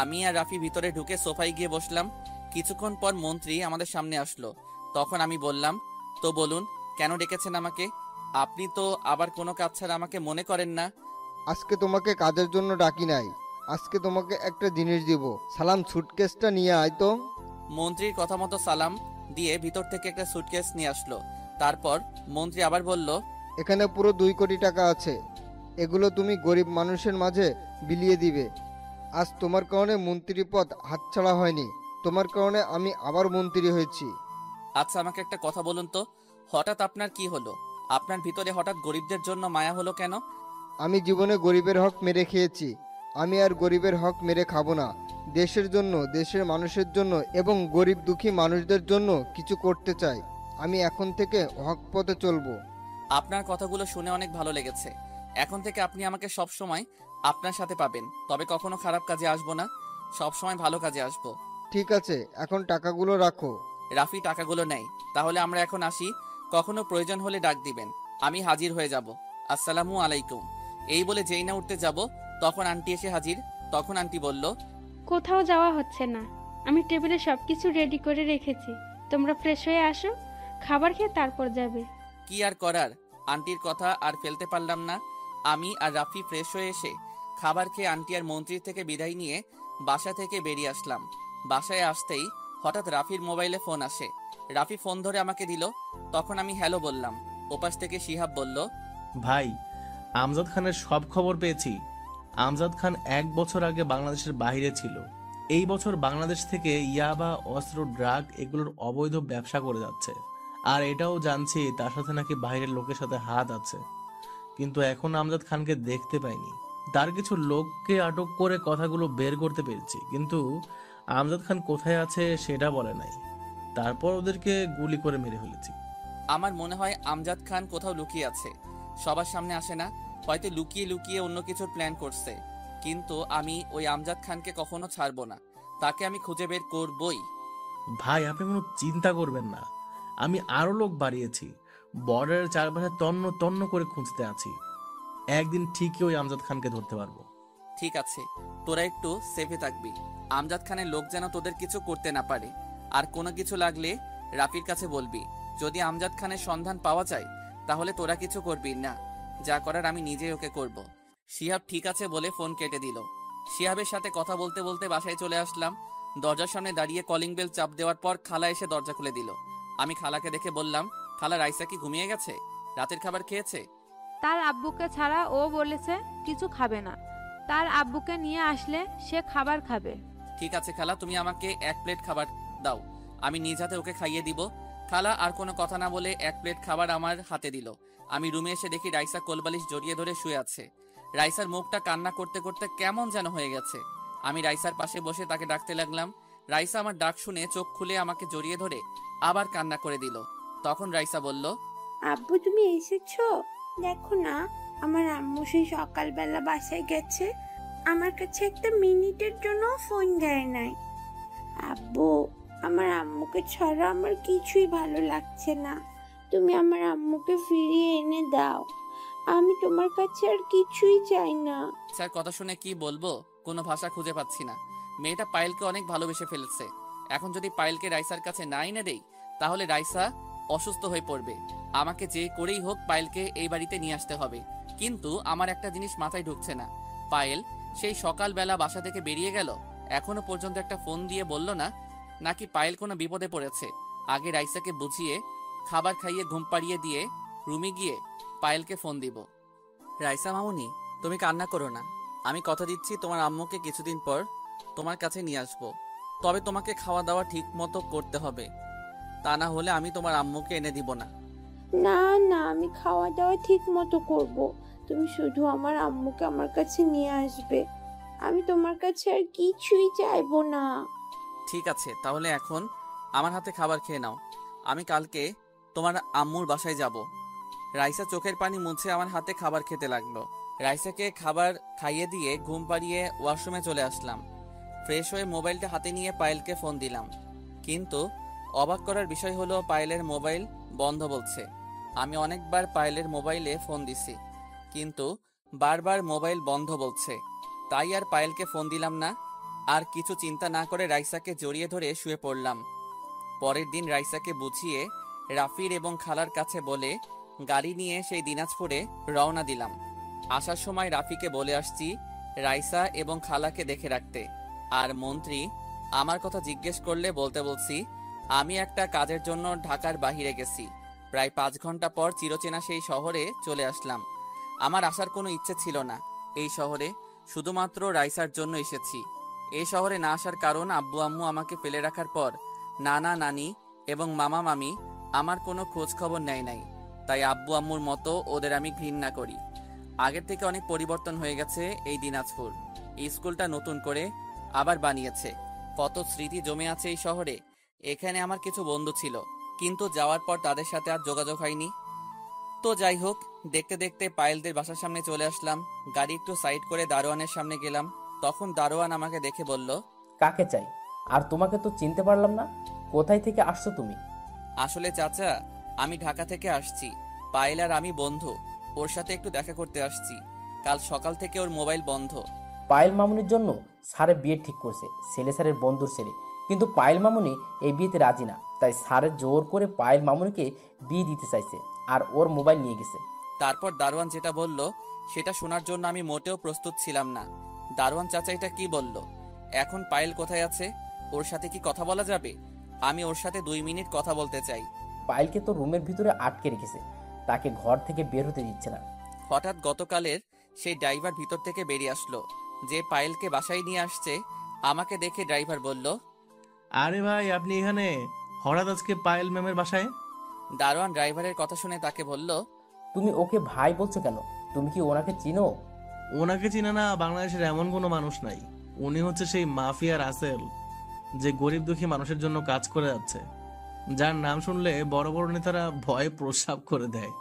আমি আর রাফি ভিতরে ঢুকে সোফায় গিয়ে বসলাম। কিছুক্ষণ পর মন্ত্রী আমাদের সামনে আসলো। তখন আমি বললাম, তো বলুন, কেন ডেকেছেন আমাকে? আপনি তো আবার কোনো কাজ ছাড়া আমাকে মনে করেন না। আজকে তোমাকে কাজের জন্য ডাকি নাই, আজকে তোমাকে একটা জিনিস দিব। সালাম, সুটকেসটা নিয়ে আয় তো। মন্ত্রীর কথা মতো সালাম দিয়ে ভিতর থেকে একটা সুটকেস নিয়ে আসলো। তারপর মন্ত্রী আবার বলল, এখানে পুরো 2 কোটি টাকা আছে। এগুলো তুমি গরিব মানুষের মাঝে বিলিয়ে দিবে। আজ তোমার কারণে মন্ত্রী পদ হাতছাড়া হয়নি, তোমার কারণে আমি আবার মন্ত্রী হয়েছি। আচ্ছা আমাকে একটা কথা বলুন তো, হঠাৎ আপনার কি হলো? আপনার ভিতরে হঠাৎ গরিবদের জন্য মায়া হলো কেন? আমি জীবনে গরিবের হক মেরে খেয়েছি, আমি আর গরিবের হক মেরে খাবো না। দেশের জন্য, দেশের মানুষের জন্য এবং গরিব দুঃখী মানুষদের জন্য কিছু করতে চাই। আমি এখন থেকে হক পথে চলবো। আপনার কথাগুলো শুনে অনেক ভালো লেগেছে। এখন থেকে আপনি আমাকে সব সময় আপনার সাথে পাবেন, তবে কখনো খারাপ কাজে আসবো না, সব সময় ভালো কাজে আসবো। ঠিক আছে, এখন টাকাগুলো রাখো। রাফি টাকাগুলো নেই। তাহলে আমরা এখন আসি, কখনো প্রয়োজন হলে ডাক দিবেন, আমি হাজির হয়ে যাব। আসসালামু আলাইকুম। এই বলে যেই না উঠতে যাব তখন আন্টি এসে হাজির। তখন আন্টি বলল, কোথাও যাওয়া হচ্ছে না, আমি টেবিলে সব কিছু রেডি করে রেখেছি। তোমরা ফ্রেশ হয়ে আসো, খাবার খেয়ে তারপর যাবে। কি আর করার, আন্টির কথা আর ফেলতে পারলাম না। আমি আর রাফি ফ্রেশ হয়ে এসে খাবার খেয়ে আন্টি আর মন্ত্রীর থেকে বিদায় নিয়ে বাসা থেকে বেরিয়ে আসলাম। বাসায় আসতেই হঠাৎ রাফির মোবাইলে ফোন আসে। রাফি ফোন ধরে আমাকে দিল। তখন আমি হ্যালো বললাম। ওপাশ থেকে শিহাব বলল, ভাই, আমজাদ খানের সব খবর পেয়েছি। আমজাদ খান 1 বছর আগে বাংলাদেশের বাইরে ছিল। এই বছর বাংলাদেশ থেকে ইয়াবা, অস্ত্র, ড্রাগ এগুলোর অবৈধ ব্যবসা করে যাচ্ছে। আর এটাও জানছি তার সাথে নাকি বাইরের লোকের সাথে হাত আছে। কিন্তু এখন আমজাদ খানকে দেখতে পাইনি। তার কিছু লোককে আটক করে কথাগুলো বের করতে পেরেছি, কিন্তু আমজাদ খান কোথায় আছে সেটা বলে নাই। তারপর ওদেরকে গুলি করে মেরে ফেলেছি। আমার মনে হয় আমজাদ খান কোথাও লুকিয়ে আছে। সবার সামনে আসে না, হয়তো লুকিয়ে লুকিয়ে অন্য কিছুর প্ল্যান করছে। কিন্তু আমি ওই আমজাদ খানকে কখনো ছাড়বো না, তাকে আমি খুঁজে বের করবই। ভাই আপনি কোনো চিন্তা করবেন না, আমি আরো লোক বাড়িয়েছি, বর্ডারের চারপাশে তন্ন তন্ন করে খুঁজতে আছি। একদিন ঠিকই ওই আমজাদ খানকে ধরতে পারবো। ঠিক আছে, তোরা একটু সেফে থাকবি। আমজাদ খানের লোক যেন তোদের কিছু করতে না পারে। আর কোনো কিছু লাগলে রাফির কাছে বলবি। যদি আমজাদ খানের সন্ধান পাওয়া যায় তাহলে তোরা কিছু করবি না, যা করার আমি নিজেই ওকে করব। শিহাব ঠিক আছে বলে ফোন কেটে দিল। শিহাবের সাথে কথা বলতে বলতে বাসায় চলে আসলাম। দরজার সামনে দাঁড়িয়ে কলিং বেল চাপ দেওয়ার পর খালা এসে দরজা খুলে দিল। আমি খালাকে দেখে বললাম, খালা রাইসা কি ঘুমিয়ে গেছে? রাতের খাবার খেয়েছে? তার আব্বুকে ছাড়া ও বলেছে কিছু খাবে না। তার আব্বুকে নিয়ে আসলে সে খাবার খাবে। ঠিক আছে খালা, তুমি আমাকে 1 প্লেট খাবার দাও, আমি নিজ হাতে ওকে খাইয়ে দিব। খালা আর কোনো কথা না বলে 1 প্লেট খাবার আমার হাতে দিল। আমি রুমে এসে দেখি রাইসা কোলবালিশ জড়িয়ে ধরে শুয়ে আছে। রাইসার মুখটা কান্না করতে করতে কেমন যেন হয়ে গেছে। আমি রাইসার পাশে বসে তাকে ডাকতে লাগলাম। রাইসা আমার ডাক শুনে চোখ খুলে আমাকে জড়িয়ে ধরে আবার কান্না করে দিল। তখন রাইসা বলল, আব্বু তুমি এসেছো? দেখো না, আমার আম্মু সেই সকালবেলা বাসায় গেছে, আমার কাছে একটা মিনিটের জন্য ফোন দেয় নাই। আব্বু, আমার আম্মুকে ছাড়া আমার কিছুই ভালো লাগছে না, তুমি আমার আম্মুকে ফিরিয়ে এনে দাও। আমি তোমার কাছে আর কিছুই চাই না। স্যার কথা শুনে কি বলবো, কোনো ভাষা খুঁজে পাচ্ছি না। মেয়েটা পায়েলকে অনেক ভালোবেসে ফেলেছে। এখন যদি পায়েলকে রাইসার কাছে না এনে দেই তাহলে রাইসা অসুস্থ হয়ে পড়বে। আমাকে যে করেই হোক পায়েলকে এই বাড়িতে নিয়ে আসতে হবে। কিন্তু আমার একটা জিনিস মাথায় ঢুকছে না, পায়েল সেই সকালবেলা বাসা থেকে বেরিয়ে গেল, এখনো পর্যন্ত একটা ফোন দিয়ে বলল না নাকি পায়েল কোনো বিপদে পড়েছে। আগে রাইসাকে বুঝিয়ে খাবার খাইয়ে ঘুম পাড়িয়ে দিয়ে রুমে গিয়ে পায়েলকে ফোন দিব। রাইসা মামুনি, তুমি কান্না করো না, আমি কথা দিচ্ছি তোমার আম্মুকে কিছুদিন পর তোমার কাছে নিয়ে আসবো। তবে তোমাকে খাওয়া দাওয়া ঠিক মতো করতে হবে, তা না হলে আমি তোমার আম্মুকে এনে দিব না। না না, আমি খাওয়া দাওয়া ঠিক মতো করবো, তুমি শুধু আমার আম্মুকে আমার কাছে নিয়ে আসবে। আমি তোমার কাছে আর কিছুই চাইবো না। ঠিক আছে, তাহলে এখন আমার হাতে খাবার খেয়ে নাও, আমি কালকে তোমার আম্মুর বাসায় যাব। রাইসা চোখের পানি মুছে আমার হাতে খাবার খেতে লাগলো। রাইসাকে খাবার খাইয়ে দিয়ে ঘুম পাড়িয়ে ওয়াশরুমে চলে আসলাম। ফ্রেশ হয়ে মোবাইলটা হাতে নিয়ে পায়েলকে ফোন দিলাম, কিন্তু অবাক করার বিষয় হলো পায়েলের মোবাইল বন্ধ বলছে। আমি অনেকবার পায়েলের মোবাইলে ফোন দিছি, কিন্তু বারবার মোবাইল বন্ধ বলছে। তাই আর পায়েলকে ফোন দিলাম না। আর কিছু চিন্তা না করে রাইসাকে জড়িয়ে ধরে শুয়ে পড়লাম। পরের দিন রাইসাকে বুঝিয়ে রাফির এবং খালার কাছে বলে গাড়ি নিয়ে সেই দিনাজপুরে রওনা দিলাম। আসার সময় রাফিকে বলে আসছি রাইসা এবং খালাকে দেখে রাখতে। আর মন্ত্রী আমার কথা জিজ্ঞেস করলে বলতে বলছি আমি একটা কাজের জন্য ঢাকার বাহিরে গেছি। প্রায় 5 ঘন্টা পর চিরচেনা সেই শহরে চলে আসলাম। আমার আসার কোনো ইচ্ছে ছিল না এই শহরে, শুধুমাত্র রাইসার জন্য এসেছি। এই শহরে না আসার কারণ আব্বু আম্মু আমাকে ফেলে রাখার পর নানা নানি এবং মামা মামি আমার কোনো খোঁজ খবর নেয় নাই। তাই আব্বু আম্মুর মতো ওদের আমি ঘৃণা করি। আগের থেকে অনেক পরিবর্তন হয়ে গেছে এই দিনাজপুর। এই স্কুলটা নতুন করে আবার বানিয়েছে, কত স্মৃতি জমে আছে এই শহরে। এখানে আমার কিছু বন্ধু ছিল, কিন্তু যাওয়ার পর তাদের সাথে আর যোগাযোগ হয়নি। তো যাই হোক, দেখতে দেখতে পায়েলদের বাসার সামনে চলে আসলাম। গাড়ি একটু সাইড করে দারোয়ানের সামনে গেলাম। তখন দারোয়ান আমাকে দেখে বলল, কাকে চাই? আর তোমাকে তো চিনতে পারলাম না, কোথায় থেকে আসছো তুমি? আসলে চাচা, আমি ঢাকা থেকে আসছি। পায়েল আর আমি বন্ধু, ওর সাথে একটু দেখা করতে আসছি। কাল সকাল থেকে ওর মোবাইল বন্ধ। পায়েল মামুনির জন্য স্যারের বিয়ে ঠিক করছে, ছেলে স্যারের বন্ধুর ছেলে। কিন্তু পায়েল মামুনি এই বিয়েতে রাজি না, তাই স্যারের জোর করে পায়েল মামুনিকে বিয়ে দিতে চাইছে আর ওর মোবাইল নিয়ে গেছে। তারপর দারোয়ান যেটা বলল সেটা শোনার জন্য আমি মোটেও প্রস্তুত ছিলাম না। দারোয়ান চাচা এটা কি বলল? এখন পায়েল কোথায় আছে? ওর সাথে কি কথা বলা যাবে? আমি ওর সাথে 2 মিনিট কথা বলতে চাই। পায়েলকে তো রুমের ভিতরে আটকে রেখেছে, তাকে ঘর থেকে বের হতে দিচ্ছে না। হঠাৎ গতকালের সেই ড্রাইভার ভিতর থেকে বেরিয়ে আসলো, যে পায়েলকে বাসায় নিয়ে আসছে। আমাকে দেখে ড্রাইভার বলল, আরে ভাই আপনি এখানে হঠাৎ আজকে পায়েল ম্যামের বাসায়? দারোয়ান ড্রাইভারের কথা শুনে তাকে বলল, তুমি ওকে ভাই বলছো কেন? তুমি কি ওনাকে চিনো? ওনাকে চিনে না বাংলাদেশের এমন কোনো মানুষ নাই। উনি হচ্ছে সেই মাফিয়া রাসেল, যে গরিব দুঃখী মানুষের জন্য কাজ করে যাচ্ছে, যার নাম শুনলে বড় বড় নেতারা ভয়ে প্রস্রাব করে দেয়।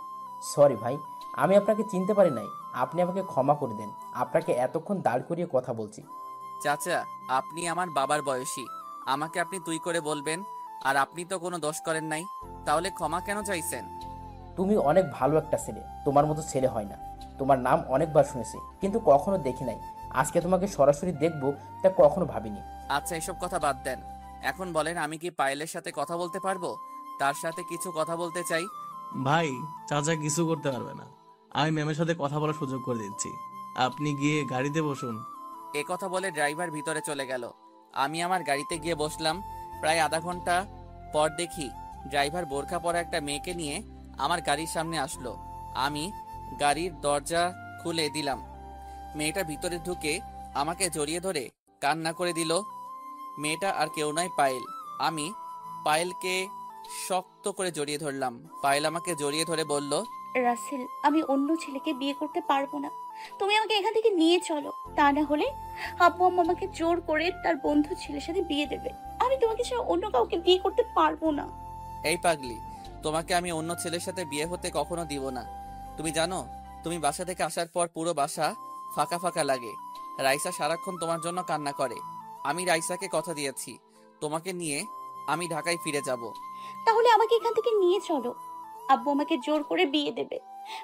সরি ভাই, আমি আপনাকে চিনতে পারি নাই। আপনি আমাকে ক্ষমা করে দেন। আপনাকে এতক্ষণ দাঁড় করিয়ে কথা বলছি। চাচা, আপনি আমার বাবার বয়সী, আমাকে আপনি তুই করে বলবেন। আর আপনি তো কোনো দোষ করেন নাই, তাহলে ক্ষমা কেন চাইছেন? তুমি অনেক ভালো একটা ছেলে, তোমার মতো ছেলে হয় না। তোমার নাম অনেকবার শুনেছি, কিন্তু কখনো দেখি নাই। আজকে তোমাকে সরাসরি দেখবো, তা কখনো ভাবিনি। আচ্ছা, এসব কথা বাদ দেন। এখন বলেন, আমি কি পায়েলের সাথে কথা বলতে পারবো? তার সাথে কিছু কথা বলতে চাই। ভাই, চাচা কিছু করতে পারবে না। আমি ম্যামের সাথে কথা বলার সুযোগ করে দিচ্ছি। আপনি গিয়ে গাড়িতে বসুন। এ কথা বলে ড্রাইভার ভিতরে চলে গেল। আমি আমার গাড়িতে গিয়ে বসলাম। প্রায় আধা ঘন্টা পর দেখি ড্রাইভার বোরখা পরা একটা মেয়েকে নিয়ে আমার গাড়ির সামনে আসলো। আমি গাড়ির দরজা খুলে দিলাম। মেয়েটা ভিতরে ঢুকে আমাকে জড়িয়ে ধরে কান্না করে দিল। মেয়েটা আর কেউ নয়, পায়েল। আমি পায়েলকে শক্ত করে জড়িয়ে ধরলাম। পায়েল আমাকে জড়িয়ে ধরে বলল, রাসেল, আমি অন্য ছেলেকে বিয়ে করতে পারবো না। তুমি আমাকে এখান থেকে নিয়ে চলো, তা না হলে আব্বু আম্মু আমাকে জোর করে তার বন্ধু ছেলের সাথে বিয়ে দেবে। আমি তোমাকে ছাড়া অন্য কাউকে বিয়ে করতে পারবো না। এই পাগলি, তোমাকে আমি অন্য ছেলের সাথে বিয়ে হতে কখনো দিব না। তুমি জানো, তুমি বাসা থেকে আসার পর পুরো বাসা ফাঁকা ফাঁকা লাগে। রাইসা সারাক্ষণ তোমার জন্য কান্না করে। আমি রাইসাকে কথা দিয়েছি, তোমাকে নিয়ে আমি ঢাকায় ফিরে যাব। তাহলে আমাকে এখান থেকে নিয়ে চলো। আব্বু আমাকে জোর করে বিয়ে দেবে।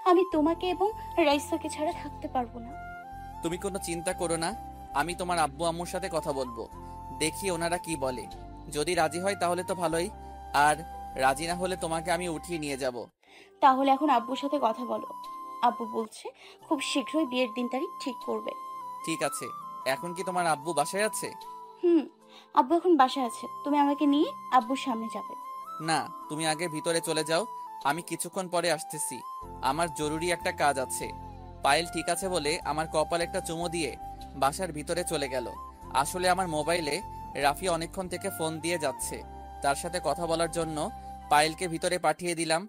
আমি তোমাকে এবং রাইসাকে ছাড়া থাকতে পারবো না। তুমি কোনো চিন্তা করো না, আমি তোমার আব্বু আম্মুর সাথে কথা বলবো, দেখি ওনারা কি বলে। যদি রাজি হয় তাহলে তো ভালোই, আর রাজি না হলে তোমাকে আমি উঠিয়ে নিয়ে যাব। তাহলে এখন আব্বুর সাথে কথা বলো। আব্বু বলছে খুব শীঘ্রই বিয়ের দিন তারিখ ঠিক করবে। ঠিক আছে, এখন কি তোমার আব্বু বাসায় আছে? হুম, আব্বু এখন বাসায় আছে। তুমি আমাকে নিয়ে আব্বুর সামনে যাবে। না, তুমি আগে ভিতরে চলে যাও, আমি কিছুক্ষণ পরে আসতেছি। আমার জরুরি একটা কাজ আছে। পায়েল ঠিক আছে বলে আমার কপালে একটা চুমো দিয়ে বাসার ভিতরে চলে গেল। আসলে আমার মোবাইলে রাফি অনেকক্ষণ থেকে ফোন দিয়ে যাচ্ছে, তার সাথে কথা বলার জন্য পায়েলকে ভিতরে পাঠিয়ে দিলাম।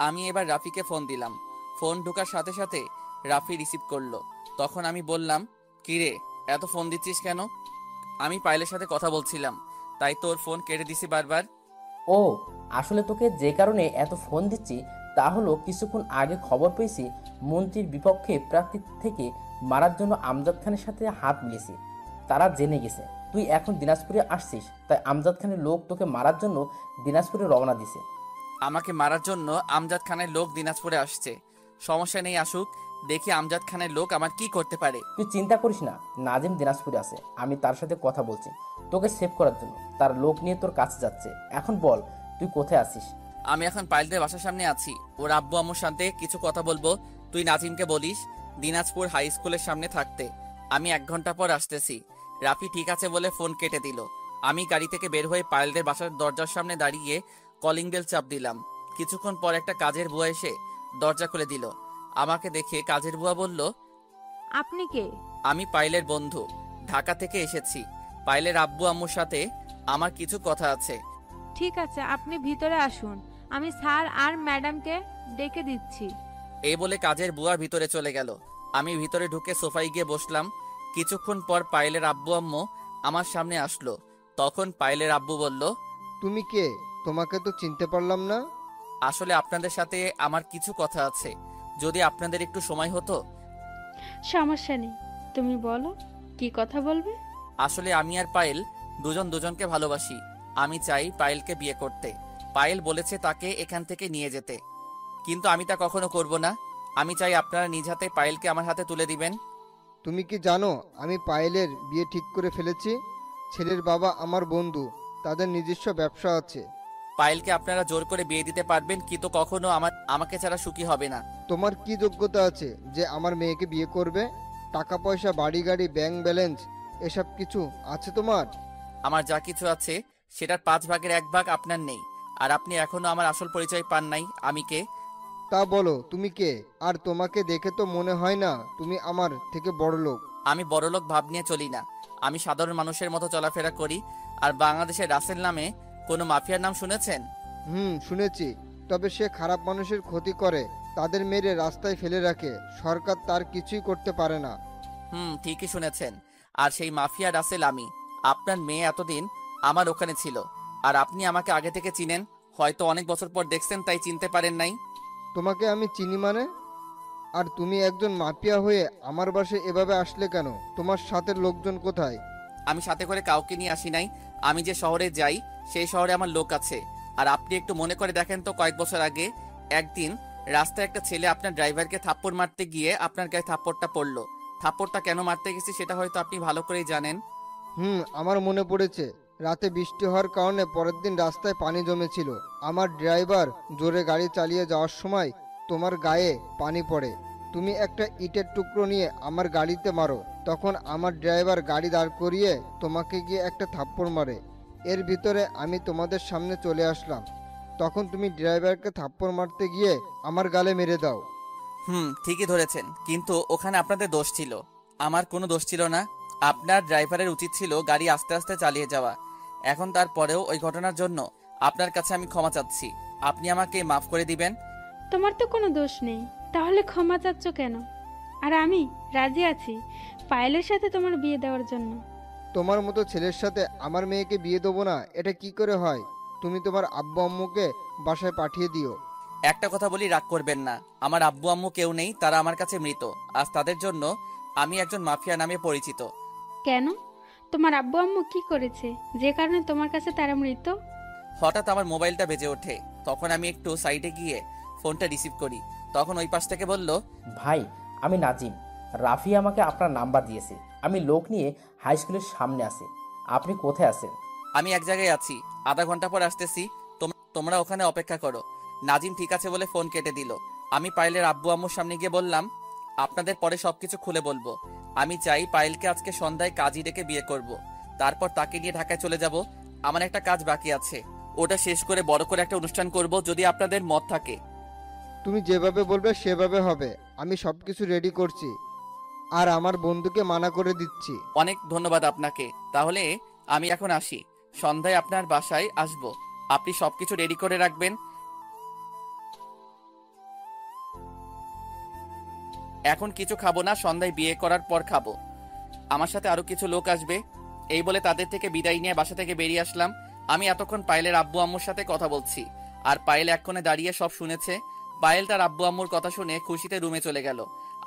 আমি এবার রাফিকে ফোন দিলাম। ফোন ঢোকার সাথে সাথে রাফি রিসিভ করলো। তখন আমি বললাম, কিরে, এত ফোন দিচ্ছিস কেন? আমি পায়েলের সাথে কথা বলছিলাম, তাই তোর ফোন কেটে দিছি বারবার। ও, আসলে তোকে যে কারণে এত ফোন দিচ্ছি তা হলো কিছুক্ষণ আগে খবর পেয়েছি মন্ত্রীর বিপক্ষে প্রার্থী থেকে মারার জন্য আমজাদ খানের সাথে হাত মিলিয়েছি। তারা জেনে গেছে তুই এখন দিনাজপুরে আসছিস, তাই আমজাদ খানের লোক তোকে মারার জন্য দিনাজপুরে রওনা দিছে। আমাকে মারার জন্য আমজাদ খানের লোক দিনাজপুরে আসছে। সমস্যা নেই, আসুক, দেখি আমজাদ খানের লোক আমার কি করতে পারে। তুই চিন্তা করিস না, নাজিম দিনাজপুরে আছে, আমি তার সাথে কথা বলছি তোকে সেভ করার জন্য। তার লোক নিয়ে তোর কাছে যাচ্ছে। এখন বল, তুই কোথায় আছিস? আমি এখন পাইলদের বাসার সামনে আছি। ওর আব্বু আম্মুর সাথে কিছু কথা বলবো। তুই নাজিমকে বলিস দিনাজপুর হাই স্কুলের সামনে থাকতে। আমি 1 ঘন্টা পর আসতেছি। রাফি ঠিক আছে বলে ফোন কেটে দিল। আমি গাড়ি থেকে বের হয়ে পাইলদের বাসার দরজার সামনে দাঁড়িয়ে কলিং বেল চাপ দিলাম। কিছুক্ষণ পর একটা কাজের বুয়া এসে দরজা খুলে দিল। আমাকে দেখে কাজের বুয়া বলল, আপনি কে? আমি পাইলের বন্ধু, ঢাকা থেকে এসেছি। পাইলের আব্বু আম্মুর সাথে আমার কিছু কথা আছে। ঠিক আছে, আপনি ভিতরে আসুন, আমি স্যার আর ম্যাডামকে ডেকে দিচ্ছি। এই বলে কাজের বুয়া ভিতরে চলে গেল। আমি ভিতরে ঢুকে সোফায় গিয়ে বসলাম। কিছুক্ষণ পর পায়েলের আব্বু আম্মু আমার সামনে আসলো। তখন পায়েলের আব্বু বলল, তুমি কে? তোমাকে তো চিনতে পারলাম না। আসলে আপনাদের সাথে আমার কিছু কথা আছে, যদি আপনাদের একটু সময় হতো। সমস্যা নেই, তুমি বলো কি কথা বলবে। আসলে আমি আর পায়েল দুজন দুজনকে ভালোবাসি। আমি চাই পায়েলকে বিয়ে করতে। পায়েল বলেছে তাকে এখান থেকে নিয়ে যেতে, কিন্তু আমি তা কখনো করব না। আমি চাই আপনারা নিজ হাতে পায়েলকে আমার হাতে তুলে দিবেন। তুমি কি জানো আমি পায়েলের বিয়ে ঠিক করে ফেলেছি? ছেলের বাবা আমার বন্ধু, তাদের নিজস্ব ব্যবসা আছে। পায়েলকে আপনারা জোর করে বিয়ে দিতে পারবেন, কিন্তু কখনো আমাকে ছাড়া সুখী হবে না। তোমার কি যোগ্যতা আছে যে আমার মেয়েকে বিয়ে করবে? টাকা পয়সা, বাড়ি গাড়ি, ব্যাংক ব্যালেন্স এসব কিছু আছে তোমার? আমার যা কিছু আছে সেটার 5 ভাগের 1 ভাগ আপনার নেই। আর আপনি এখনো আমার আসল পরিচয় পান নাই, আমি কে। তা বলো তুমি কে? আর তোমাকে দেখে তো মনে হয় না তুমি আমার থেকে বড় লোক। আমি বড়লোক ভাব নিয়ে চলি না, আমি সাধারণ মানুষের মতো চলাফেরা করি। আর বাংলাদেশের রাসেল নামে কোনো মাফিয়ার নাম শুনেছেন? শুনেছি। তবে সে খারাপ মানুষের ক্ষতি করে, তাদের মেরে রাস্তায় ফেলে রাখে। সরকার তার কিছুই করতে পারে না। ঠিকই শুনেছেন। আর সেই মাফিয়া রাসেল আমি। আপনার মেয়ে এতদিন আমার ওখানে ছিল, আর আপনি আমাকে আগে থেকে চিনেন। হয়তো অনেক বছর পর দেখছেন, তাই চিনতে পারেন নাই। তোমাকে আমি চিনি মানে? আর তুমি একজন মাফিয়া হয়ে আমার বাসায় এভাবে আসলে কেন? তোমার সাথে লোকজন কোথায়? আমি সাথে করে কাউকে নিয়ে আসি নাই। আমি যে শহরে যাই সেই শহরে আমার লোক আছে। আর আপনি একটু মনে করে দেখেন তো, কয়েক বছর আগে একদিন রাস্তায় একটা ছেলে আপনার ড্রাইভারকে থাপ্পড় মারতে গিয়ে আপনার গায়ে থাপ্পড়টা পড়লো। থাপ্পড়টা কেন মারতে গেছি সেটা হয়তো আপনি ভালো করেই জানেন। আমার মনে পড়েছে। রাতে বৃষ্টি হওয়ার কারণে পরের দিন রাস্তায় পানি জমেছিল। আমার ড্রাইভার জোরে গাড়ি চালিয়ে যাওয়ার সময় তোমার গায়ে পানি পড়ে। তুমি একটা ইটের টুকরো নিয়ে আমার গাড়িতে মারো। তখন আমার ড্রাইভার গাড়ি দাঁড় করিয়ে তোমাকে গিয়ে একটা থাপ্পড় মারে। এর ভিতরে আমি তোমাদের সামনে চলে আসলাম। তখন তুমি ড্রাইভারকে থাপ্পড় মারতে গিয়ে আমার গালে মেরে দাও। ঠিকই ধরেছেন, কিন্তু ওখানে আপনাদের দোষ ছিল, আমার কোনো দোষ ছিল না। আপনার ড্রাইভারের উচিত ছিল গাড়ি আস্তে আস্তে চালিয়ে যাওয়া। এখন তারপরেও ওই ঘটনার জন্য আপনার কাছে আমি ক্ষমা চাচ্ছি। আপনি আমাকে মাফ করে দিবেন। তোমার তো কোনো দোষ নেই, তাহলে ক্ষমা চাচ্ছ কেন? আর আমি রাজি আছি পায়েলের সাথে তোমার বিয়ে দেওয়ার জন্য। তোমার মতো ছেলের সাথে আমার মেয়েকে বিয়ে দেবো না, এটা কি করে হয়? তুমি তোমার আব্বু আম্মুকে বাসায় পাঠিয়ে দিও। একটা কথা বলি, রাগ করবেন না। আমার আব্বু আম্মু কেউ নেই, তারা আমার কাছে মৃত। আজ তাদের জন্য আমি একজন মাফিয়া নামে পরিচিত। কেন? তোমার আব্বু আম্মু কি করেছে যে কারণে তোমার কাছে তারা মৃত? হঠাৎ আমার মোবাইলটা বেজে ওঠে। তখন আমি একটু সাইডে গিয়ে ফোনটা রিসিভ করি। তখন ওই পাশ থেকে বলল, ভাই, আমি নাজিম। রাফি আমাকে আপনার নাম্বার দিয়েছে। আমি লোক নিয়ে হাই স্কুলের সামনে আছি। আপনি কোথায় আছেন? আমি এক জায়গায় আছি, আধা ঘন্টা পর আসতেছি। তোমরা ওখানে অপেক্ষা করো। নাজিম ঠিক আছে বলে ফোন কেটে দিল। আমি পায়েলের আব্বু আম্মুর সামনে গিয়ে বললাম, আপনাদের পরে সবকিছু খুলে বলবো। আমি চাই পায়েলকে আজকে সন্ধ্যায় কাজী ডেকে বিয়ে করব। তারপর তাকে নিয়ে ঢাকায় চলে যাব। আমার একটা কাজ বাকি আছে, ওটা শেষ করে বড় করে একটা অনুষ্ঠান করব, যদি আপনাদের মত থাকে। তুমি যেভাবে বলবে সেভাবে হবে। আমি সব কিছু রেডি করছি, আর আমার বন্ধুকে মানা করে দিচ্ছি। অনেক ধন্যবাদ আপনাকে। তাহলে আমি এখন আসি, সন্ধ্যায় আপনার বাসায় আসব। আপনি সবকিছু রেডি করে রাখবেন। এখন কিছু খাবো না, সন্ধ্যায় বিয়ে করার পর খাবো। আমার সাথে আরো কিছু লোক আসবে। এই বলে তাদের থেকে বিদায় নিয়ে বাসা থেকে বেরিয়ে আসলাম। আমি এতক্ষণ পায়েলের আব্বু আম্মুর সাথে কথা বলছি, আর পায়েল এক কোণে দাঁড়িয়ে সব শুনেছে। পায়েল তার আব্বু আম্মুর কথা শুনে খুশিতে রুমে চলে গেল।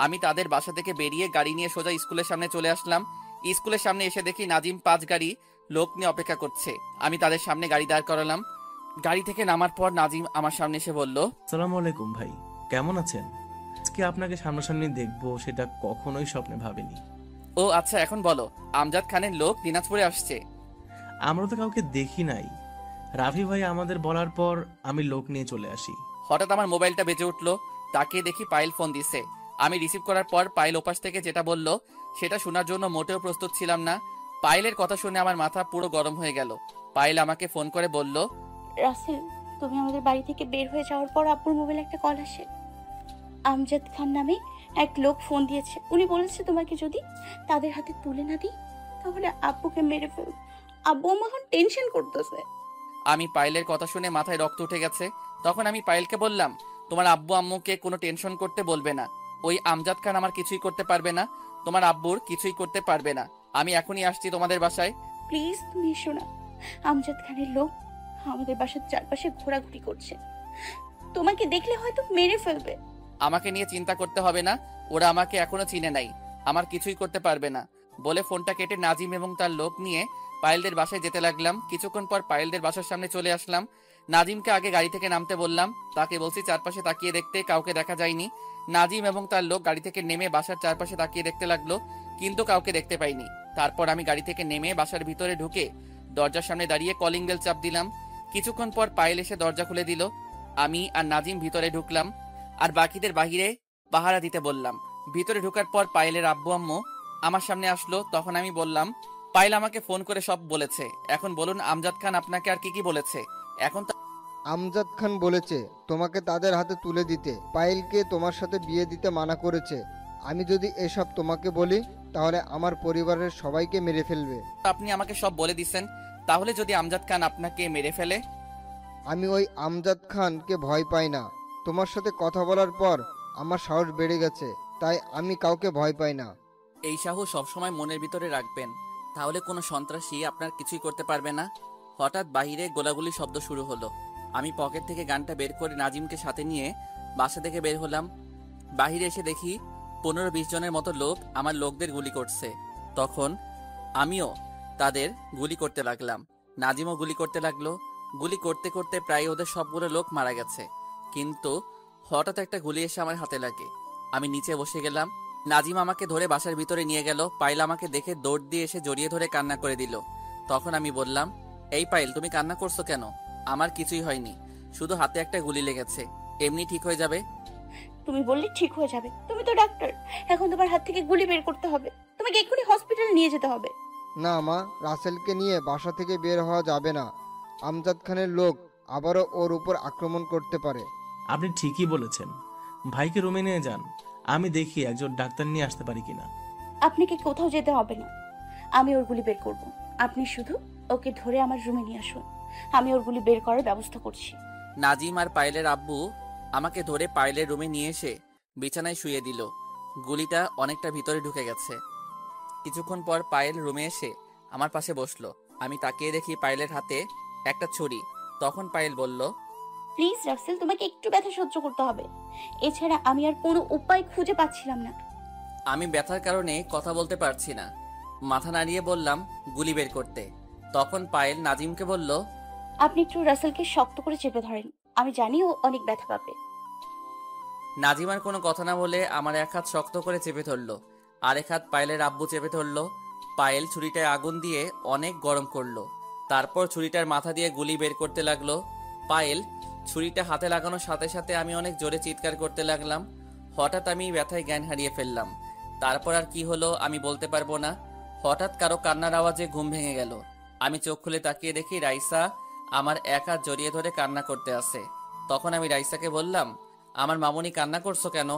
আমি তাদের বাসা থেকে বেরিয়ে গাড়ি নিয়ে সোজা স্কুলের সামনে চলে আসলাম। স্কুলের সামনে এসে দেখি নাজিম 5 গাড়ি লোক নিয়ে অপেক্ষা করছে। আমি তাদের সামনে গাড়ি দাঁড় করালাম। গাড়ি থেকে নামার পর নাজিম আমার সামনে এসে বলল, আসসালামু আলাইকুম ভাই, কেমন আছেন? আজকে আপনাকে সামনাসামনি দেখবো সেটা কখনোই স্বপ্নে ভাবিনি। ও আচ্ছা, এখন বলো, আমজাদ খানের লোক দিনাজপুরে আসছে? আমরা তো কাউকে দেখি নাই। রাফি ভাই আমাদের বলার পর আমি লোক নিয়ে চলে আসি। হঠাৎ আমার মোবাইলটা বেজে উঠলো। তাকিয়ে দেখি পায়েল ফোন দিছে। আমি রিসিভ করার পর পায়েল ওপাশ থেকে যেটা বলল সেটা শোনার জন্য মোটেও প্রস্তুত ছিলাম না। পায়েলের কথা শুনে আমার মাথা পুরো গরম হয়ে গেল। পায়েল আমাকে ফোন করে বলল, রাসেল, তুমি আমাদের বাড়ি থেকে বের হয়ে যাওয়ার পর আব্বুর মোবাইলে একটা কল আসে। আমজাদ খান নামে এক লোক ফোন দিয়েছে। উনি বলেছে তোমাকে যদি তাদের হাতে তুলে না দিই তাহলে আব্বুকে মেরে ফেল। আব্বু আম্মু এখন টেনশন করতেছে। আমি পায়েলের কথা শুনে মাথায় রক্ত উঠে গেছে। তখন আমি পায়েলকে বললাম, তোমার আব্বু আম্মুকে কোনো টেনশন করতে বলবে না। ওই আমজাদ খান আমার কিছুই করতে পারবে না, তোমার আব্বুর কিছুই করতে পারবে না। আমি এখনই আসছি তোমাদের বাসায়। প্লিজ তুমি এসো না। আমজাদ খানের লোক আমাদের বাসার চারপাশে ঘোরাঘুরি করছে। তোমাকে দেখলে হয়তো মেরে ফেলবে। আমাকে নিয়ে চিন্তা করতে হবে না, ওরা আমাকে এখনো চিনে নাই, আমার কিছুই করতে পারবে না। বলে ফোনটা কেটে নাজিম এবং তার লোক নিয়ে পায়েলদের বাসায় যেতে লাগলাম। কিছুক্ষণ পর পায়েলদের বাসার সামনে চলে আসলাম। নাজিমকে আগে গাড়ি থেকে নামতে বললাম। তাকে বলছি চারপাশে তাকিয়ে দেখতে, কাউকে দেখা যায়নি। নাজিম এবং তার লোক গাড়ি থেকে নেমে বাসার চারপাশে তাকিয়ে দেখতে লাগলো, কিন্তু কাউকে দেখতে পাইনি। তারপর আমি গাড়ি থেকে নেমে বাসার ভিতরে ঢুকে দরজার সামনে দাঁড়িয়ে কলিং বেল চাপ দিলাম। কিছুক্ষণ পর পায়েল এসে দরজা খুলে দিল। আমি আর নাজিম ভিতরে ঢুকলাম, আর বাকিদের বাহিরে পাহারা দিতে বললাম। ভিতরে ঢোকার পর পায়েলের আব্বু আম্মু আমার সামনে আসলো। তখন আমি বললাম, পায়েল আমাকে ফোন করে সব বলেছে। এখন বলুন আমজাদ খান আপনাকে আর কি কি বলেছে? এখন আমজাদ খান বলেছে তোমাকে তাদের হাতে তুলে দিতে। পায়েলকে তোমার সাথে বিয়ে দিতে মানা করেছে। আমি যদি এসব তোমাকে বলি তাহলে আমার পরিবারের সবাইকে মেরে ফেলবে। আপনি আমাকে সব বলে দিচ্ছেন, তাহলে যদি আমজাদ খান আপনাকে মেরে ফেলে? আমি ওই আমজাদ খানকে ভয় পাই না। তোমার সাথে কথা বলার পর আমার সাহস বেড়ে গেছে, তাই আমি কাউকে ভয় পাই না। এই সাহস সবসময় মনের ভিতরে রাখবেন, তাহলে কোনো সন্ত্রাসী আপনার কিছুই করতে পারবে না। হঠাৎ বাহিরে গোলাগুলি শব্দ শুরু হলো। আমি পকেট থেকে গানটা বের করে নাজিমকে সাথে নিয়ে বাসা থেকে বের হলাম। বাহিরে এসে দেখি 15-20 জনের মতো লোক আমার লোকদের গুলি করছে। তখন আমিও তাদের গুলি করতে লাগলাম। নাজিমও গুলি করতে লাগলো। গুলি করতে করতে প্রায় ওদের সবগুলো লোক মারা গেছে। কিন্তু হঠাৎ একটা গুলি এসে আমার হাতে লাগে। আমি নিচে বসে গেলাম। নাজিম আমাকে ধরে বাসার ভিতরে নিয়ে গেল। পায়েল আমাকে দেখে দৌড় দিয়ে এসে জড়িয়ে ধরে কান্না করে দিল। তখন আমি বললাম, এই পায়েল, তুমি কান্না করছো কেন? আমার কিছুই হয়নি, শুধু হাতে একটা গুলি লেগেছে, এমনি ঠিক হয়ে যাবে। তুমি বললে ঠিক হয়ে যাবে? তুমি তো ডাক্তার, এখন তোমার হাত থেকে গুলি বের করতে হবে। তোমাকে এক্ষুনি হসপিটালে নিয়ে যেতে হবে। না মা, রাসেলকে নিয়ে বাসা থেকে বের হওয়া যাবে না। আমজাদ খানের লোক আবারও ওর উপর আক্রমণ করতে পারে। আপনি ঠিকই বলেছেন, ভাইকে রুমে নিয়ে যান, আমি দেখি একজন ডাক্তার নিয়ে আসতে পারি কিনা। আপনাকে কোথাও যেতে হবে না, আমি ওর গুলি বের করব। আপনি শুধু ওকে ধরে আমার রুমে নিয়ে আসুন, আমি ওর গুলি বের করার ব্যবস্থা করছি। নাজিম আর পায়েলের আব্বু আমাকে ধরে পায়েলের রুমে নিয়ে এসে বিছানায় শুয়ে দিল। গুলিটা অনেকটা ভিতরে ঢুকে গেছে। কিছুক্ষণ পর পায়েল রুমে এসে আমার পাশে বসলো। আমি তাকিয়ে দেখি পায়েলের হাতে একটা ছুরি। তখন পায়েল বলল, প্লিজ রাসেল, তোমাকে একটু ব্যথা সহ্য করতে হবে, এছাড়া আমি আর কোনো উপায় খুঁজে পাচ্ছিলাম না। আমি ব্যথার কারণে কথা বলতে পারছি না। মাথা নাড়িয়ে বললাম, গুলি বের করতে। তখন পায়েল নাজিমকে বলল, আপনি একটু রাসেলকে শক্ত করে চেপে ধরেন, আমি জানি ও অনেক ব্যথা পাবে। নাজিম আর কোনো কথা না বলে আমার এক হাত শক্ত করে চেপে ধরলো, আরেক হাত পায়েলের আব্বু চেপে ধরলো। পায়েল ছুরিটায় আগুন দিয়ে অনেক গরম করলো। তারপর ছুরিটার মাথা দিয়ে গুলি বের করতে লাগলো। পায়েল ছুরিটা হাতে লাগানোর সাথে সাথে আমি অনেক জোরে চিৎকার করতে লাগলাম। হঠাৎ আমি ব্যথায় জ্ঞান হারিয়ে ফেললাম। তারপর আর কি হলো আমি বলতে পারবো না। হঠাৎ কারো কান্নার আওয়াজে ঘুম ভেঙে গেল। আমি চোখ খুলে তাকিয়ে দেখি রাইসা আমার এক হাত জড়িয়ে ধরে কান্না করতে আছে। তখন আমি রাইসাকে বললাম, আমার মামুনি কান্না করছো কেন?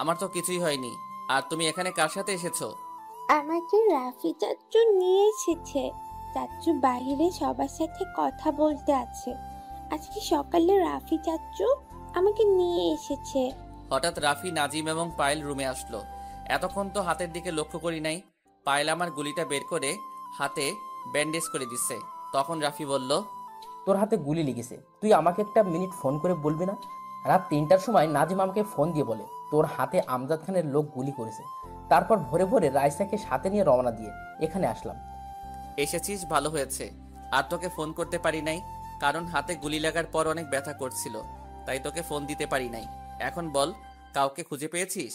আমার তো কিছুই হয়নি। আর তুমি এখানে কার সাথে এসেছো? আমাকে রাফি চাচ্চু নিয়ে এসেছে। চাচ্চু বাইরে সবার সাথে কথা বলতে আছে। আজকে সকালে রাফি চাচ্চু আমাকে নিয়ে এসেছে। হঠাৎ রাফি, নাজিম এবং পায়েল রুমে আসলো। এতক্ষণ তো হাতের দিকে লক্ষ্য করি নাই। পায়েল আমার গুলিটা বের করে হাতে ব্যান্ডেজ করে দিচ্ছে। তখন রাফি বলল, তোর হাতে গুলি লেগেছে, তুই আমাকে একটা মিনিট ফোন করে বলবি না? রাত 3টার সময় নাজিম আমাকে ফোন দিয়ে বলে তোর হাতে আমজাদ খানের লোক গুলি করেছে। তারপর ভোরে ভোরে রাইসাকে সাথে নিয়ে রওনা দিয়ে এখানে আসলাম। এসেছিস, ভালো হয়েছে। আর তোকে ফোন করতে পারি নাই, কারণ হাতে গুলি লাগার পর অনেক ব্যথা করছিল, তাই তোকে ফোন দিতে পারি নাই। এখন বল, কাউকে খুঁজে পেয়েছিস?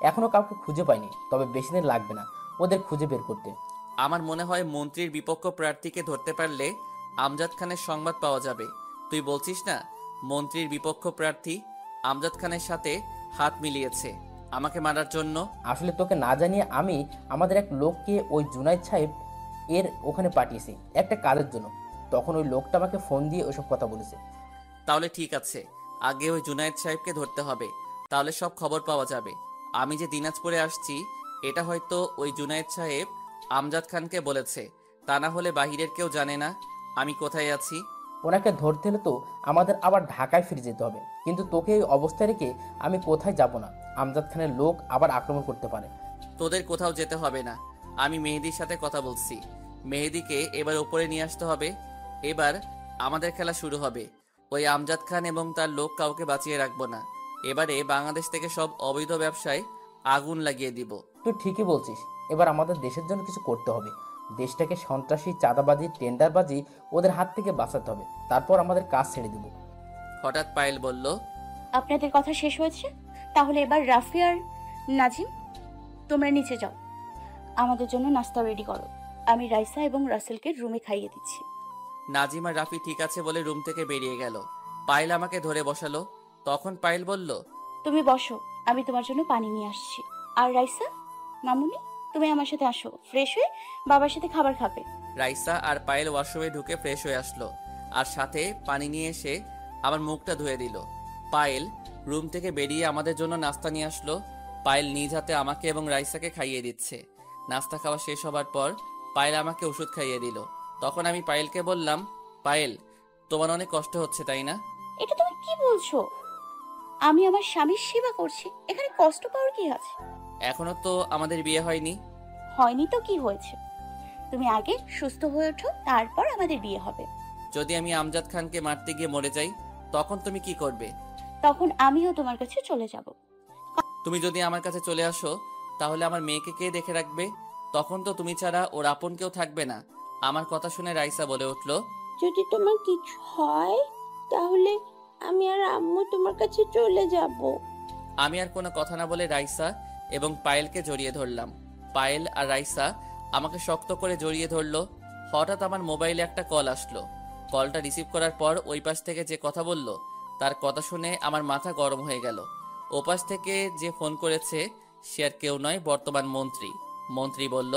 এখনো কাউকে খুঁজে পাইনি, তবে বেশি দিন লাগবে না ওদের খুঁজে বের করতে। আমার মনে হয় মন্ত্রীর বিপক্ষ প্রার্থীকে ধরতে পারলে আমজাদ খানের সংবাদ পাওয়া যাবে। তুই বলছিস না মন্ত্রীর বিপক্ষ প্রার্থী আমজাদ খানের সাথে হাত মিলিয়েছে আমাকে মারার জন্য? আসলে তোকে না জানিয়ে আমি আমাদের এক লোককে ওই জুনায়েদ সাহেব এর ওখানে পাঠিয়েছি একটা কাজের জন্য। তখন ওই লোকটা আমাকে ফোন দিয়ে ওইসব কথা বলেছে। তাহলে ঠিক আছে, আগে ওই জুনায়েদ সাহেবকে ধরতে হবে, তাহলে সব খবর পাওয়া যাবে। আমি যে দিনাজপুরে আসছি এটা হয়তো ওই জুনায়েদ সাহেব আমজাদ খানকে বলেছে, তা না হলে বাহিরের কেউ জানে না আমি কোথায় আছি। ওনাকে ধরতে হলে তো আমাদের আবার ঢাকায় ফিরে যেতে হবে, কিন্তু তোকে এই অবস্থায় রেখে আমি কোথায় যাব না। আমজাদ খানের লোক আবার আক্রমণ করতে পারে। তোদের কোথাও যেতে হবে না, আমি মেহেদির সাথে কথা বলছি। মেহেদিকে এবার উপরে নিয়ে আসতে হবে। এবার আমাদের খেলা শুরু হবে। ওই আমজাদ খান এবং তার লোক কাউকে বাঁচিয়ে রাখবো না। এবারে বাংলাদেশ থেকে সব অবৈধ ব্যবসায় আগুন লাগিয়ে দিব। তুই ঠিকই বলছিস, এবার আমাদের দেশের জন্য কিছু করতে হবে। দেশটাকে সন্ত্রাসী, চাঁদাবাজি, টেন্ডারবাজি ওদের হাত থেকে বাঁচাতে হবে, তারপর আমাদের কাজ ছেড়ে দেব। হঠাৎ পায়েল বলল, আপনাদের কথা শেষ হয়েছে? তাহলে এবার রাফি আর নাজিম তোমরা নিচে যাও, আমাদের জন্য নাস্তা রেডি করো। আমি রাইসা এবং রাসেলকে রুমে খাইয়ে দিচ্ছি। নাজিম আর রাফি ঠিক আছে বলে রুম থেকে বেরিয়ে গেল। পায়েল আমাকে ধরে বসালো। তখন পায়েল বলল, তুমি বসো, আমি তোমার জন্য পানি নিয়ে আসছি। আর রাইসা, মামুনি, তুমি আমার সাথে আসো, ফ্রেশ হয়ে বাবার সাথে খাবার খাবে। রাইসা আর পায়েল ওয়াশরুমে ঢুকে ফ্রেশ হয়ে আসলো, আর সাথে পানি নিয়ে এসে আমার মুখটা ধুয়ে দিল। পায়েল রুম থেকে বেরিয়ে আমাদের জন্য নাস্তা নিয়ে আসলো। পায়েল নিজ হাতে আমাকে এবং রাইসাকে খাইয়ে দিচ্ছে। নাস্তা খাওয়া শেষ হবার পর পায়েল আমাকে ওষুধ খাইয়ে দিল। তখন আমি পায়েলকে বললাম, পায়েল, তোমার অনেক কষ্ট হচ্ছে তাই না? এটা তুমি কি বলছো? আমি আমার স্বামীর সেবা করছি, এখানে কষ্ট পাওয়ার কি আছে? এখনো তো আমাদের বিয়ে হয়নি। হয়নি তো কি হয়েছে? তুমি আগে সুস্থ হয়ে ওঠো, তারপর আমাদের বিয়ে হবে। যদি আমি আমজাদ খানকে মারতে গিয়ে মরে যাই তখন তুমি কি করবে? তখন আমিও তোমার কাছে চলে যাব। তুমি যদি আমার কাছে চলে আসো তাহলে আমার মেয়েকে কে দেখে রাখবে? তখন তো তুমি ছাড়া ওর আপন কেউ থাকবে না। আমার কথা শুনে রাইসা বলে উঠল, যদি তোমার কিছু হয় তাহলে আমি আর আম্মু তোমার কাছে চলে যাব। আমি আর কোনো কথা না বলে রাইসা এবং পায়েলকে জড়িয়ে ধরলাম। পায়েল আর রাইসা আমাকে শক্ত করে জড়িয়ে ধরলো। হঠাৎ আমার মোবাইলে একটা কল আসলো। কলটা রিসিভ করার পর ওই পাশ থেকে যে কথা বলল তার কথা শুনে আমার মাথা গরম হয়ে গেল। ওপাশ থেকে যে ফোন করেছে সে আর কেউ নয়, বর্তমান মন্ত্রী। মন্ত্রী বলল,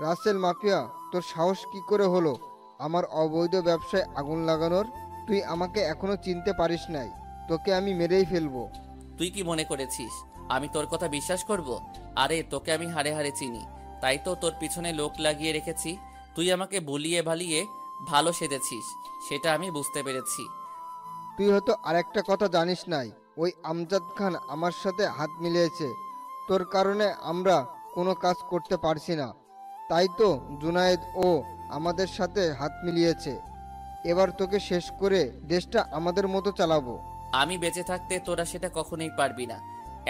রাসেল মাফিয়া, তোর সাহস কি করে হলো আমার অবৈধ ব্যবসায় আগুন লাগানোর? তুই আমাকে এখনো চিনতে পারিস নাই, তোকে আমি মেরেই ফেলবো। তুই কি মনে করেছিস আমি তোর কথা বিশ্বাস করব? আরে তোকে আমি হাড়ে হাড়ে চিনি, তাই তো তোর পিছনে লোক লাগিয়ে রেখেছি। তুই আমাকে ভুলিয়ে ভালিয়ে ভালো সেজেছিস, সেটা আমি বুঝতে পেরেছি। তুই হয়তো আরেকটা কথা জানিস নাই, ওই আমজাদ খান আমার সাথে হাত মিলিয়েছে। তোর কারণে আমরা কোনো কাজ করতে পারছি না, তাই তো জুনায়েদ ও আমাদের সাথে হাত মিলিয়েছে। এবার তোকে শেষ করে দেশটা আমাদের মতো চালাবো। আমি বেঁচে থাকতে তোরা সেটা কখনোই পারবি না।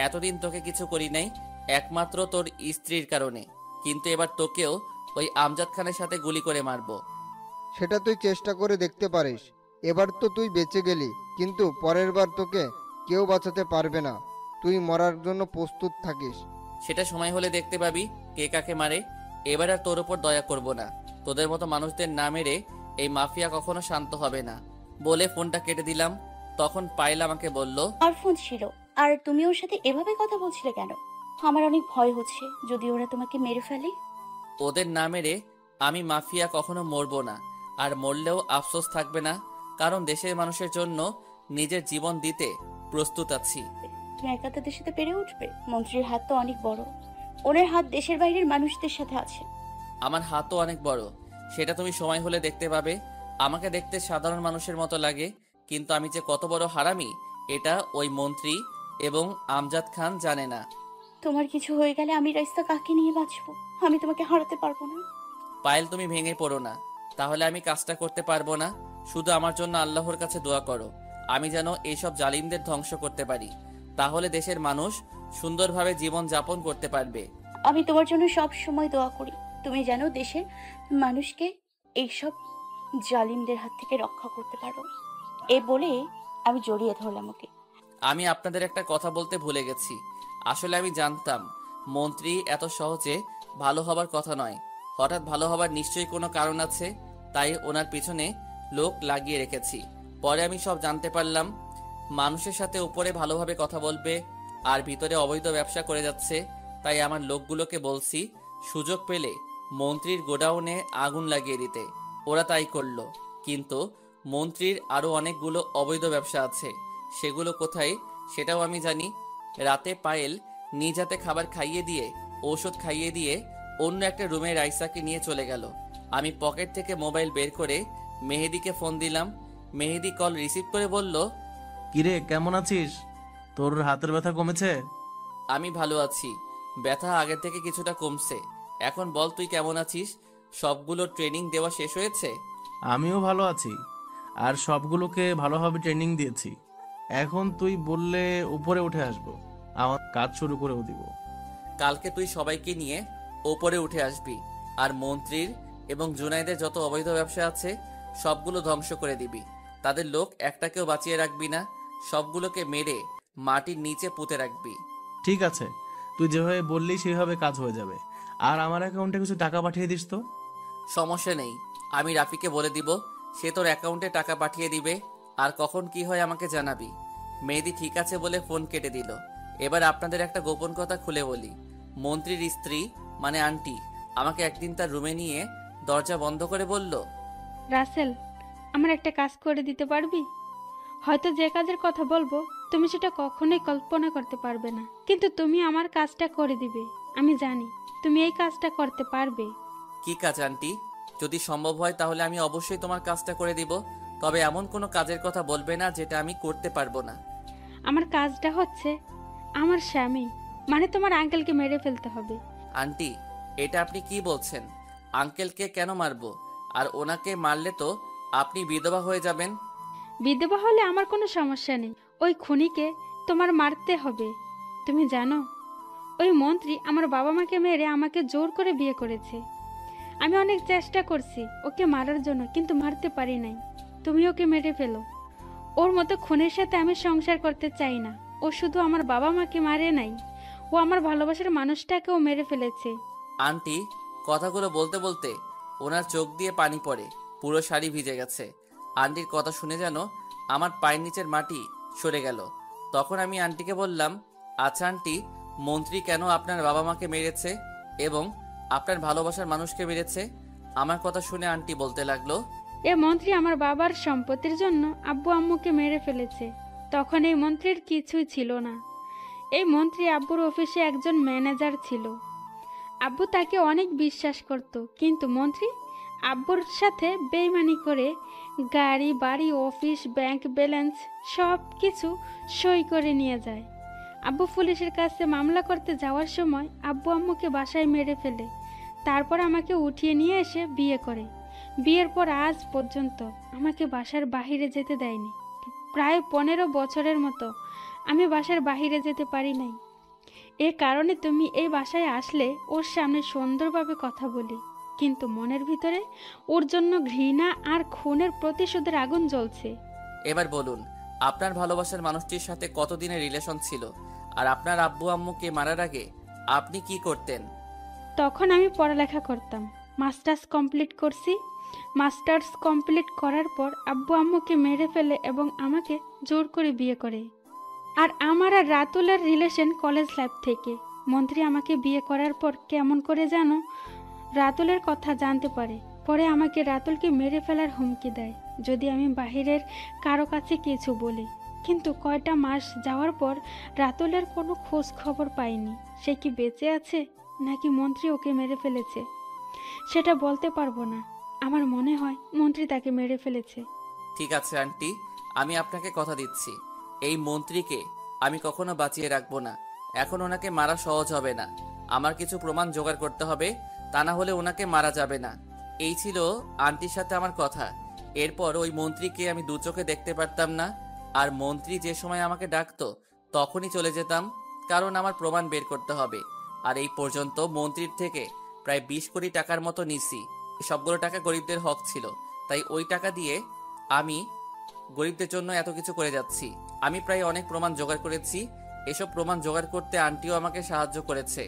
এতদিন তোকে কিছু করি নাই একমাত্র তোর স্ত্রীর কারণে, কিন্তু এবার তোকেও ওই আমজাদ খানের সাথে গুলি করে মারবো। সেটা তুই চেষ্টা করে দেখতে পারিস। এবার তো তুই বেঁচে গেলি, কিন্তু পরের বার তোকে কেউ বাঁচাতে পারবে না। তুই মরার জন্য প্রস্তুত থাকিস। সেটা সময় হলে দেখতে পাবি কে কাকে মারে। এবার আর তোর ওপর দয়া করব না। তোদের মতো মানুষদের না মেরে এই মাফিয়া কখনো শান্ত হবে না। বলে ফোনটা কেটে দিলাম। তখন পায়েল আমাকে বলল, আর ফোন ছিল, আর তুমি ওর সাথে এভাবে কথা বলছিলে কেন? আমার অনেক ভয় হচ্ছে যদি ওরা তোমাকে মেরে ফেলে। ওদের না মেরে আমি মাফিয়া কখনো মরবো না, আর মরলেও আফসোস থাকবে না, কারণ দেশের মানুষের জন্য নিজের জীবন দিতে প্রস্তুত আছি। তুমি একা তাদের সাথে পেরে উঠবে? মন্ত্রীর হাত তো অনেক বড়, ওনার হাত দেশের বাইরের মানুষদের সাথে আছে। আমার হাতও অনেক বড়, সেটা তুমি সময় হলে দেখতে পাবে। আমাকে দেখতে সাধারণ মানুষের মতো লাগে, কিন্তু আমি যে কত বড় হারামি এটা ওই মন্ত্রী এবং আমজাদ খান জানে না। তোমার কিছু হয়ে গেলে আমি রাস্তা কাকে নিয়ে বাঁচবো? আমি তোমাকে হারাতে পারবো না। পায়েল, তুমি ভেঙে পড়ো না, তাহলে আমি কাজটা করতে পারবো না। শুধু আমার জন্য আল্লাহর কাছে দোয়া করো, আমি যেন এইসব জালিমদের ধ্বংস করতে পারি, তাহলে দেশের মানুষ সুন্দরভাবে জীবন যাপন করতে পারবে। আমি তোমার জন্য সব সময় দোয়া করি, তুমি যেন দেশের মানুষকে এইসব জালিমদের হাত থেকে রক্ষা করতে পারো। এ বলে আমি জড়িয়ে ধরলাম ওকে। আমি আপনাদের একটা কথা বলতে ভুলে গেছি। আসলে আমি জানতাম মন্ত্রী এত সহজে ভালো হবার কথা নয়। হঠাৎ ভালো হবার নিশ্চয়ই কোনো কারণ আছে, তাই ওনার পিছনে লোক লাগিয়ে রেখেছি। পরে আমি সব জানতে পারলাম। মানুষের সাথে উপরে ভালোভাবে কথা বলবে আর ভিতরে অবৈধ ব্যবসা করে যাচ্ছে। তাই আমার লোকগুলোকে বলছি সুযোগ পেলে মন্ত্রীর গোডাউনে আগুন লাগিয়ে দিতে। ওরা তাই করলো, কিন্তু মন্ত্রীর আরো অনেকগুলো অবৈধ ব্যবসা আছে, সেগুলো কোথায় সেটাও আমি জানি। রাতে পায়েল নিজ হাতে খাবার খাইয়ে দিয়ে ঔষধ খাইয়ে দিয়ে অন্য একটা রুমে রাইসাকে নিয়ে চলে গেল। আমি পকেট থেকে মোবাইল বের করে মেহেদিকে ফোন দিলাম। মেহেদি কল রিসিভ করে বলল, কিরে, কেমন আছিস? তোর হাতের ব্যথা কমেছে? আমি ভালো আছি, ব্যথা আগের থেকে কিছুটা কমছে। এখন বল তুই কেমন আছিস? সবগুলো ট্রেনিং দেওয়া শেষ হয়েছে? আমিও ভালো আছি, আর সবগুলোকে ভালোভাবে ট্রেনিং দিয়েছি। এখন তুই বললে উপরে উঠে আসবো, আমার কাজ শুরু করেও দিব। কালকে তুই সবাইকে নিয়ে ওপরে উঠে আসবি, আর মন্ত্রীর এবং জুনাইদের যত অবৈধ ব্যবসা আছে সবগুলো ধ্বংস করে দিবি। তাদের লোক একটাকেও বাঁচিয়ে রাখবি না, সবগুলোকে মেরে মাটির নিচে পুঁতে রাখবি। ঠিক আছে, তুই যেভাবে বললি সেইভাবে কাজ হয়ে যাবে। আর আমার অ্যাকাউন্টে কিছু টাকা পাঠিয়ে দিস তো। সমস্যা নেই, আমি রাফিকে বলে দিব, সে তোর অ্যাকাউন্টে টাকা পাঠিয়ে দিবে। আর কখন কি হয় আমাকে জানাবি। মেহেদি ঠিক আছে বলে ফোন কেটে দিল। এবার আপনাদের একটা গোপন কথা খুলে বলি। মন্ত্রীর স্ত্রী মানে আন্টি আমাকে একদিন তার রুমে নিয়ে দরজা বন্ধ করে বলল, রাসেল, আমার একটা কাজ করে দিতে পারবি? হয়তো যে কাজের কথা বলবো তুমি সেটা কখনোই কল্পনা করতে পারবে না, কিন্তু তুমি আমার কাজটা করে দিবে। আমি জানি তুমি এই কাজটা করতে পারবে। কি কাজ আন্টি? যদি সম্ভব হয় তাহলে আমি অবশ্যই তোমার কাজটা করে দিব, তবে এমন কোনো কাজের কথা বলবে না যেটা আমি করতে পারবো না। আমার কাজটা হচ্ছে আমার স্বামী মানে তোমার আঙ্কেলকে মেরে ফেলতে হবে। আন্টি, এটা আপনি কি বলছেন? আঙ্কেলকে কেন মারবো? আর ওনাকে মারলে তো আপনি বিধবা হয়ে যাবেন। বিধবা হলে আমার কোনো সমস্যা নেই, ওই খুনিকে তোমার মারতে হবে। তুমি জানো, ওই মন্ত্রী আমার বাবা মাকে মেরে আমাকে জোর করে বিয়ে করেছে। আমি অনেক চেষ্টা করছি ওকে মারার জন্য, কিন্তু মারতে পারি নাই। তুমি ওকে মেরে ফেলো। ওর মতো খুনের সাথে আমি সংসার করতে চাই না। ও শুধু আমার বাবা মাকে মারে নাই, ও আমার ভালোবাসার মানুষটাকেও মেরে ফেলেছে। আন্টি কথাগুলো বলতে বলতে ওনার চোখ দিয়ে পানি পড়ে, পুরো শাড়ি ভিজে গেছে। আন্টির কথা শুনে যেন আমার পায়ের নিচের মাটি সরে গেল। তখন আমি আন্টিকে বললাম, আচ্ছা আন্টি, মন্ত্রী কেন আপনার বাবা মাকে মেরেছে এবং আপনার ভালোবাসার মানুষকে মেরেছে? আমার কথা শুনে আন্টি বলতে লাগলো, এ মন্ত্রী আমার বাবার সম্পত্তির জন্য আব্বু আম্মুকে মেরে ফেলেছে। তখন এই মন্ত্রীর কিছুই ছিল না। এই মন্ত্রী আব্বুর অফিসে একজন ম্যানেজার ছিল। আব্বু তাকে অনেক বিশ্বাস করত, কিন্তু মন্ত্রী আব্বুর সাথে বেইমানি করে গাড়ি বাড়ি অফিস ব্যাংক ব্যালেন্স সব কিছু সই করে নিয়ে যায়। আব্বু পুলিশের কাছে মামলা করতে যাওয়ার সময় আব্বু আম্মুকে বাসায় মেরে ফেলে। তারপর আমাকে উঠিয়ে নিয়ে এসে বিয়ে করে। বিয়ের পর আজ পর্যন্ত আমাকে বাসার বাহিরে যেতে দেয়নি। প্রায় 15 বছরের মতো আমি বাসার বাহিরে যেতে পারি নাই। এ কারণে তুমি এই বাসায় আসলে ওর সামনে সুন্দরভাবে কথা বলি, কিন্তু মনের ভিতরে ওর জন্য ঘৃণা আর খুনের প্রতিশোধের আগুন জ্বলছে। এবার বলুন, আপনার ভালোবাসার মানুষটির সাথে কতদিনের রিলেশন ছিল? আর আপনার আব্বু আম্মুকে মারার আগে আপনি কি করতেন? তখন আমি পড়ালেখা করতাম, মাস্টার্স কমপ্লিট করছি। মাস্টার্স কমপ্লিট করার পর আব্বু আম্মুকে মেরে ফেলে এবং আমাকে জোর করে বিয়ে করে। আর আমার আর রাতুলের রিলেশন কলেজ লাইফ থেকে। মন্ত্রী আমাকে বিয়ে করার পর কেমন করে যেন রাতুলের কথা জানতে পারে। পরে আমাকে রাতুলকে মেরে ফেলার হুমকি দেয় যদি আমি বাহিরের কারো কাছে কিছু বলি। কিন্তু কয়টা মাস যাওয়ার পর রাতুলের কোনো খোঁজ খবর পাইনি। সে কি বেঁচে আছে নাকি মন্ত্রী ওকে মেরে ফেলেছে সেটা বলতে পারবো না। আমার মনে হয় মন্ত্রী তাকে মেরে ফেলেছে। ঠিক আছে আন্টি, আমি আপনাকে কথা দিচ্ছি, এই মন্ত্রীকে আমি কখনো বাঁচিয়ে রাখবো না। এখন ওনাকে মারা সহজ হবে না, আমার কিছু প্রমাণ জোগাড় করতে হবে, তা না হলে ওনাকে মারা যাবে না। এই ছিল আন্টির সাথে আমার কথা। এরপর ওই মন্ত্রীকে আমি দু চোখে দেখতে পারতাম না, আর মন্ত্রী যে সময় আমাকে ডাকতো তখনই চলে যেতাম, কারণ আমার প্রমাণ বের করতে হবে। আর এই পর্যন্ত মন্ত্রীর থেকে প্রায় 20 কোটি টাকার মতো নিছি। সবগুলো টাকা গরিবদের হক ছিল, তাই ওই টাকা দিয়ে আমি গরিবদের জন্য এত কিছু করে যাচ্ছি। আমি প্রায় অনেক প্রমাণ জোগাড় করেছি। এসব প্রমাণ জোগাড় করতে আন্টিও আমাকে সাহায্য করেছে।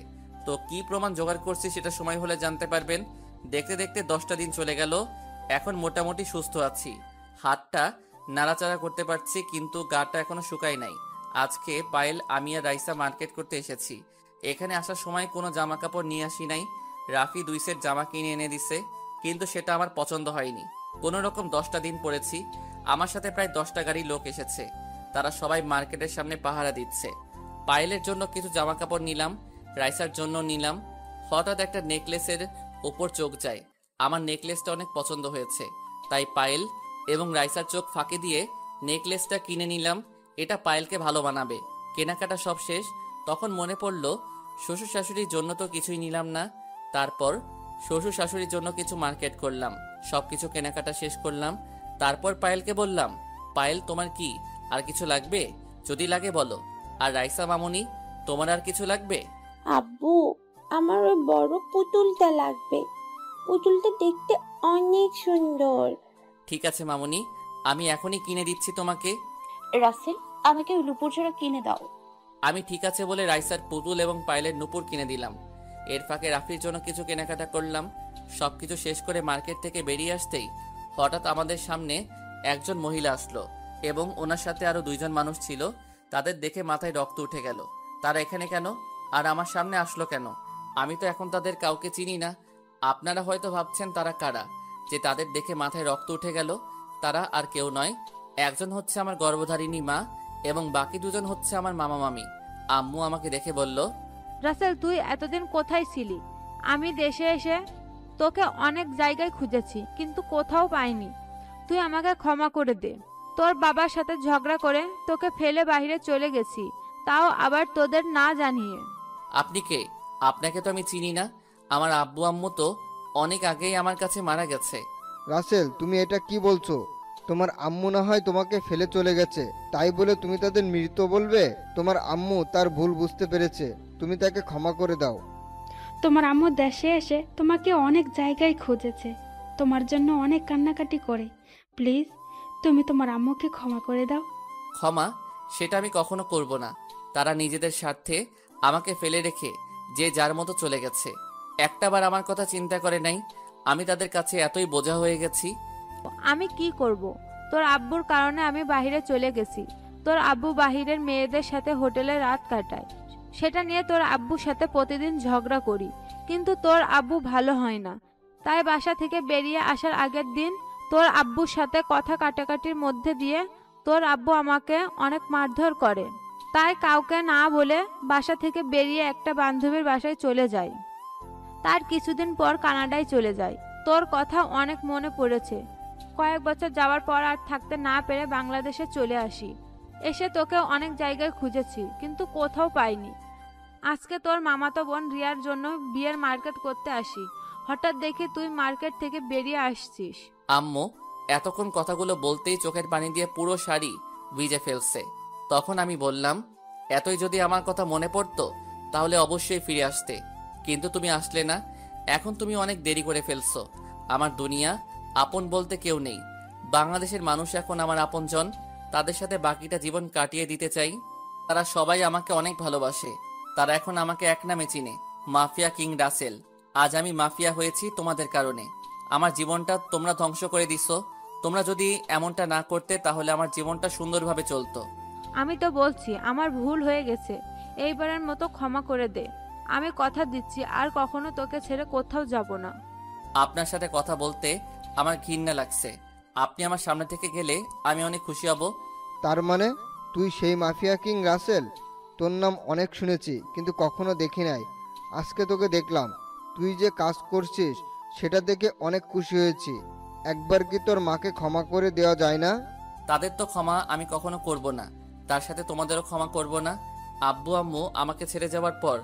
তো কি প্রমাণ জোগাড় করছি সেটা সময় হলে জানতে পারবেন। দেখতে দেখতে 10টা দিন চলে গেল। এখন মোটামুটি সুস্থ আছি, হাতটা নাড়াচাড়া করতে পারছি, কিন্তু গাটা এখনো শুকায় নাই। আজকে পায়েল, আমি আর রাইসা মার্কেট করতে এসেছি। এখানে আসার সময় কোনো জামা কাপড় নিয়ে আসি নাই। রাফি 2 সেট জামা কিনে এনে দিছে, কিন্তু সেটা আমার পছন্দ হয়নি। কোনো রকম 10টা দিন পরেছি। আমার সাথে প্রায় 10টা গাড়ি লোক এসেছে, তারা সবাই মার্কেটের সামনে পাহারা দিচ্ছে। পায়েলের জন্য কিছু জামা কাপড় নিলাম, রাইসার জন্য নিলাম। হঠাৎ একটা নেকলেসের ওপর চোখ যায়। আমার নেকলেসটা অনেক পছন্দ হয়েছে, তাই পায়েল এবং রাইসার চোখ ফাঁকি দিয়ে নেকলেসটা কিনে নিলাম। এটা পায়েলকে ভালো বানাবে। কেনাকাটা সব শেষ। তখন মনে পড়লো শ্বশুর শাশুড়ির জন্য তো কিছুই নিলাম না। তারপর শ্বশুর শাশুড়ির জন্য কিছু মার্কেট করলাম, সবকিছু কেনাকাটা শেষ করলাম। তারপর পায়েলকে বললাম, পায়েল তোমার কি আর কিছু লাগবে? যদি লাগে বলো। আর রাইসা মামুনি, তোমার আর কিছু লাগবে? আব্বু, আমার ওই বড় পুতুলটা লাগবে। পুতুলটা দেখতে অনেক সুন্দর। ঠিক আছে মামুনি, আমি এখনই কিনে দিচ্ছি তোমাকে। রাসেল, আমাকে ওই নুপুর জোড়া কিনে দাও। আমি ঠিক আছে বলে রাইসার পুতুল এবং পায়েলের নুপুর কিনে দিলাম। এর ফাঁকে রাফির জন্য কিছু কেনাকাটা করলাম। সবকিছু শেষ করে মার্কেট থেকে বেরিয়ে আসতেই হঠাৎ আমাদের সামনে একজন মহিলা আসলো এবং ওনার সাথে আরো 2 জন মানুষ ছিল। তাদের দেখে মাথায় রক্ত উঠে গেল। তারা এখানে কেন আর আমার সামনে আসলো কেন? আমি তো এখন তাদের কাউকে চিনি না। আপনারা হয়তো ভাবছেন তারা কারা, যে তাদের দেখে মাথায় রক্ত উঠে গেল। তারা আর কেউ নয়, একজন হচ্ছে আমার গর্ভধারিণী মা এবং বাকি 2 জন হচ্ছে আমার মামা মামি। আম্মু আমাকে দেখে বলল, রাসেল, তুই এতদিন কোথায় ছিলি? আমি দেশে এসে তোকে অনেক জায়গায় খুঁজেছি, কিন্তু কোথাও পাইনি। তুই আমাকে ক্ষমা করে দে। তোর বাবার সাথে ঝগড়া করে তোকে ফেলে বাইরে চলে গেছি, তাও আবার তোদের না জানিয়ে। আপনি কে? আপনাকে তো আমি চিনি না। আমার আব্বু আম্মু তো অনেক আগেই আমার কাছে মারা গেছে। রাসেল, তুমি এটা কি বলছো? তোমার আম্মু না হয় তোমাকে ফেলে চলে গেছে, তাই বলে তুমি তাদের মৃত বলবে? তোমার আম্মু তার ভুল বুঝতে পেরেছে, তুমি তাকে ক্ষমা করে দাও। তোমার আম্মু দেশে এসে তোমাকে অনেক জায়গায় খুঁজেছে, তোমার জন্য অনেক কান্নাকাটি করে। প্লিজ তুমি তোমার আম্মুকে ক্ষমা করে দাও। ক্ষমা? সেটা আমি কখনো করব না। তারা নিজেদের স্বার্থে আমাকে ফেলে রেখে যে যার মতো চলে গেছে, একটাবার আমার কথা চিন্তা করে নাই। আমি তাদের কাছে এতই বোঝা হয়ে গেছি। আমি কি করব? তোর আব্বুর কারণে আমি বাইরে চলে গেছি। তোর আব্বু বাহিরের মেয়েদের সাথে হোটেলে রাত কাটায়, সেটা নিয়ে তোর আব্বুর সাথে প্রতিদিন ঝগড়া করি, কিন্তু তোর আব্বু ভালো হয় না। তাই বাসা থেকে বেরিয়ে আসার আগের দিন তোর আব্বুর সাথে কথা কাটাকাটির মধ্যে দিয়ে তোর আব্বু আমাকে অনেক মারধর করে। তাই কাউকে না বলে বাসা থেকে বেরিয়ে একটা বান্ধবীর বাসায় চলে যাই। তার কিছুদিন পর কানাডায় চলে যাই। তোর কথা অনেক মনে পড়েছে। কয়েক বছর যাওয়ার পর আর থাকতে না পেরে বাংলাদেশে চলে আসি। এসে তোকে অনেক জায়গায় খুঁজেছি, কিন্তু কোথাও পাইনি। আজকে তোর মামাতো বোন রিয়ার জন্য বিয়ের মার্কেট করতে আসি। হঠাৎ দেখি তুই মার্কেট থেকে বেরিয়ে আসছিস। আম্মু এতক্ষণ কথাগুলো বলতেই চোখের পানি দিয়ে পুরো শাড়ি ভিজে ফেলছে। তখন আমি বললাম, এতই যদি আমার কথা মনে পড়তো তাহলে অবশ্যই ফিরে আসতে, কিন্তু তুমি আসলে না। এখন তুমি অনেক দেরি করে ফেলছো। আমার দুনিয়া আপন বলতে কেউ নেই। বাংলাদেশের মানুষ এখন আমার আপনজন। তাদের সাথে বাকিটা জীবন কাটিয়ে দিতে চাই। তারা সবাই আমাকে অনেক ভালোবাসে। তারা এখন আমাকে এক নামে চিনে, মাফিয়া কিং রাসেল। আজ আমি মাফিয়া হয়েছি তোমাদের কারণে। আমার জীবনটা তোমরা ধ্বংস করে দিছো। তোমরা যদি এমনটা না করতে তাহলে আমার জীবনটা সুন্দরভাবে চলতো। আমি তো বলছি আমার ভুল হয়ে গেছে, এইবারের মতো ক্ষমা করে দে। আমি কথা দিচ্ছি আর কখনো তোকে ছেড়ে কোথাও যাব না। আপনার সাথে কথা বলতে আমার ঘৃণা লাগছে। আপনি আমার সামনে থেকে গেলে আমি অনেক খুশি হব। তার মানে তুই সেই মাফিয়া কিং রাসেল? তোর নাম অনেক শুনেছি, কিন্তু কখনো দেখি নাই। আজকে তোকে দেখলাম। তুই যে কাজ করছিস সেটা দেখে অনেক খুশি হয়েছি। একবার কি তোর মাকে ক্ষমা করে দেওয়া যায় না? তাদের তো ক্ষমা আমি কখনো করব না, তার সাথে তোমাদেরও ক্ষমা করব না। আব্বু আম্মু আমাকে ছেড়ে যাওয়ার পর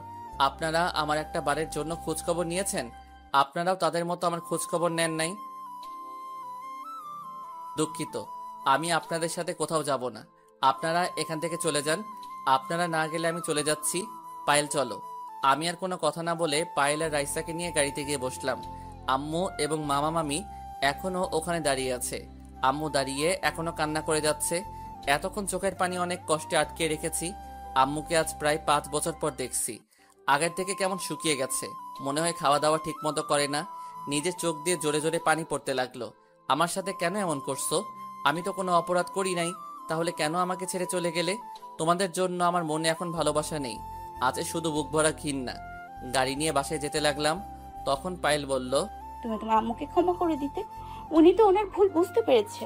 আপনারা আমার একটা বারের জন্য খোঁজখবর নিয়েছেন? আপনারাও তাদের মতো আমার খোঁজখবর নেন নাই। দুঃখিত, আমি আপনাদের সাথে কোথাও যাব না। আপনারা এখান থেকে চলে যান। আপনারা না গেলে আমি চলে যাচ্ছি। পায়েল চলো। আমি আর কোনো কথা না বলে পায়েল আর রাইসাকে নিয়ে গাড়িতে গিয়ে বসলাম। আম্মু এবং মামা মামি এখনো ওখানে দাঁড়িয়ে আছে। আম্মু দাঁড়িয়ে এখনো কান্না করে যাচ্ছে। এতক্ষণ চোখের পানি অনেক কষ্টে আটকে রেখেছি। আম্মুকে আজ প্রায় 5 বছর পর দেখছি। আগের থেকে কেমন শুকিয়ে গেছে, মনে হয় খাওয়া দাওয়া ঠিক মতো করে না। নিজের চোখ দিয়ে জোরে জোরে পানি পড়তে লাগলো। আমার সাথে কেন এমন করছো? আমি তো কোনো অপরাধ করি নাই, তাহলে কেন আমাকে ছেড়ে চলে গেলে? তোমাদের জন্য আমার মনে এখন ভালোবাসা নেই, আছে শুধু বুক ভরা ঘৃণা। গাড়ি নিয়ে বাসায় যেতে লাগলাম। তখন পায়েল বলল, তুমি তোমার আম্মুকে ক্ষমা করে দিতে, উনি তো ওনার ভুল বুঝতে পেরেছে।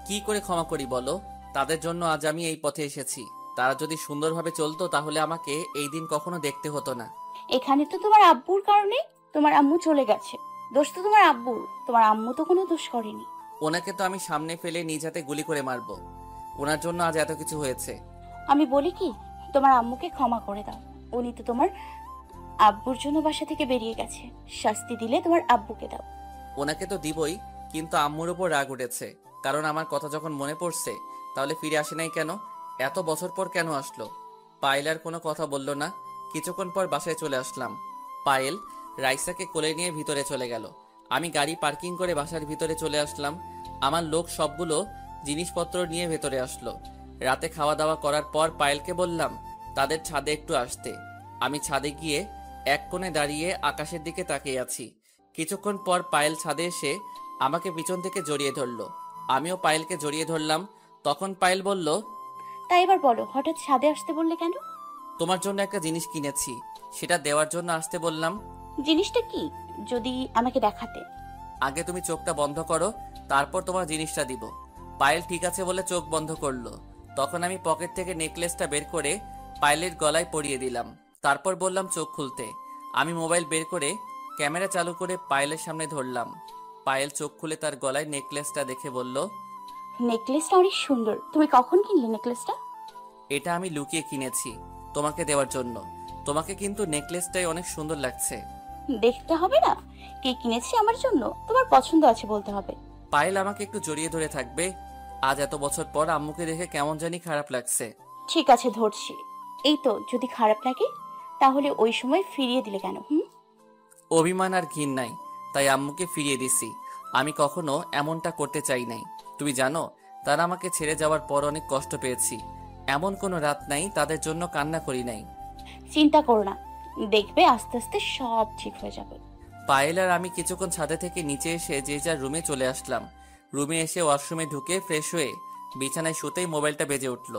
কি করে ক্ষমা করি বলো? তাদের জন্য আজ আমি এই পথে এসেছি। তারা যদি সুন্দরভাবে চলতো তাহলে আমাকে এই দিন কখনো দেখতে হতো না। এখানে তো তোমার আব্বুর কারণে তোমার আম্মু চলে গেছে। দোষ তো তোমার আব্বুর, তোমার আম্মু তো কোনো দোষ করেনি। ওনাকে তো আমি সামনে ফেলে নিজ হাতে গুলি করে মারবো। ওনার জন্য আজ এত কিছু হয়েছে। আমি বলি কি, তোমার আম্মুকে ক্ষমা করে দাও। উনি তো তোমার আব্বুর জন্য বাসা থেকে বেরিয়ে গেছে। শাস্তি দিলে তোমার আব্বুকে দাও। ওনাকে তো দিবই, কিন্তু আম্মুর উপর রাগ উঠেছে। কারণ আমার কথা যখন মনে পড়ছে, তাহলে ফিরে আসে নাই কেন? এত বছর পর কেন আসলো? পায়েল আর কোনো কথা বলল না। কিছুক্ষণ পর বাসায় চলে আসলাম। পায়েল রাইসাকে কোলে নিয়ে ভিতরে চলে গেল। আমি গাড়ি পার্কিং করে বাসার ভিতরে চলে আসলাম। আমার লোক সবগুলো জিনিসপত্র নিয়ে ভেতরে আসলো। রাতে খাওয়া দাওয়া করার পর পায়েলকে বললাম তাদের ছাদে একটু আসতে। আমি ছাদে গিয়ে এক কোণে দাঁড়িয়ে আকাশের দিকে তাকিয়ে আছি। কিছুক্ষণ পর পায়েল ছাদে এসে আমাকে পিছন থেকে জড়িয়ে ধরলো। আমিও পায়েলকে জড়িয়ে ধরলাম। তখন পায়েল বলল, তাই এবার বলো, হঠাৎ ছাদে আসতে বললে কেন? তোমার জন্য একটা জিনিস কিনেছি, সেটা দেওয়ার জন্য আসতে বললাম। জিনিসটা কি, যদি আমাকে দেখাতে? আগে তুমি চোখটা বন্ধ করো, তারপর তোমার জিনিসটা দিব। পায়েল ঠিক আছে বলে চোখ বন্ধ করলো। তখন আমি পকেট থেকে নেকলেসটা বের করে পায়েলের গলায় পরিয়ে দিলাম। তারপর বললাম চোখ খুলতে। আমি মোবাইল বের করে ক্যামেরা চালু করে পায়েলের সামনে ধরলাম। পায়েল চোখ খুলে তার গলায় নেকলেসটা দেখে বলল, নেকলেসটা অনেক সুন্দর। তুমি কখন কিনলে নেকলেসটা? এটা আমি লুকিয়ে কিনেছি তোমাকে দেওয়ার জন্য। তোমাকে কিন্তু নেকলেসটাই অনেক সুন্দর লাগছে। দেখতে হবে না কে কিনেছে আমার জন্য? তোমার পছন্দ আছে বলতে হবে। পায়েল আমাকে একটু জড়িয়ে ধরে থাকবে? আজ এত বছর পর আম্মুকে দেখে কেমন জানি খারাপ লাগছে। ঠিক আছে ধরছি। এই তো, যদি খারাপ লাগে তাহলে ওই সময় ফিরিয়ে দিলে কেন? অভিমান আর ঘিন নাই, তাই আম্মুকে ফিরিয়ে দিছি। আমি কখনো এমনটা করতে চাই নাই। তুমি জানো, তারা আমাকে ছেড়ে যাওয়ার পর অনেক কষ্ট পেয়েছি। এমন কোনো রাত নাই তাদের জন্য কান্না করি নাই। চিন্তা করো না, দেখবে আস্তে আস্তে সব ঠিক হয়ে যাবে। পায়েল আর আমি কিছুক্ষণ ছাদে থেকে নিচে এসে যে যার রুমে চলে আসলাম। রুমে এসে ওয়াশরুমে ঢুকে ফ্রেশ হয়ে বিছানায় শুতেই মোবাইলটা বেজে উঠল।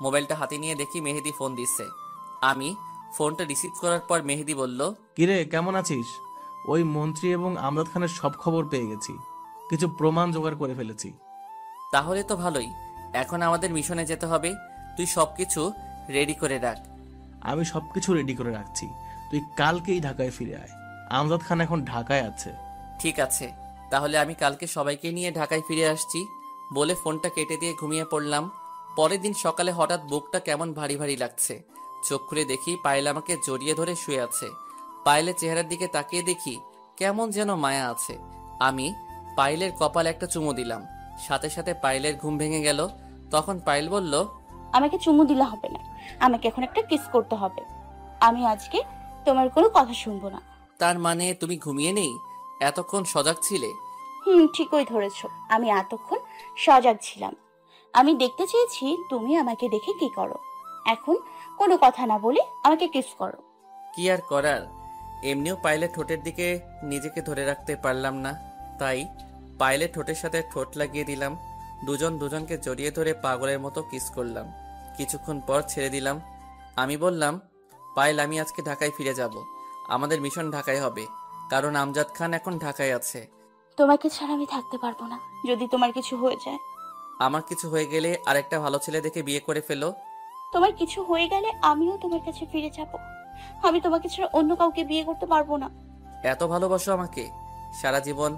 মোবাইলটা হাতে নিয়ে দেখি মেহেদি ফোন দিচ্ছে। আমি ফোনটা রিসিভ করার পর মেহেদি বলল, কিরে কেমন আছিস? ওই মন্ত্রী এবং আমজাদ খানের সব খবর পেয়ে গেছি, কিছু প্রমাণ জোগাড় করে ফেলেছি। তাহলে তো ভালোই। এখন আমাদের মিশনে যেতে হবে। তুই সবকিছু রেডি করে রাখ। আমি সবকিছু রেডি করে রাখছি, তুই কালকেই ঢাকায় ফিরে আয়। আমজাদ খান এখন ঢাকায় আছে। ঠিক আছে, তাহলে আমি কালকে সবাইকে নিয়ে ঢাকায় ফিরে আসছি বলে ফোনটা কেটে দিয়ে ঘুমিয়ে পড়লাম। পরের দিন সকালে হঠাৎ বুকটা কেমন ভারী ভারী লাগছে। চোখ খুলে দেখি পায়েল আমাকে জড়িয়ে ধরে শুয়ে আছে। পায়েলের চেহারার দিকে তাকিয়ে দেখি কেমন যেন মায়া আছে। আমি পায়েলের কপালে একটা চুমু দিলাম, সাথে সাথে পায়েলের ঘুম ভেঙে গেল। তখন পায়েল বলল, আমাকে চুমু দিলে হবে না, আমাকে এখন একটা কিস করতে হবে। আমি আজকে তোমার কোনো কথা শুনবো না। তার মানে তুমি ঘুমিয়ে নেই, এতক্ষণ সজাগ ছিলে? ঠিকই ধরেছ, আমি এতক্ষণ সজাগ ছিলাম। আমি দেখতে চেয়েছি তুমি আমাকে দেখে কি করো। এখন কোনো কথা না বলে আমাকে কিস করো। কি আর করার, এমনিও পায়েলের ঠোঁটের দিকে নিজেকে ধরে রাখতে পারলাম না, তাই পায়েলের ঠোঁটের সাথে ঠোঁট লাগিয়ে দিলাম। দুজন দুজনকে জড়িয়ে ধরে পাগলের মতো কিস করলাম। কিছুক্ষণ পর ছেড়ে দিলাম। আমি বললাম, পায়েল আমি আজকে ঢাকায় ফিরে যাব। আমাদের মিশন ঢাকায় হবে, কারণ আমজাদ খান এখন ঢাকায় আছে। তোমাকে ছাড়া আমি থাকতে পারবো না। যদি তোমার কিছু হয়ে যায়? আমার কিছু হয়ে গেলে আরেকটা ভালো ছেলে দেখে বিয়ে করে ফেলো। তোমার কিছু হয়ে গেলে আমিও তোমার কাছে ফিরে যাব। আমি তোমাকে ছাড়া অন্য কাউকে বিয়ে করতে পারবো না। এত ভালোবাসো আমাকে, সারা জীবন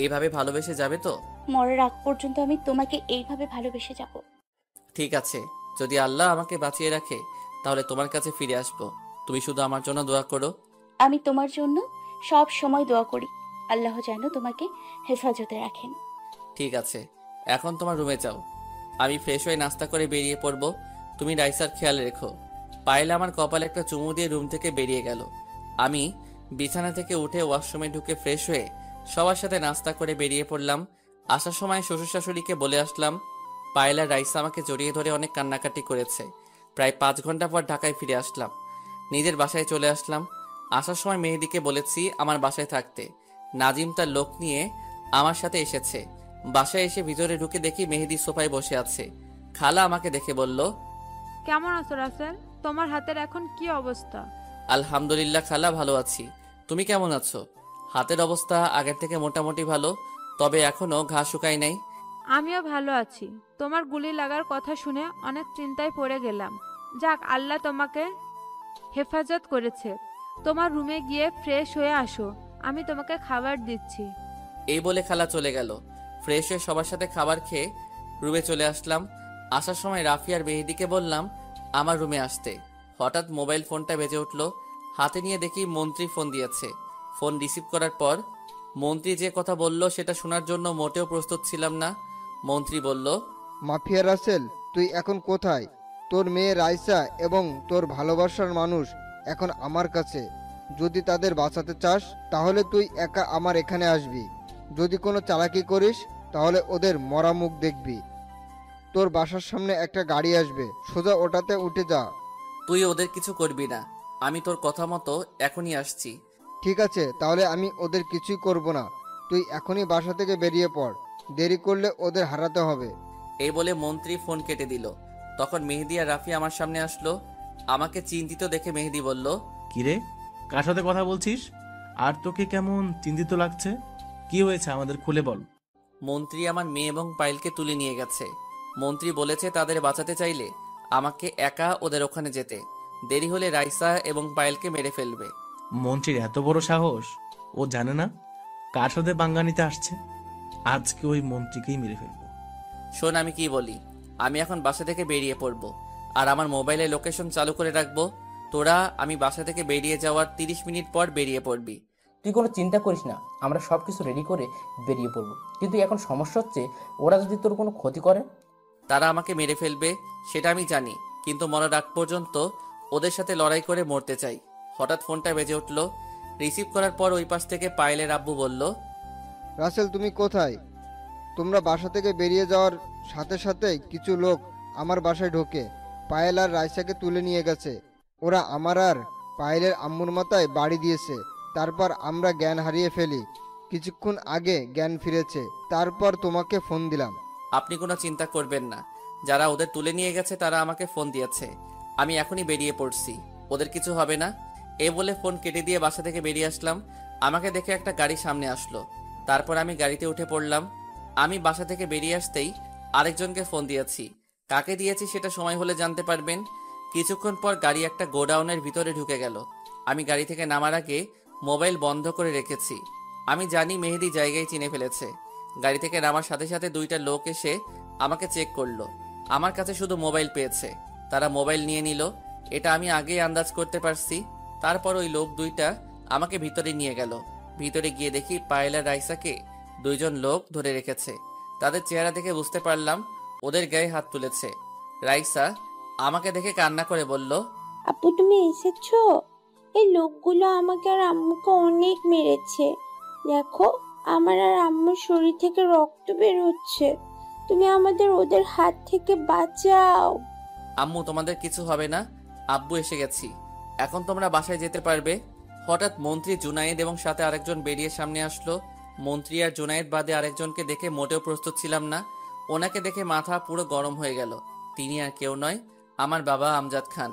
এইভাবে ভালোবেসে যাবে তো? মরার আগ পর্যন্ত আমি তোমাকে এইভাবে ভালোবেসে যাব। ঠিক আছে, যদি আল্লাহ আমাকে বাঁচিয়ে রাখে তাহলে তোমার কাছে ফিরে আসবো। তুমি শুধু আমার জন্য দোয়া করো। আমি তোমার জন্য সব সময় দোয়া করি, আল্লাহ যেন তোমাকে হেফাজতে রাখেন। ঠিক আছে, এখন তোমার রুমে যাও। আমি ফ্রেশ হয়ে নাস্তা করে বেরিয়ে পড়বো। তুমি রাইসার খেয়াল রেখো। পায়েল আমার কপালে একটা চুমু দিয়ে রুম থেকে বেরিয়ে গেল। আমি বিছানা থেকে উঠে ওয়াশরুমে ঢুকে ফ্রেশ হয়ে সবার সাথে নাস্তা করে বেরিয়ে পড়লাম। আসার সময় শ্বশুর শাশুড়িকে বলে আসলাম পায়েল আর রাইসা আমাকে জড়িয়ে ধরে অনেক কান্নাকাটি করেছে। প্রায় 5 ঘন্টা পর ঢাকায় ফিরে আসলাম। নিজের বাসায় চলে আসলাম। আসার সময় মেহেদিকে বলেছি আমার বাসায় থাকতে। নাজিম তার লোক নিয়ে আমার সাথে এসেছে। বাসায় এসে ভিতরে ঢুকে দেখি মেহেদি সোফায় বসে আছে। খালা আমাকে দেখে বলল, কেমন আছো রাসেল? তোমার হাতের এখন কি অবস্থা? আলহামদুলিল্লাহ খালা, ভালো আছি। তুমি কেমন আছো? হাতের অবস্থা আগের থেকে মোটামুটি ভালো, তবে এখনো ঘা শুকায় নাই। আমিও ভালো আছি। তোমার গুলি লাগার কথা শুনে অনেক চিন্তায় পড়ে গেলাম। যাক, আল্লাহ তোমাকে হেফাজত করেছে। তোমার রুমে গিয়ে ফ্রেশ হয়ে আসো, আমি তোমাকে খাবার দিচ্ছি। এই বলে খালা চলে গেল। ফ্রেশ হয়ে সবার সাথে খাবার খেয়ে রুমে চলে আসলাম। আসার সময় রাফি আর মেহেদিকে বললাম আমার রুমে আসতে। হঠাৎ মোবাইল ফোনটা বেজে উঠল। হাতে নিয়ে দেখি মন্ত্রী ফোন দিয়েছে। ফোন রিসিভ করার পর মন্ত্রী যে কথা বলল সেটা শোনার জন্য মোটেও প্রস্তুত ছিলাম না। মন্ত্রী বলল, মাফিয়া রাসেল, তুই এখন কোথায়? তোর মেয়ে রাইসা এবং তোর ভালোবাসার মানুষ এখন আমার কাছে। যদি তাদের বাঁচাতে চাস তাহলে তুই একা আমার এখানে আসবি। যদি কোনো চালাকি করিস তাহলে ওদের মরা মুখ দেখবি। তোর বাসার সামনে একটা গাড়ি আসবে, সোজা ওটাতে উঠে যা। তুই ওদের কিছু করবি না, আমি তোর কথা মতো এখনই আসছি। ঠিক আছে, তাহলে আমি ওদের কিছুই করব না। তুই এখনই বাসা থেকে বেরিয়ে পড়, দেরি করলে ওদের হারাতে হবে। এই বলে মন্ত্রী ফোন কেটে দিল। তখন মেহেদি আর রাফি আমার সামনে আসলো। আমাকে চিন্তিত দেখে মেহেদি বলল, কিরে, কার সাথে কথা বলছিস? আর তোকে কেমন চিন্তিত লাগছে? কি হয়েছে আমাদের খুলে বল। মন্ত্রী আমার মেয়ে এবং পায়েলকে তুলে নিয়ে গেছে। মন্ত্রী বলেছে তাদের বাঁচাতে চাইলে আমাকে একা ওদের ওখানে যেতে। দেরি হলে রাইসা এবং পায়েলকে মেরে ফেলবে। মন্ত্রীর এত বড় সাহস! ও জানে না কার সাথে পাঙ্গা নিতে আসছে। আজকে ওই মন্ত্রীকেই মেরে ফেলবো। শোন আমি কি বলি, আমি এখন বাসা থেকে বেরিয়ে পড়ব আর আমার মোবাইলে লোকেশন চালু করে রাখবো। তোরা আমি বাসা থেকে বেরিয়ে যাওয়ার 30 মিনিট পর বেরিয়ে পড়বি। তুই কোনো চিন্তা করিস না, আমরা সব কিছু রেডি করে বেরিয়ে পড়বো। কিন্তু এখন সমস্যা হচ্ছে, ওরা যদি তোর কোনো ক্ষতি করে। তারা আমাকে মেরে ফেলবে সেটা আমি জানি, কিন্তু মরার আগ পর্যন্ত ওদের সাথে লড়াই করে মরতে চাই। হঠাৎ ফোনটা বেজে উঠল। রিসিভ করার পর ওই পাশ থেকে পায়েলের আব্বু বলল, রাসেল তুমি কোথায়? তোমরা বাসা থেকে বেরিয়ে যাওয়ার সাথে সাথে কিছু লোক আমার বাসায় ঢোকে পায়েল আর রাইসাকে তুলে নিয়ে গেছে। ওরা আমার আর পায়েলের আম্মুর মাথায় বাড়ি দিয়েছে। তারপর আমরা জ্ঞান হারিয়ে ফেলি। কিছুক্ষণ আগে জ্ঞান ফিরেছে, তারপর তোমাকে ফোন দিলাম। আপনি কোনো চিন্তা করবেন না, যারা ওদের তুলে নিয়ে গেছে তারা আমাকে ফোন দিয়েছে। আমি এখনই বেরিয়ে পড়ছি, ওদের কিছু হবে না। এ বলে ফোন কেটে দিয়ে বাসা থেকে বেরিয়ে আসলাম। আমাকে দেখে একটা গাড়ি সামনে আসলো, তারপর আমি গাড়িতে উঠে পড়লাম। আমি বাসা থেকে বেরিয়ে আসতেই আরেকজনকে ফোন দিয়েছি। কাকে দিয়েছি সেটা সময় হলে জানতে পারবেন। কিছুক্ষণ পর গাড়ি একটা গোডাউনের ভিতরে ঢুকে গেল। আমি গাড়ি থেকে নামার আগে মোবাইল বন্ধ করে রেখেছি। আমি জানি মেহেদি জায়গায় চিনে ফেলেছে। গাড়ি থেকে নামার সাথে সাথে দুইটা লোক এসে আমাকে চেক করলো। আমার কাছে শুধু মোবাইল পেয়েছে, তারা মোবাইল নিয়ে নিল। এটা আমি আগেই আন্দাজ করতে পারছি। তারপর ওই লোক দুইটা আমাকে ভিতরে নিয়ে গেল। ভিতরে গিয়ে দেখি পায়েল আর রাইসাকে দুইজন লোক ধরে রেখেছে। তাদের চেহারা দেখে বুঝতে পারলাম ওদের গায়ে হাত তুলেছে। রাইসা আমাকে দেখে কান্না করে বলল, আপু তুমি এসেছো? এই লোকগুলো আমাকে আর আম্মুকে অনেক মেরেছে। দেখো আমার আর আম্মুর শরীর থেকে রক্ত বের হচ্ছে। তুমি আমাদের ওদের হাত থেকে বাঁচাও। আম্মু তোমাদের কিছু হবে না, আব্বু এসে গেছি, এখন তোমরা বাসায় যেতে পারবে। হঠাৎ মন্ত্রী জুনায়েদ এবং সাথে আরেকজন বেরিয়ে সামনে আসলো। মন্ত্রী আর জুনায়েদ বাদে আরেকজনকে দেখে মোটেও প্রস্তুত ছিলাম না। ওনাকে দেখে মাথা পুরো গরম হয়ে গেল। তিনি আর কেউ নয়, আমার বাবা আমজাদ খান।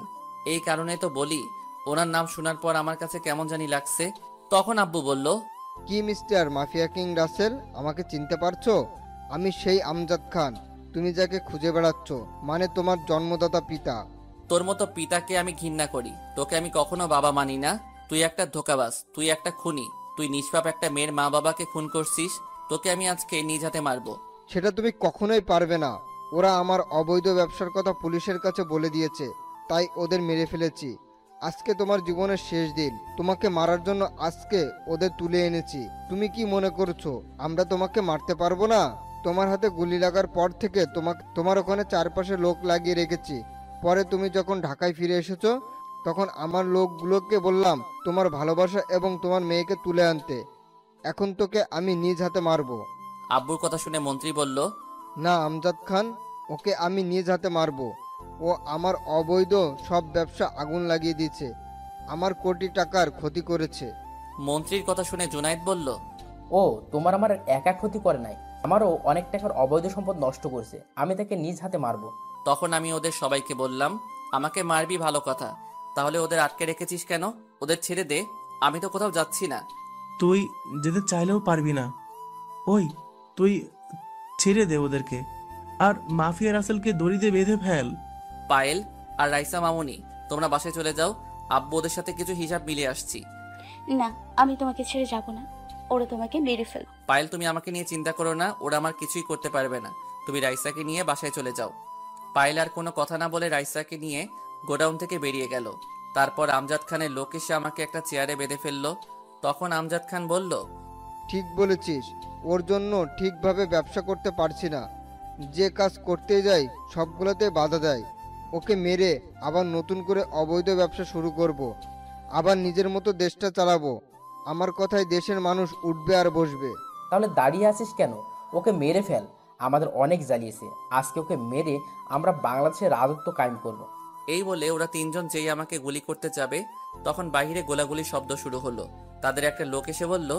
এই কারণে তো বলি, ওনার নাম শোনার পর আমার কাছে কেমন জানি লাগছে। তখন আব্বু বলল, কি মিস্টার মাফিয়া কিং রাসেল, আমাকে চিনতে পারছো? আমি সেই আমজাদ খান, তুমি যাকে খুঁজে বেড়াচ্ছ, মানে তোমার জন্মদাতা পিতা। তোর মতো পিতাকে আমি ঘৃণা করি, তোকে আমি কখনো বাবা মানি না। তুই একটা ধোঁকাবাজ, তুই একটা খুনি, তুই নিষ্পাপ একটা মেয়ের মা বাবাকে খুন করছিস। তোকে আমি আজকে নিজ হাতে মারবো। সেটা তুমি কখনোই পারবে না। ওরা আমার অবৈধ ব্যবসার কথা পুলিশের কাছে বলে দিয়েছে, তাই ওদের মেরে ফেলেছি। আজকে তোমার জীবনের শেষ দিন, তোমাকে মারার জন্য আজকে ওদের তুলে এনেছি। তুমি কি মনে করছো আমরা তোমাকে মারতে পারবো না? তোমার হাতে গুলি লাগার পর থেকে তোমার ওখানে চারপাশে লোক লাগিয়ে রেখেছি। পরে তুমি যখন ঢাকায় ফিরে এসেছো, তখন আমার লোকগুলোকে বললাম তোমার ভালোবাসা এবং তোমার মেয়েকে তুলে আনতে। এখন তোকে আমি নিজ হাতে মারবো। আব্বুর কথা শুনে মন্ত্রী বলল, না আমজাদ খান, ওকে আমি নিজ হাতে মারবো। ও আমার অবৈধ সব ব্যবসা আগুন লাগিয়ে দিয়েছে, আমার কোটি টাকার ক্ষতি করেছে। মন্ত্রীর কথা শুনে জুনায়েদ বলল, ও তোমার আমার একা ক্ষতি করে নাই, আমারও অনেক টাকার অবৈধ সম্পদ নষ্ট করেছে। আমি তাকে নিজ হাতে মারবো। তখন আমি ওদের সবাইকে বললাম, আমাকে মারবি ভালো কথা, তাহলে ওদের আটকে রেখেছিস কেন? ওদের ছেড়ে দে, আমি তো কোথাও যাচ্ছি না। তুই যেতে চাইলেও পারবি না। ওই তুই ছেড়ে দে ওদেরকে, আর মাফিয়া রাসেলকে দড়ি দিয়ে বেঁধে ফেল। পায়েল আর রাইসা মামুনি, তোমরা বাসায় চলে যাও, আব্বু ওদের সাথে কিছু হিসাব মিলিয়ে আসছি। না, আমি তোমাকে ছেড়ে যাব না, ওরা তোমাকে মেরে ফেল। পায়েল তুমি আমাকে নিয়ে চিন্তা করো না, ওরা আমার কিছুই করতে পারবে না। তুমি রাইসাকে নিয়ে বাসায় চলে যাও। পায়েল আর কোনো কথা না বলে রাইসাকে নিয়ে গোডাউন থেকে বেরিয়ে গেল। তারপর আমজাদ খানের লোক এসে আমাকে একটা চেয়ারে বেঁধে ফেললো। তখন আমজাদ খান বলল, ঠিক বলেছিস, ওর জন্য ঠিকভাবে ব্যবসা করতে পারছি না। যে কাজ করতে যাই সবগুলোতে বাধা দেয়। ওকে মেরে আবার নতুন করে অবৈধ ব্যবসা শুরু করব, আবার নিজের মতো দেশটা চালাবো। আমার কথায় দেশের মানুষ উঠবে আর বসবে। তাহলে দাঁড়িয়ে আছিস কেন? ওকে মেরে ফেল, আমাদের অনেক জ্বালিয়েছে। আজকে ওকে মেরে আমরা বাংলাদেশের রাজত্ব কায়েম করব। এই বলে ওরা তিনজন যেই আমাকে গুলি করতে যাবে, তখন বাইরে গোলাগুলির শব্দ শুরু হলো। তাদের একটা লোক এসে বলল,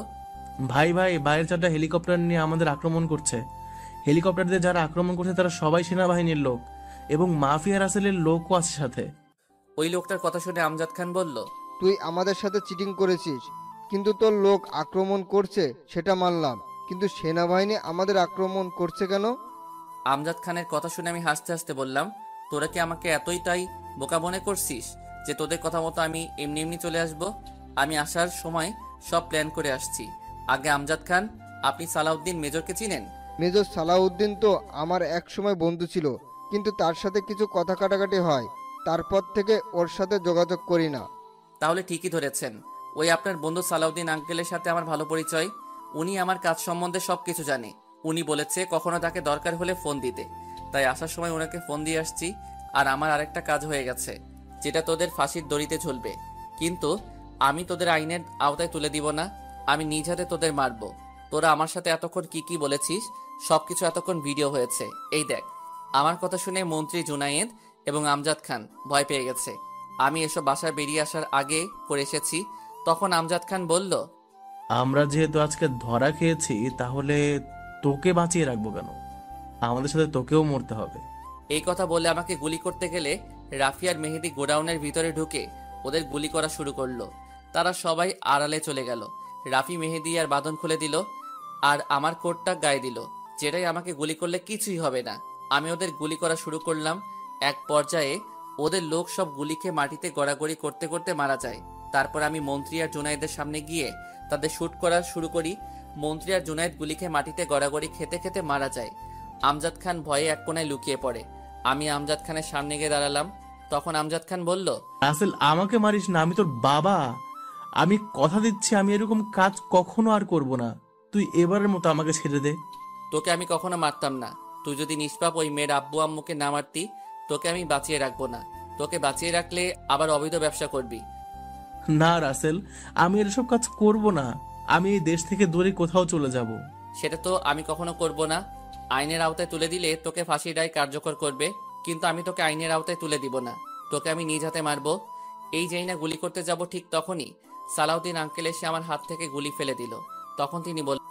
ভাই ভাই, বাইরের চারটা হেলিকপ্টার নিয়ে আমাদের আক্রমণ করছে। হেলিকপ্টার দিয়ে যারা আক্রমণ করছে তারা সবাই সেনাবাহিনীর লোক এবং মাফিয়া রাসেলের লোকও আছে সাথে। ওই লোকটার কথা শুনে আমজাদ খান বলল, তুই আমাদের সাথে চিটিং করেছিস, কিন্তু তোর লোক আক্রমণ করছে সেটা মানলাম, কিন্তু সেনাবাহিনী আমাদের আক্রমণ করছে কেন? আমজাদ খানের কথা শুনে আমি হাসতে হাসতে বললাম, তোরা কি আমাকে এতটাই বোকা মনে করছিস যে তোদের কথা মতো আমি এমনি এমনি চলে আসব? আমি আসার সময় সব প্ল্যান করে আসছি। আগে আমজাদ খান, আপনি সালাউদ্দিন মেজরকে চিনেন? মেজর সালাউদ্দিন তো আমার এক সময় বন্ধু ছিল, কিন্তু তার সাথে কিছু কথা কাটাকাটি হয়, তারপর থেকে ওর সাথে যোগাযোগ করি না। তাহলে ঠিকই ধরেছেন, ওই আপনার বন্ধু সালাউদ্দিন আঙ্কেলের সাথে আমার ভালো পরিচয়। উনি আমার কাজ সম্বন্ধে সব কিছু জানে। উনি বলেছে কখনো তাকে দরকার হলে ফোন দিতে, তাই আসার সময় ওনাকে ফোন দিয়ে আসছি। আর আমার আরেকটা কাজ হয়ে গেছে, যেটা তোদের ফাঁসির দড়িতে ঝুলবে। কিন্তু আমি তোদের আইনের আওতায় তুলে দিব না, আমি নিজ হাতে তোদের মারবো। তোরা আমার সাথে এতক্ষণ কি কি বলেছিস সবকিছু এতক্ষণ ভিডিও হয়েছে, এই দেখ। আমার কথা শুনে মন্ত্রী জুনায়েদ এবং আমজাদ খান ভয় পেয়ে গেছে। আমি এসব বাসায় বেরিয়ে আসার আগে করে এসেছি। তখন আমজাদ খান বলল, আমরা যেহেতু আজকে ধরা খেয়েছি, তাহলে তোকে বাঁচিয়ে রাখবো কেন? আমাদের সাথে তোকেও মরতে হবে। এই কথা বলে আমাকে গুলি করতে গেলে রাফি আর মেহেদি গোডাউনের ভিতরে ঢুকে ওদের গুলি করা শুরু করলো। তারা সবাই আড়ালে চলে গেল। রাফি মেহেদি আর বাঁধন খুলে দিল আর আমার কোটটা গায়ে দিল, যেটাই আমাকে গুলি করলে কিছুই হবে না। আমি ওদের গুলি করা শুরু করলাম। এক পর্যায়ে ওদের লোক সব গুলি খেয়ে মাটিতে গড়াগড়ি করতে করতে মারা যায়। তারপর আমি মন্ত্রী আর জুনায়েদের সামনে গিয়ে তাদের শুট করা শুরু করি। মন্ত্রী আর জুনায়েদ গুলি খেয়ে মাটিতে গড়াগড়ি খেতে খেতে মারা যায়। আমজাদ খান ভয়ে এক কোণায় লুকিয়ে পড়ে। আমি আমজাদ খানের সামনে গিয়ে দাঁড়ালাম। তখন আমজাদ খান বলল, রাসেল, আমাকে মারিস না, আমি তোর বাবা। আমি কথা দিচ্ছি আমি এরকম কাজ কখনো আর করব না। তুই এবারের মতো আমাকে ছেড়ে দে। তোকে আমি কখনো মারতাম না। তুই যদি নিষ্পাপ ওই মেয়ের আব্বু আম্মুকে না মারতি, তোকে আমি বাঁচিয়ে রাখবো না। তোকে বাঁচিয়ে রাখলে আবার অবৈধ ব্যবসা করবি। না রাসেল, আমি এসব কাজ করব না। আমি এই দেশ থেকে দূরে কোথাও চলে যাব। সেটা তো আমি কখনো করব না। আইনের আওতায় তুলে দিলে তোকে ফাঁসির রায় কার্যকর করবে, কিন্তু আমি তোকে আইনের আওতায় তুলে দিব না। তোকে আমি নিজ হাতে মারবো। এই যেই না গুলি করতে যাব, ঠিক তখনই সালাউদ্দিন আঙ্কেল এসে আমার হাত থেকে গুলি ফেলে দিল। তখন তিনি বললেন,